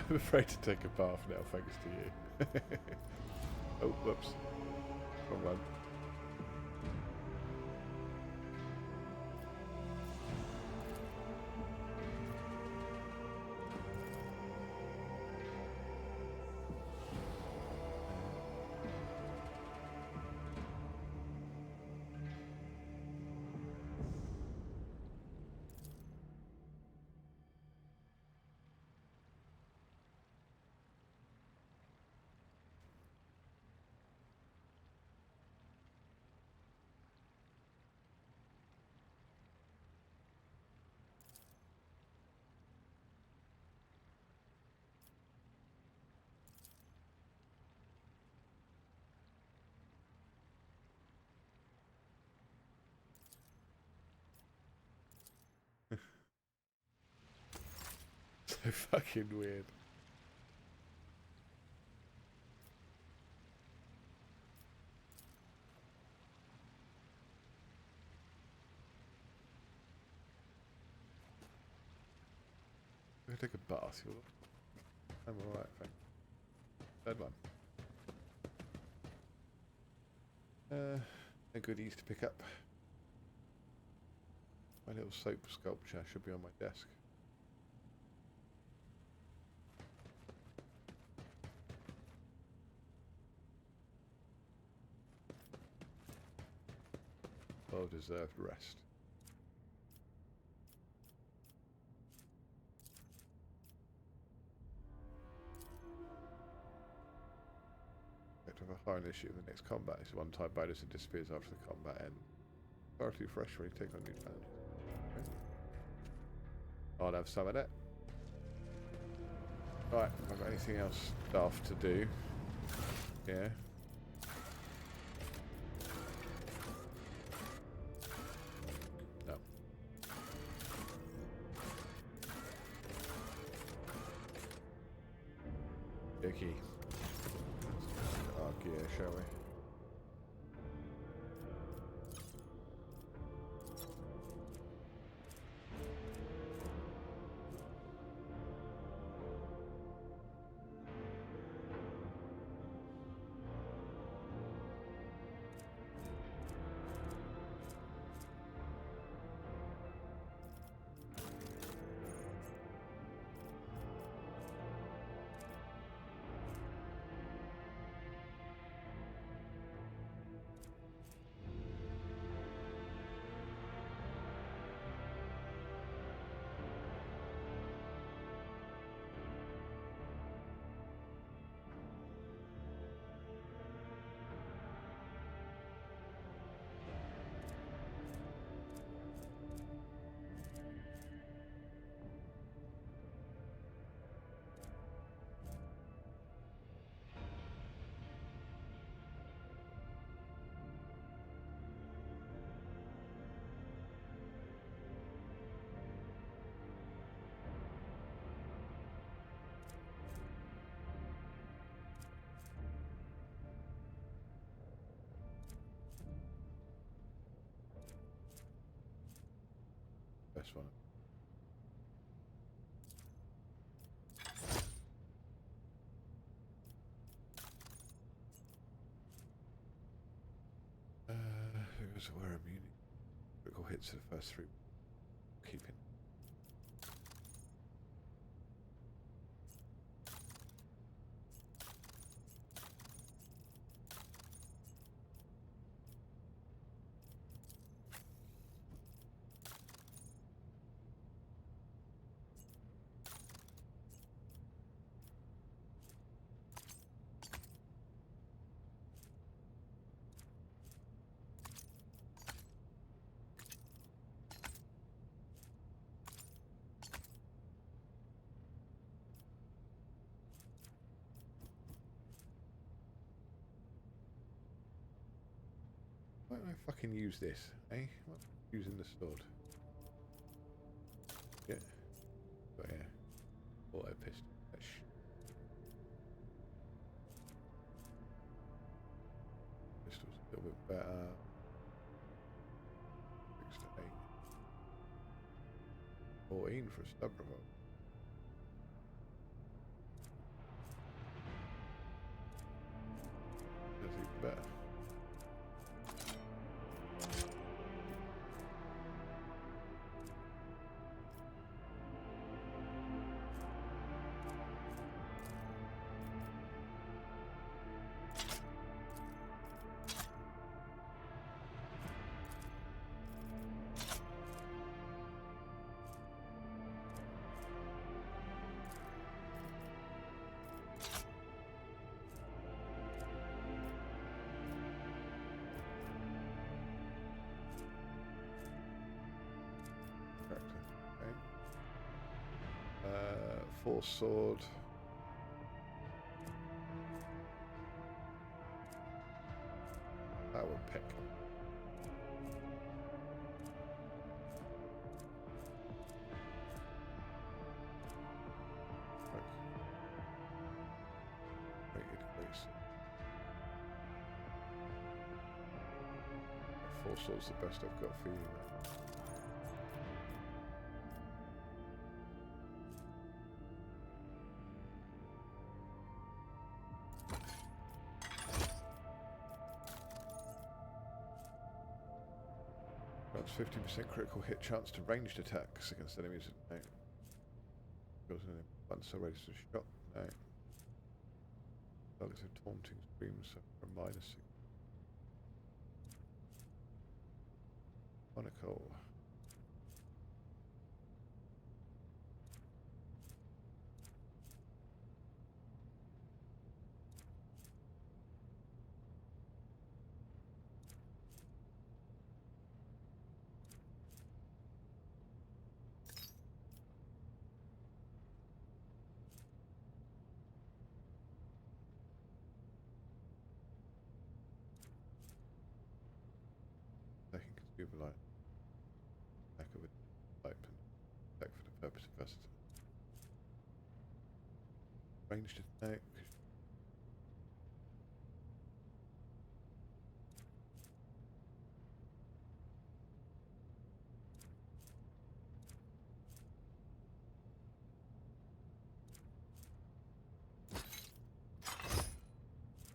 I'm afraid to take a bath now, thanks to you. Oh, whoops. Wrong one. So fucking weird. I'm gonna take a bath. I'm alright, thanks. Third one. No goodies to pick up. My little soap sculpture should be on my desk. Well-deserved rest. Of a high issue in the next combat is a one-time bonus and disappears after the combat ends. Thoroughly fresh when you take on new challenges. Okay. I'll have some of that. Right, I've got anything else daft to do? Yeah. No. Okay. Gear, shall we? best one. Figures were immune. Critical hits to the first 3. Keeping. Why don't I fucking use this, eh? What using the sword? Yeah. But yeah. Auto pistol. Pistol's a little bit better. 6 to 8. 14 for a stub revolver. That's even better. Force sword. That would pick. Rated place. Force sword's the best I've got for you. Grants 50% critical hit chance to ranged attacks against enemies. No. Goes in once so ready to shot. No. Targets of taunting screams for -6. Monaco. Taking consumer light. Back of it. Light and back for the purpose of us. Ranged attack.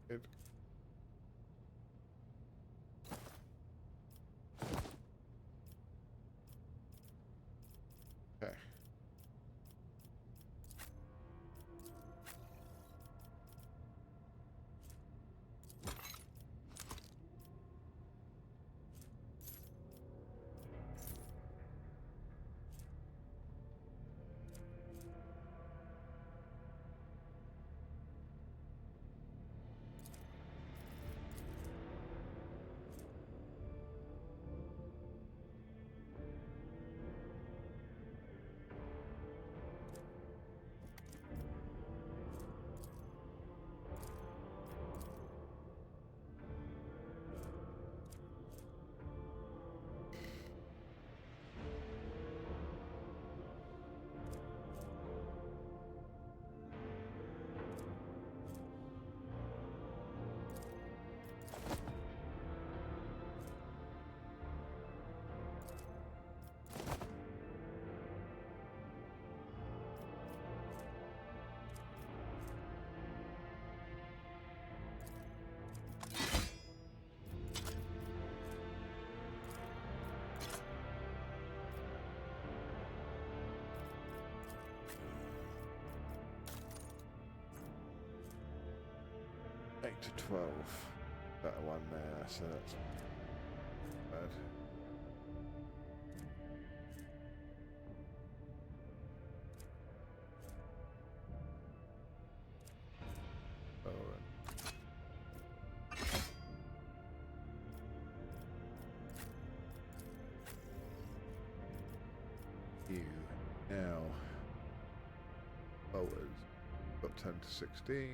Good. Okay. to 12. Better one there, so that's bad. Alright. You now forwards got 10 to 16.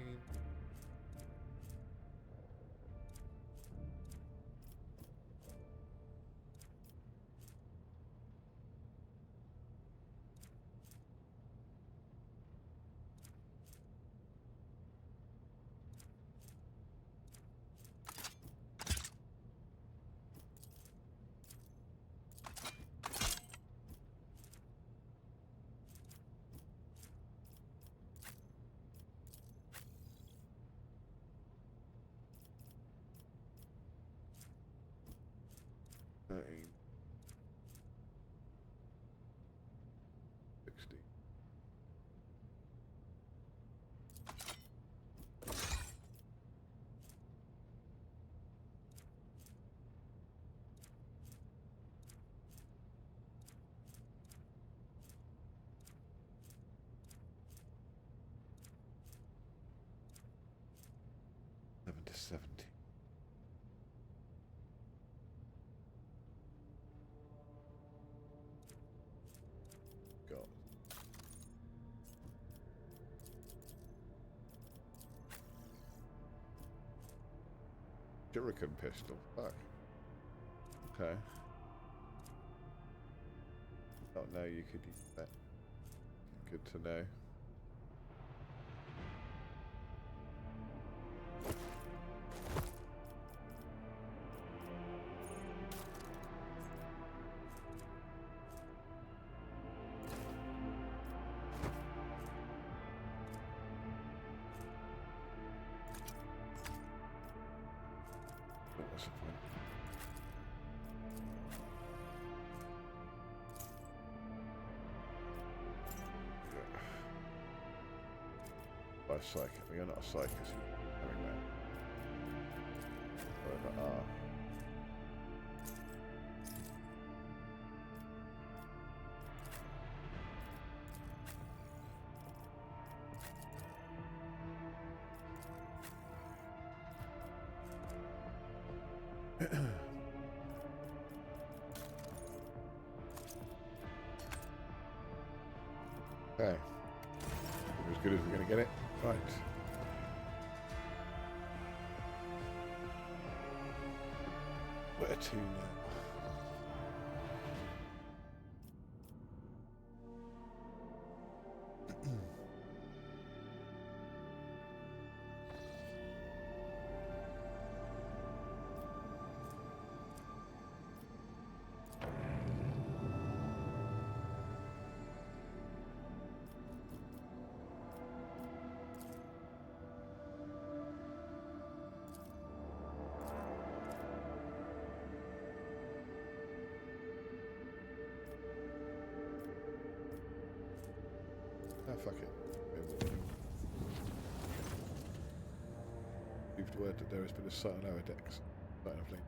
Nine. 60. Seven to 70. God. Shuriken pistol. Fuck. Okay. Don't know you could use that. Good to know. What's the point? By psychic, you're not a psychic, so you're coming back. Wherever are. Okay. As good as we're going to get it. Right. Where to now? Ah, fuck it. Received word that there has been a site on our decks. Site of link.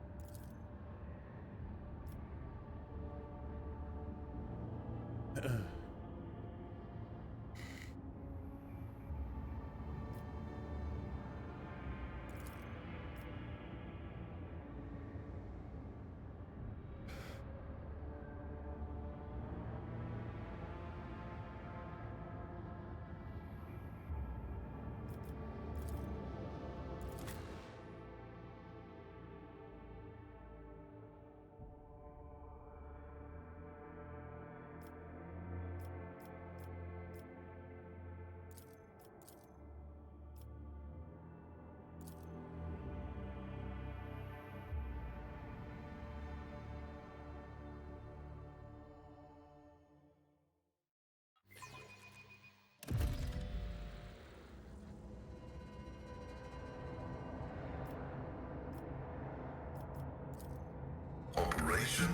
Operation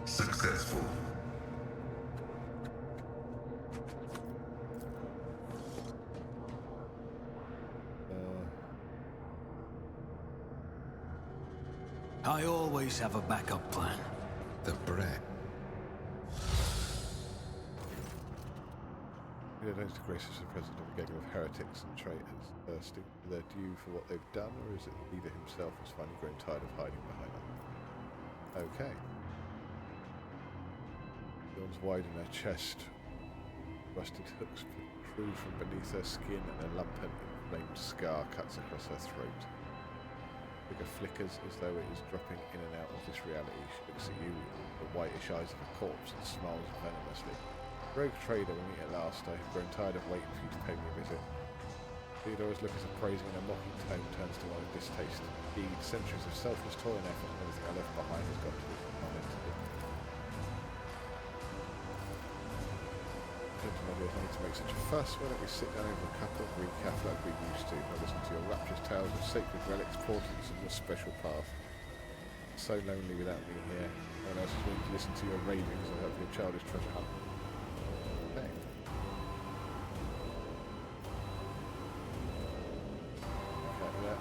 successful. I always have a backup plan. The bread. We don't notice the gracious president of a gang of heretics and traitors, thirsting for their due for what they've done, or is it the leader himself who's finally grown tired of hiding behind them? Okay. Yawns wide in her chest. Rusted hooks protrude from beneath her skin, and a lump and inflamed scar cuts across her throat. Figure flickers as though it is dropping in and out of this reality. She looks at you with the whitish eyes of a corpse and smiles venomously. Rogue trader, we'll meet at last. I have grown tired of waiting for you to pay me a visit. Theodora's look as a praising and a mocking tone turns to one of distaste. Indeed, centuries of selfless toil and effort and everything I left behind has got to be unended. Gentlemen, there's no need to make such a fuss. Why don't we sit down over a cup of recap like we used to? I'll listen to your rapturous tales of sacred relics, portents, and your special path. So lonely without me here. No one else is willing to listen to your ravings or help your childish treasure hunt. Okay. Okay, yeah.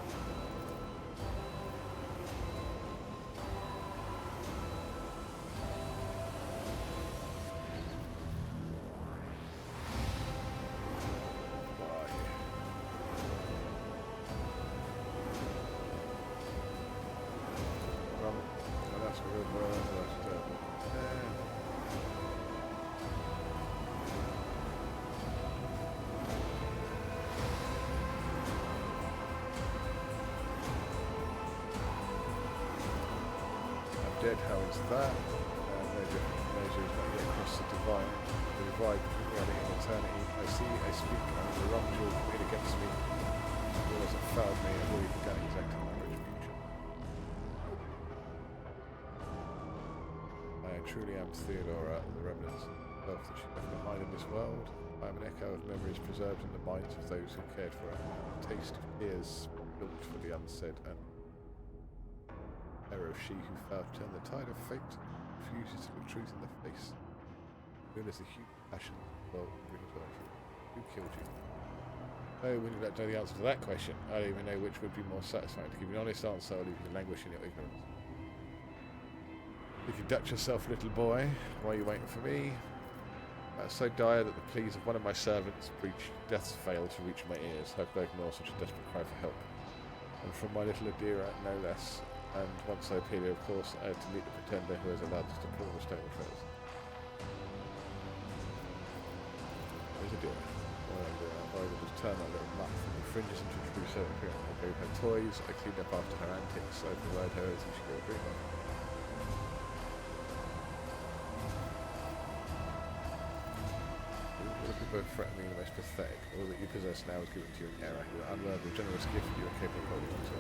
Dead, how is that? No different measure is not yet across the divide between reality and eternity. I see, I speak, and the wrong you will commit against me. All as it failed me, I've already begun exacting my retribution. I truly am Theodora, the remnants of love that she left behind in this world. I am an echo of memories preserved in the minds of those who cared for her. A taste of tears built for the unsaid and error of she who failed to turn the tide of fate, refuses to look truth in the face. Known as the human passion, well, brings life. Who killed you? Oh, when you let know the answer to that question, I don't even know which would be more satisfying. To give you an honest answer, I'll leave you to languish in your ignorance. If you duck yourself, little boy, why are you waiting for me? So dire that the pleas of one of my servants death's failed to reach my ears. How could I ignore such a desperate cry for help? And from my little Adira, no less. And once I appear here, of course, I had to meet the pretender who has allowed us to pull the stone affairs. There's Adira. I will just turn that little mutt from the fringes into a true servant. I gave her toys, I cleaned up after her antics, I provided her everything she could ever dream of. All the people who threaten me the most pathetic. All that you possess now is given to you in error. You are unworthy of generous gift that you are capable of holding on to.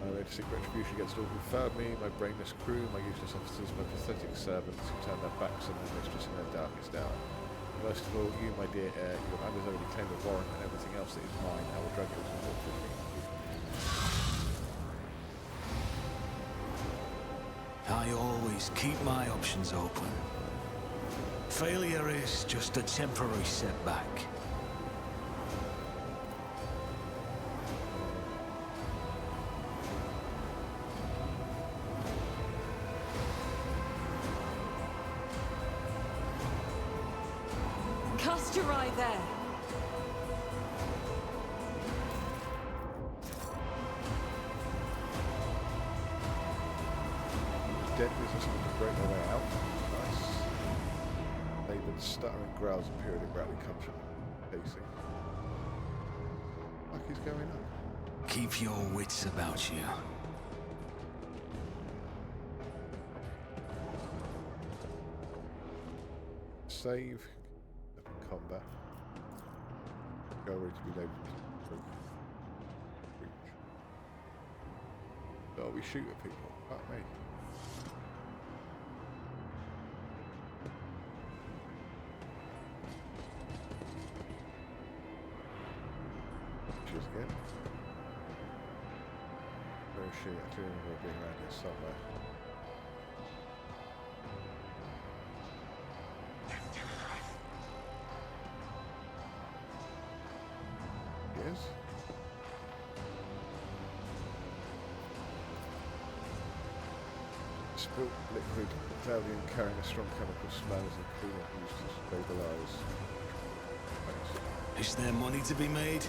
I made a secret retribution against all who failed me, my brainless crew, my useless officers, my pathetic servants who turned their backs on their mistress in their darkest hour. And most of all, you, my dear heir, you have undeservedly claimed the warrant and everything else that is mine. I will drag it to walk with me. I always keep my options open. Failure is just a temporary setback. Cast your eye there. Dead business to break their way out. Nice. Laban stuttering growls and periodically comes from pacing. What is going on? Keep your wits about you. Save. Combat. Go ready to be labeled. Oh, we shoot at people. Fuck me. Cheers again. Where is she? I clearly remember being around here somewhere. Yes. spilt liquid cloudy and carrying a strong chemical smell as a cleaner used to stabilise. Is there money to be made?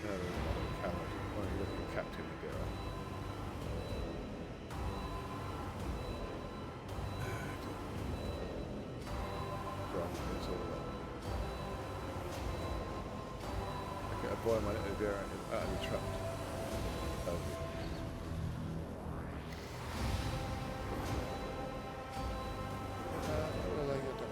No, there's another coward. Only looking captain to go. Right, that's all that. Okay, a boy might be out of the trapped. Oh. What will I get done?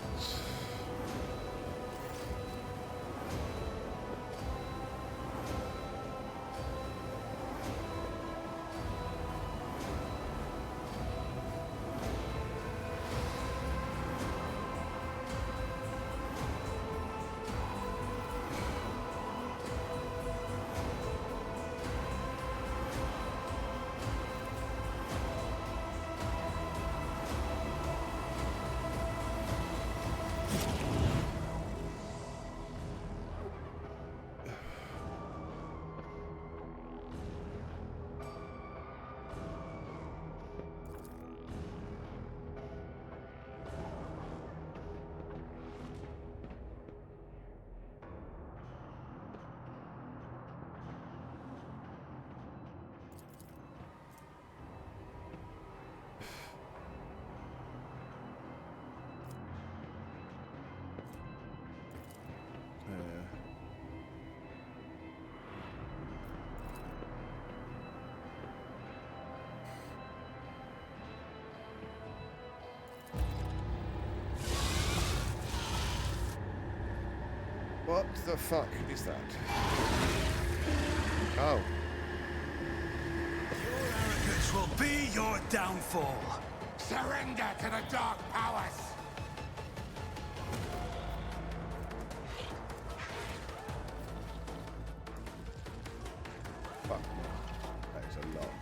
What the fuck is that? Oh. Your arrogance will be your downfall. Surrender to the dark powers! Fuck. That is a lot.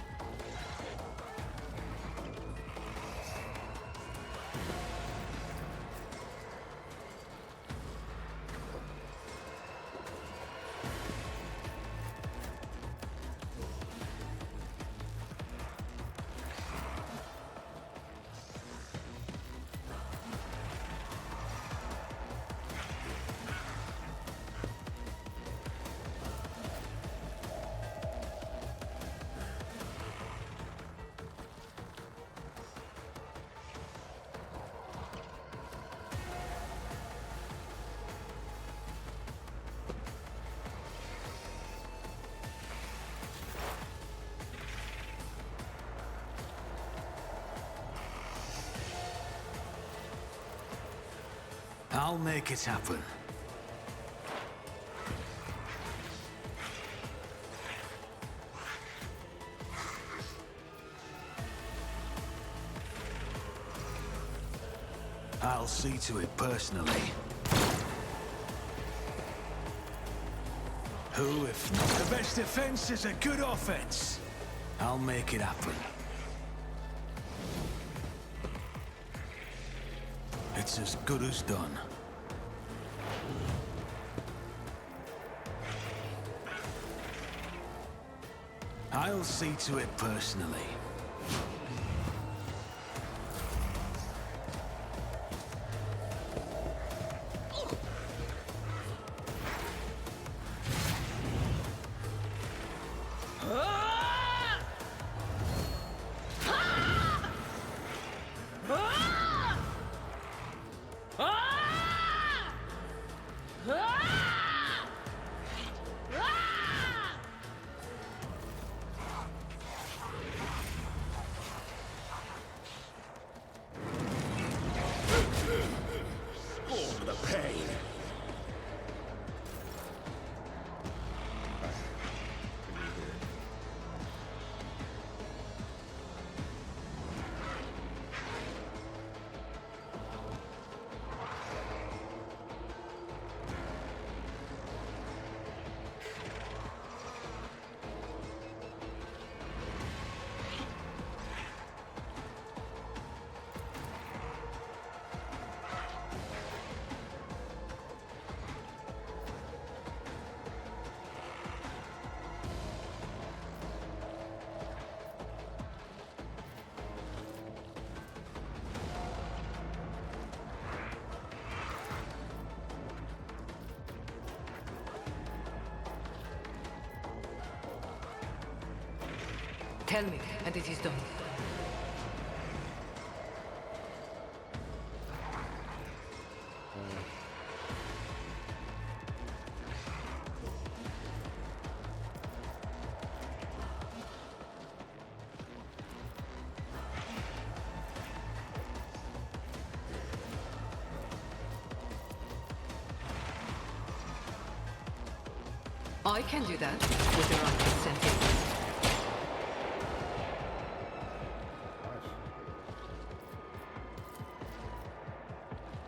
I'll make it happen. I'll see to it personally. Who, if not? The best defense is a good offense. I'll make it happen. It's as good as done. I'll see to it personally. Tell me, and it is done. I can do that with the right consent.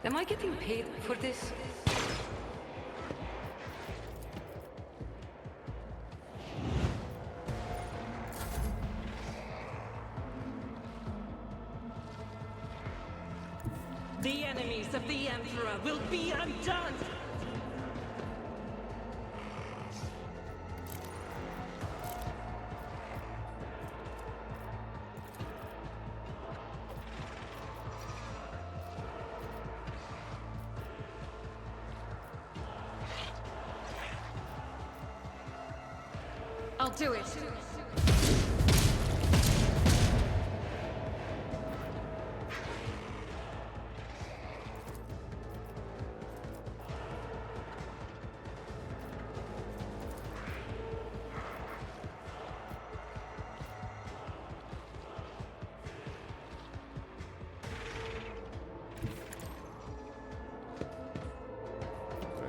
Am I getting paid for this? The enemies of the Emperor will be undone! I'll do it.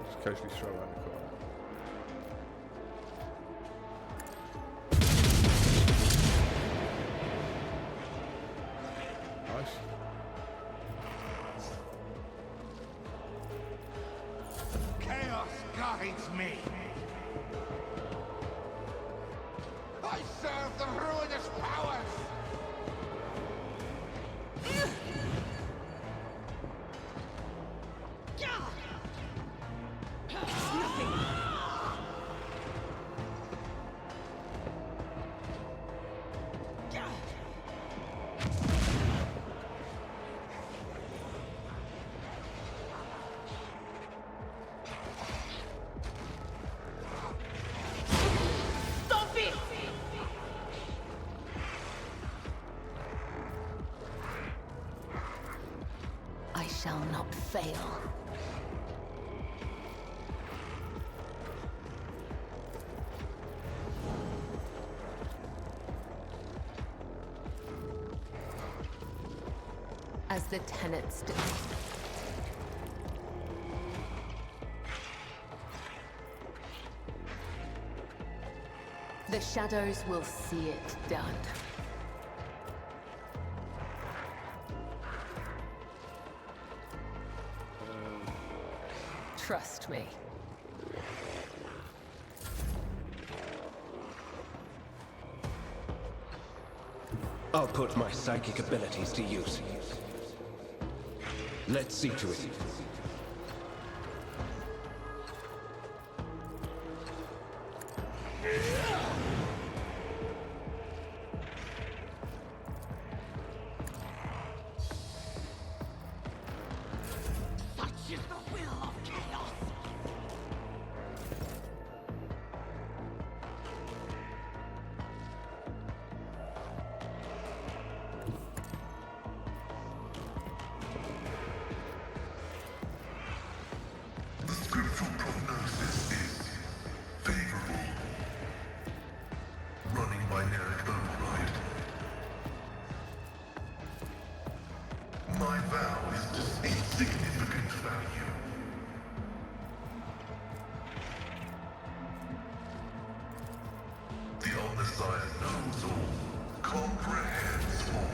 Just casually throw around the corner. Chaos guides me. I serve the ruinous powers. I shall not fail. As the tenets do. The shadows will see it done. Trust me. I'll put my psychic abilities to use. Let's see to it. Such is the will of chaos. The spiritual prognosis is favorable. Running binary override. My vow is just insignificant value. The omniscient knows all, comprehends all.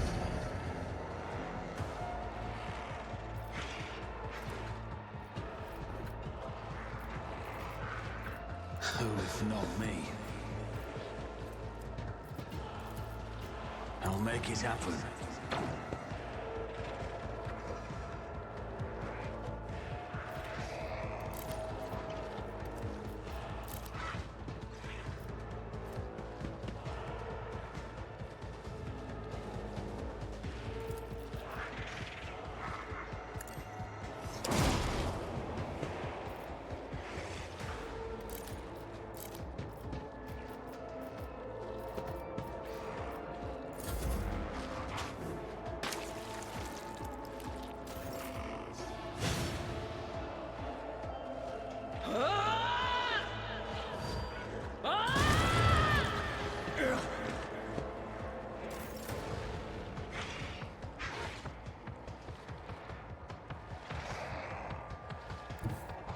Who if not me? I'll make it happen.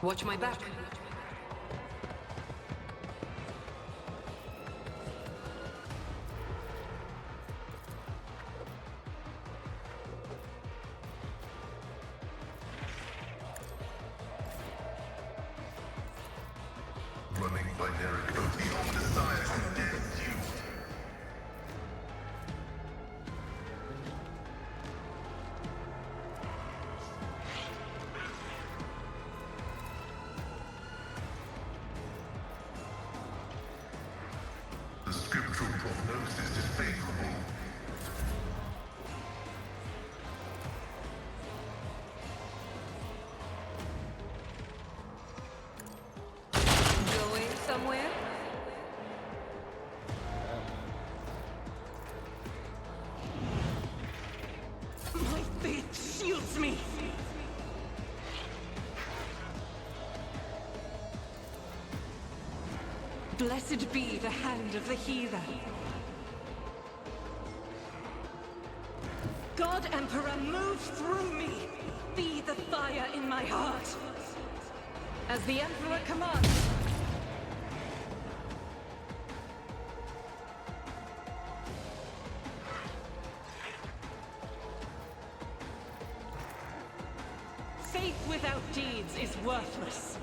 Watch my back. Running binary code. The Omnissiah condemns you. The scriptural prognosis is favorable. Going somewhere? My faith shields me. Blessed be the hand of the healer. God Emperor, move through me. Be the fire in my heart. As the Emperor commands. Faith without deeds is worthless.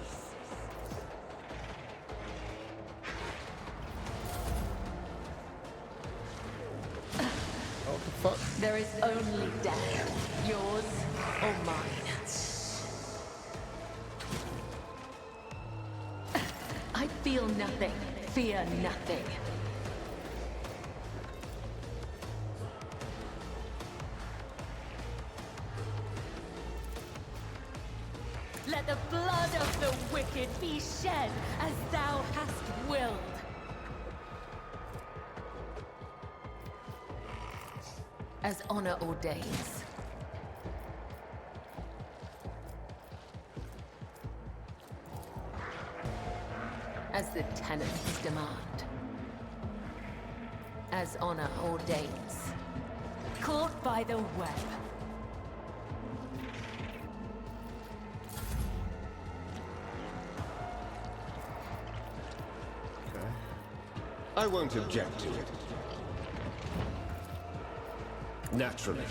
What the fuck? There is only death, yours or mine. I feel nothing, fear nothing. Let the blood of the wicked be shed as thou hast willed. As honor ordains. As the tenets demand. As honor ordains. Caught by the web. I won't object to it. Naturally.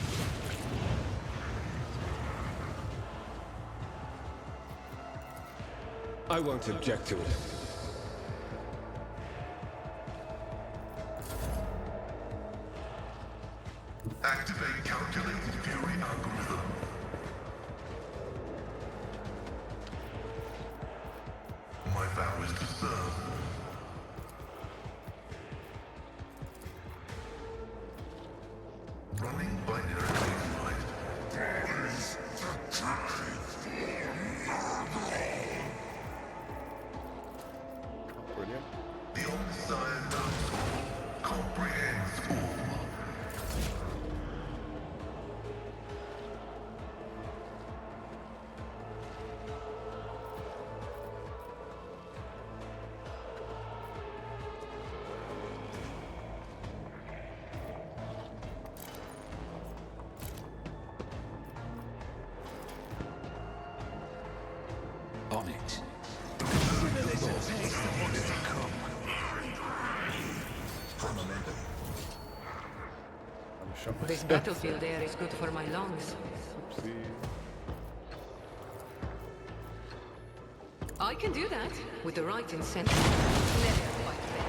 I won't object to it. Activate calculated fury algorithm. My vow is to serve. Running binary light. Bodies to try Brilliant. The Omnissiah knows all, comprehends all. On it. This battlefield air is good for my lungs. Oopsie. I can do that with the right incentive. Let it fight fair.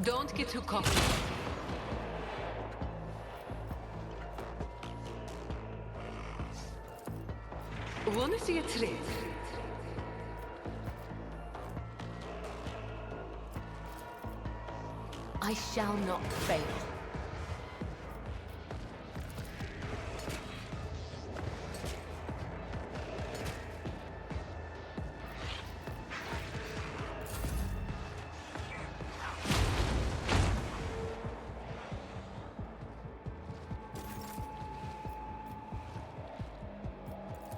Don't get too cocky. Wanna see a trick? I shall not fail.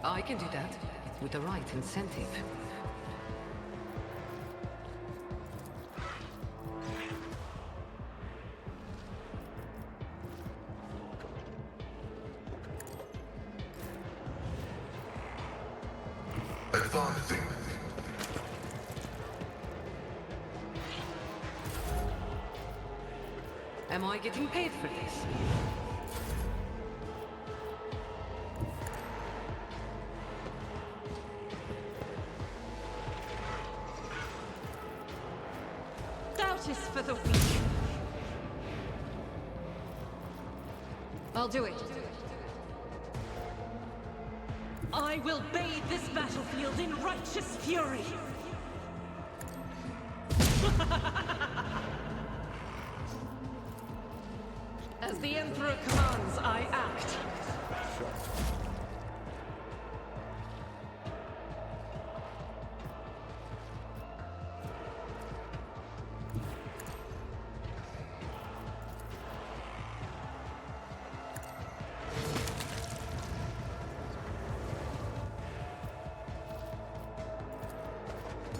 I can do that with the right incentive. advancing. Am I getting paid for this? Doubt is for the weak. I'll do it. I will bathe this battlefield in righteous fury. As the Emperor commands, I act.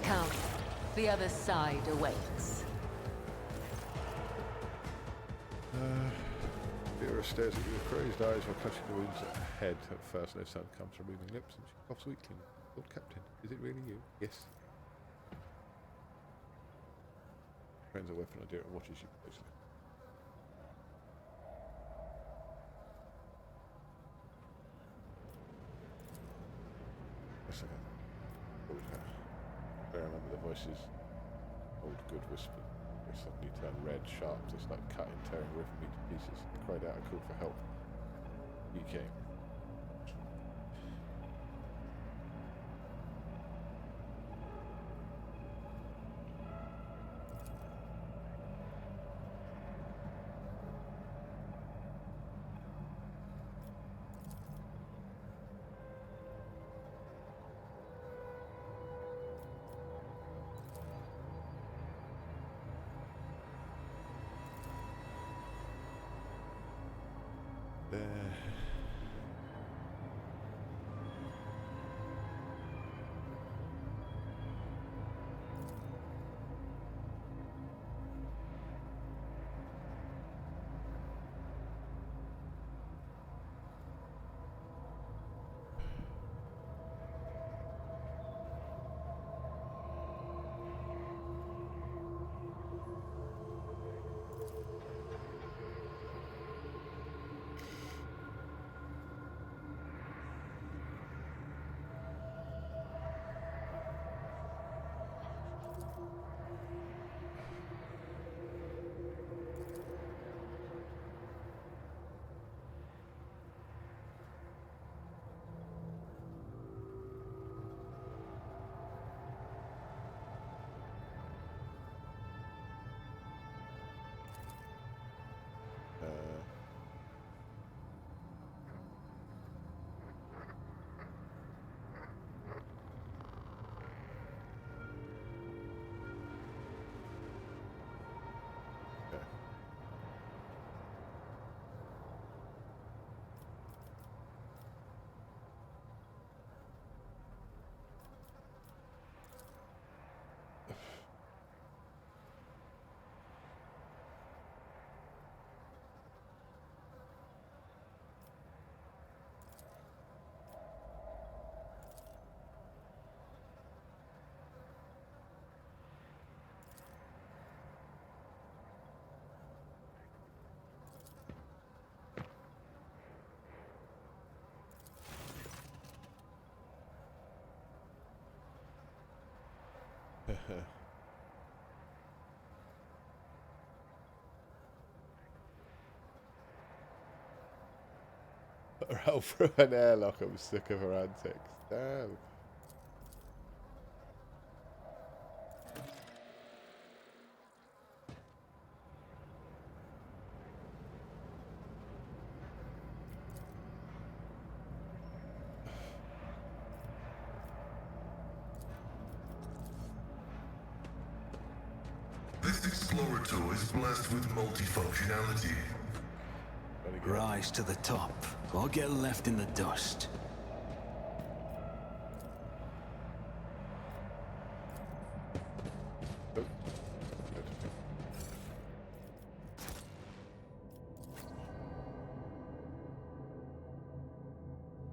Come, the other side awaits. Vera stares at you with crazed eyes while clutching the wounds at her head. At first, no sound comes from moving lips, and she coughs weakly. Lord Captain, is it really you? Yes. Friends a weapon idea and watches you closely. Yes, I remember the voices. Old good whisper. They suddenly turned red, sharp, just like cutting, tearing, ripping me to pieces. I cried out and called for help. You came. Roll through an airlock. I'm sick of her antics. Damn. This Explorator is blessed with multifunctionality. Rise to the top, or get left in the dust.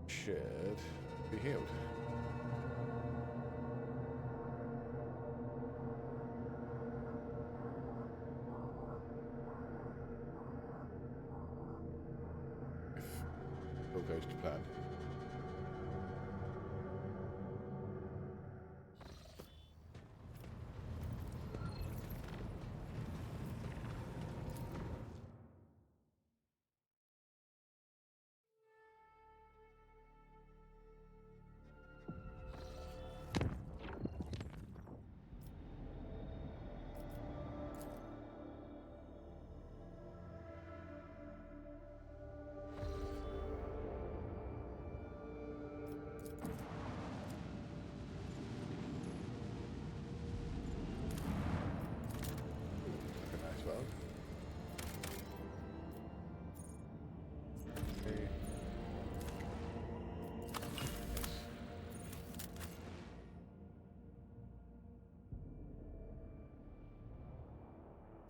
Should be healed. goes to plan.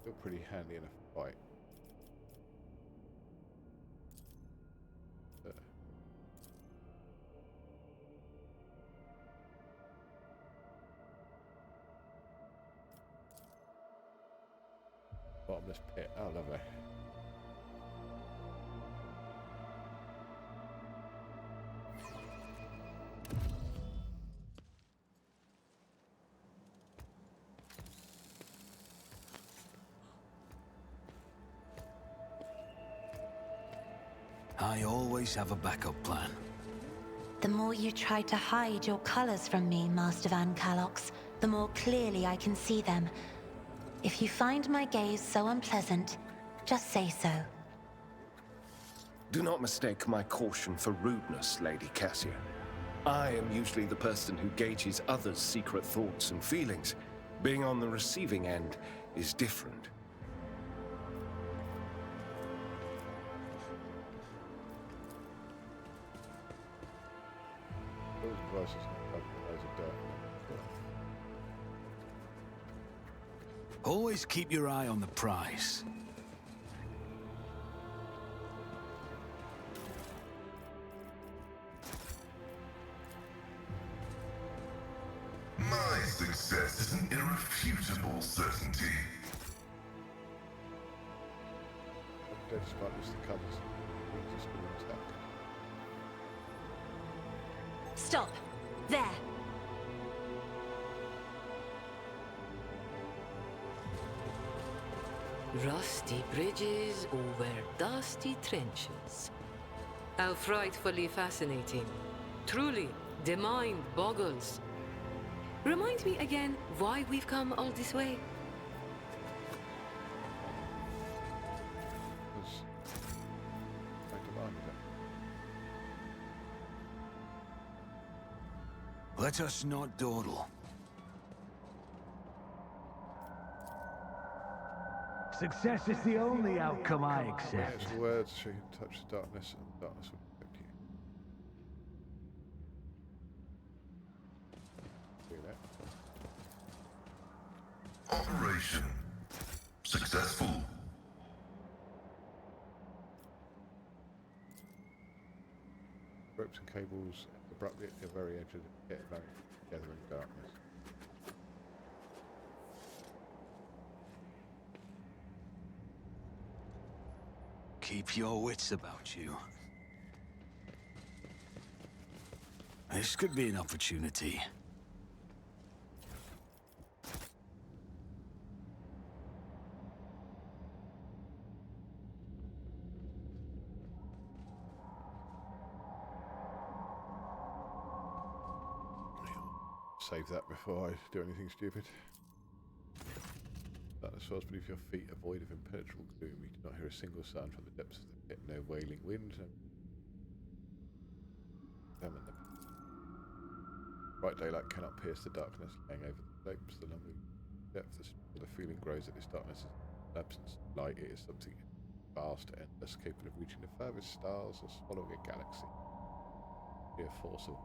Still pretty handy in a fight. Bottomless pit. Oh, lovely. I always have a backup plan. The more you try to hide your colors from me, Master Van Calox, the more clearly I can see them. If you find my gaze so unpleasant, just say so. Do not mistake my caution for rudeness, Lady Cassia. I am usually the person who gauges others' secret thoughts and feelings. Being on the receiving end is different. Always keep your eye on the prize. My success is an irrefutable certainty. Stop! There! Rusty bridges over dusty trenches. How frightfully fascinating. Truly, the mind boggles. Remind me again why we've come all this way. Let us not dawdle. Success is the only outcome I accept. There's the words, so you can touch the darkness, and darkness will protect you. Do that. Operation successful. Ropes and cables abruptly at the very edge of the pit, running together in darkness. Keep your wits about you. This could be an opportunity. Save that before I do anything stupid. Darkness falls beneath your feet, a void of impenetrable gloom. You do not hear a single sound from the depths of the pit. No wailing wind. Bright daylight cannot pierce the darkness laying over the slopes. The longer depth, the feeling grows that this darkness is absence of light. It is something vast, endless, capable of reaching the furthest stars or swallowing a galaxy. Be a force of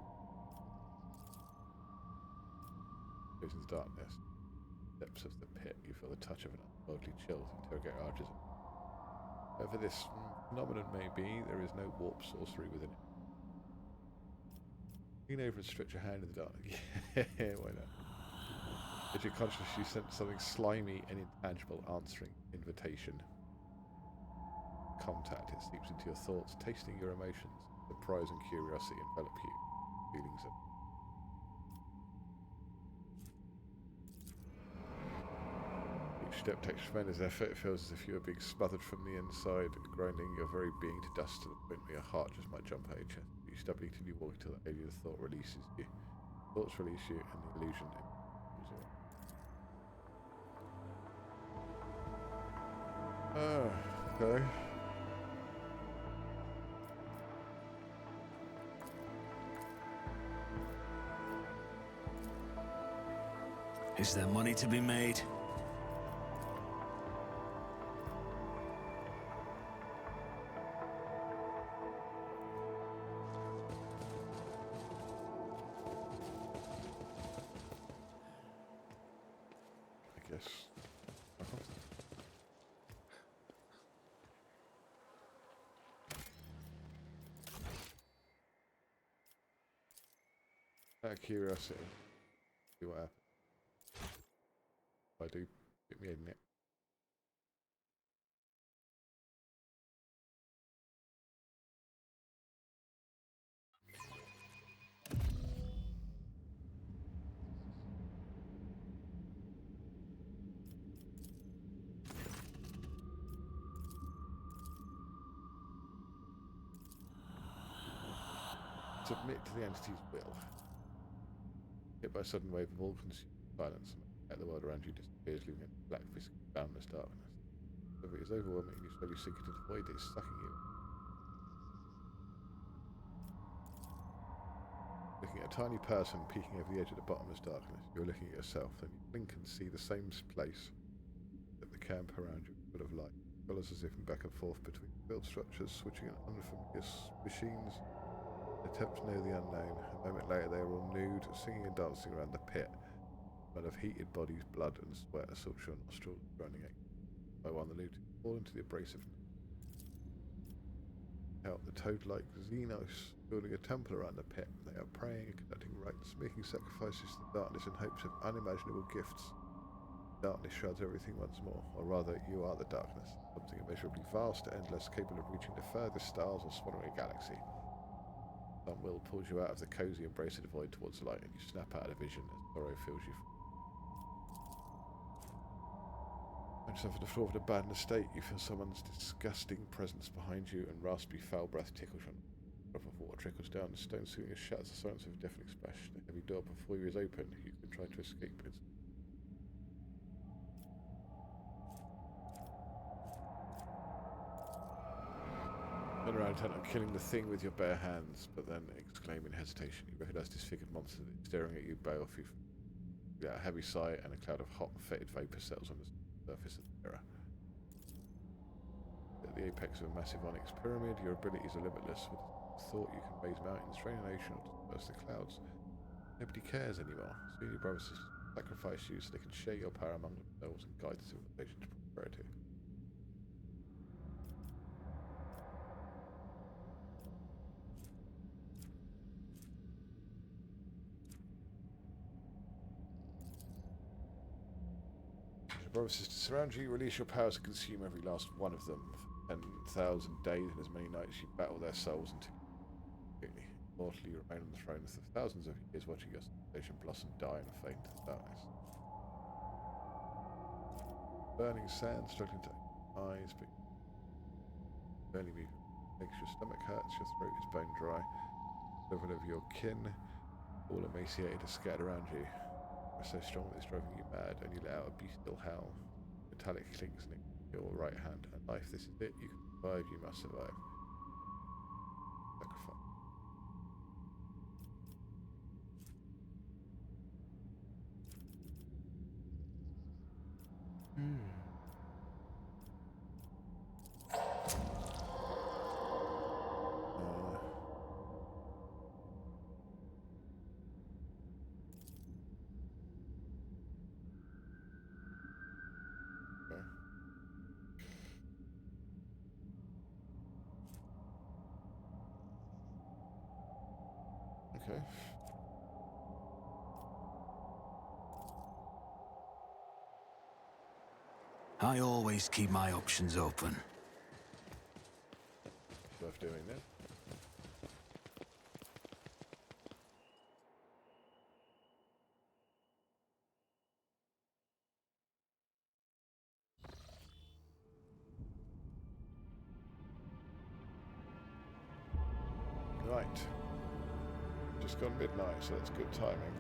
goes into darkness. Depths of the pit, you feel the touch of an unworldly chill. The interrogator arches. Whatever this phenomenon may be, there is no warp sorcery within it. Lean over and stretch your hand in the dark. Yeah, why not? As your conscious, you sense something slimy and intangible answering invitation. Contact, it seeps into your thoughts, tasting your emotions. surprise and curiosity envelop you. Feelings of each step takes tremendous effort. It feels as if you are being smothered from the inside, grinding your very being to dust to the point where your heart just might jump out of your chest. You step till you walk till the alien thought releases you. Thoughts release you, and the illusion comes away. Okay. Is there money to be made? I guess. Out of curiosity, see what happens. If I do, get me in it. Submit to the entity's will. Hit by a sudden wave of all-consuming silence, and the world around you disappears, leaving a black, viscous, boundless darkness. If it is overwhelming, you slowly sink into the void that is sucking you. Looking at a tiny person peeking over the edge of the bottomless darkness, you're looking at yourself, then you blink and see the same place that the camp around you full of light. Colours are zipping back and forth between build structures, switching on unfamiliar machines. Attempts near the unknown. A moment later, they are all nude, singing and dancing around the pit. The smell of heated bodies, blood, and sweat assaults your nostrils, running it. By one, the loot fall into the abrasive. Help the toad-like Xenos building a temple around the pit. They are praying and conducting rites, making sacrifices to the darkness in hopes of unimaginable gifts. Darkness shrouds everything once more, or rather, you are the darkness. Something immeasurably vast, endless, capable of reaching the furthest stars or swallowing a galaxy. Some will pulls you out of the cozy embrace of the void towards light, and you snap out of the vision as sorrow fills you. When you suffer the floor of an abandoned estate, you feel someone's disgusting presence behind you, and raspy, foul breath tickles you. A drop of water trickles down the stone ceiling and shatters the silence of a deafening splash. The heavy door before you is open. You can try to escape, but it's turn around, intent on killing the thing with your bare hands, but then exclaim in hesitation. You recognise disfigured monster that is staring at you, bay off you. You get a heavy sigh, and a cloud of hot, fetid vapour settles on the surface of the mirror. At the apex of a massive onyx pyramid, your abilities are limitless. With the thought you can raise mountains, drain an ocean, or disperse the clouds. Nobody cares anymore. Soon your brothers sacrifice you so they can share your power among themselves and guide the civilization to prosperity. Your brothers and sisters surround you, release your powers to consume every last one of them. For 10,000 days and as many nights you battle their souls until you immortally remain on the throne for thousands of years, watching your civilization blossom, die, and fade into the darkness. Burning sand struggling to open eyes, but barely move. Makes your stomach hurts, your throat is bone dry. Several of your kin, all emaciated, are scattered around you. So strong that it's driving you mad, and you let out a bestial howl. Metallic clinks in your right hand. And life, this is it. You can survive, you must survive. Sacrifice. Okay. I always keep my options open. Worth doing then. midnight. Just gone midnight, so that's good timing.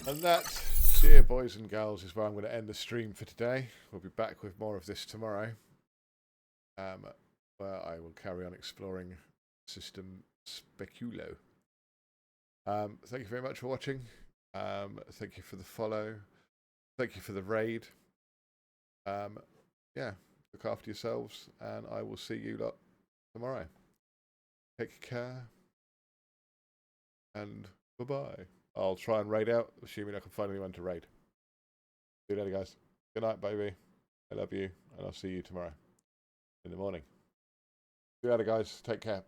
And that, dear boys and girls, is where I'm going to end the stream for today. We'll be back with more of this tomorrow, where I will carry on exploring System Speculo. Thank you very much for watching. Thank you for the follow. Thank you for the raid. Yeah, look after yourselves, and I will see you lot tomorrow. Take care, and bye-bye. I'll try and raid out, assuming I can find anyone to raid. See you later, guys. Good night, baby. I love you, and I'll see you tomorrow in the morning. See you later, guys. Take care.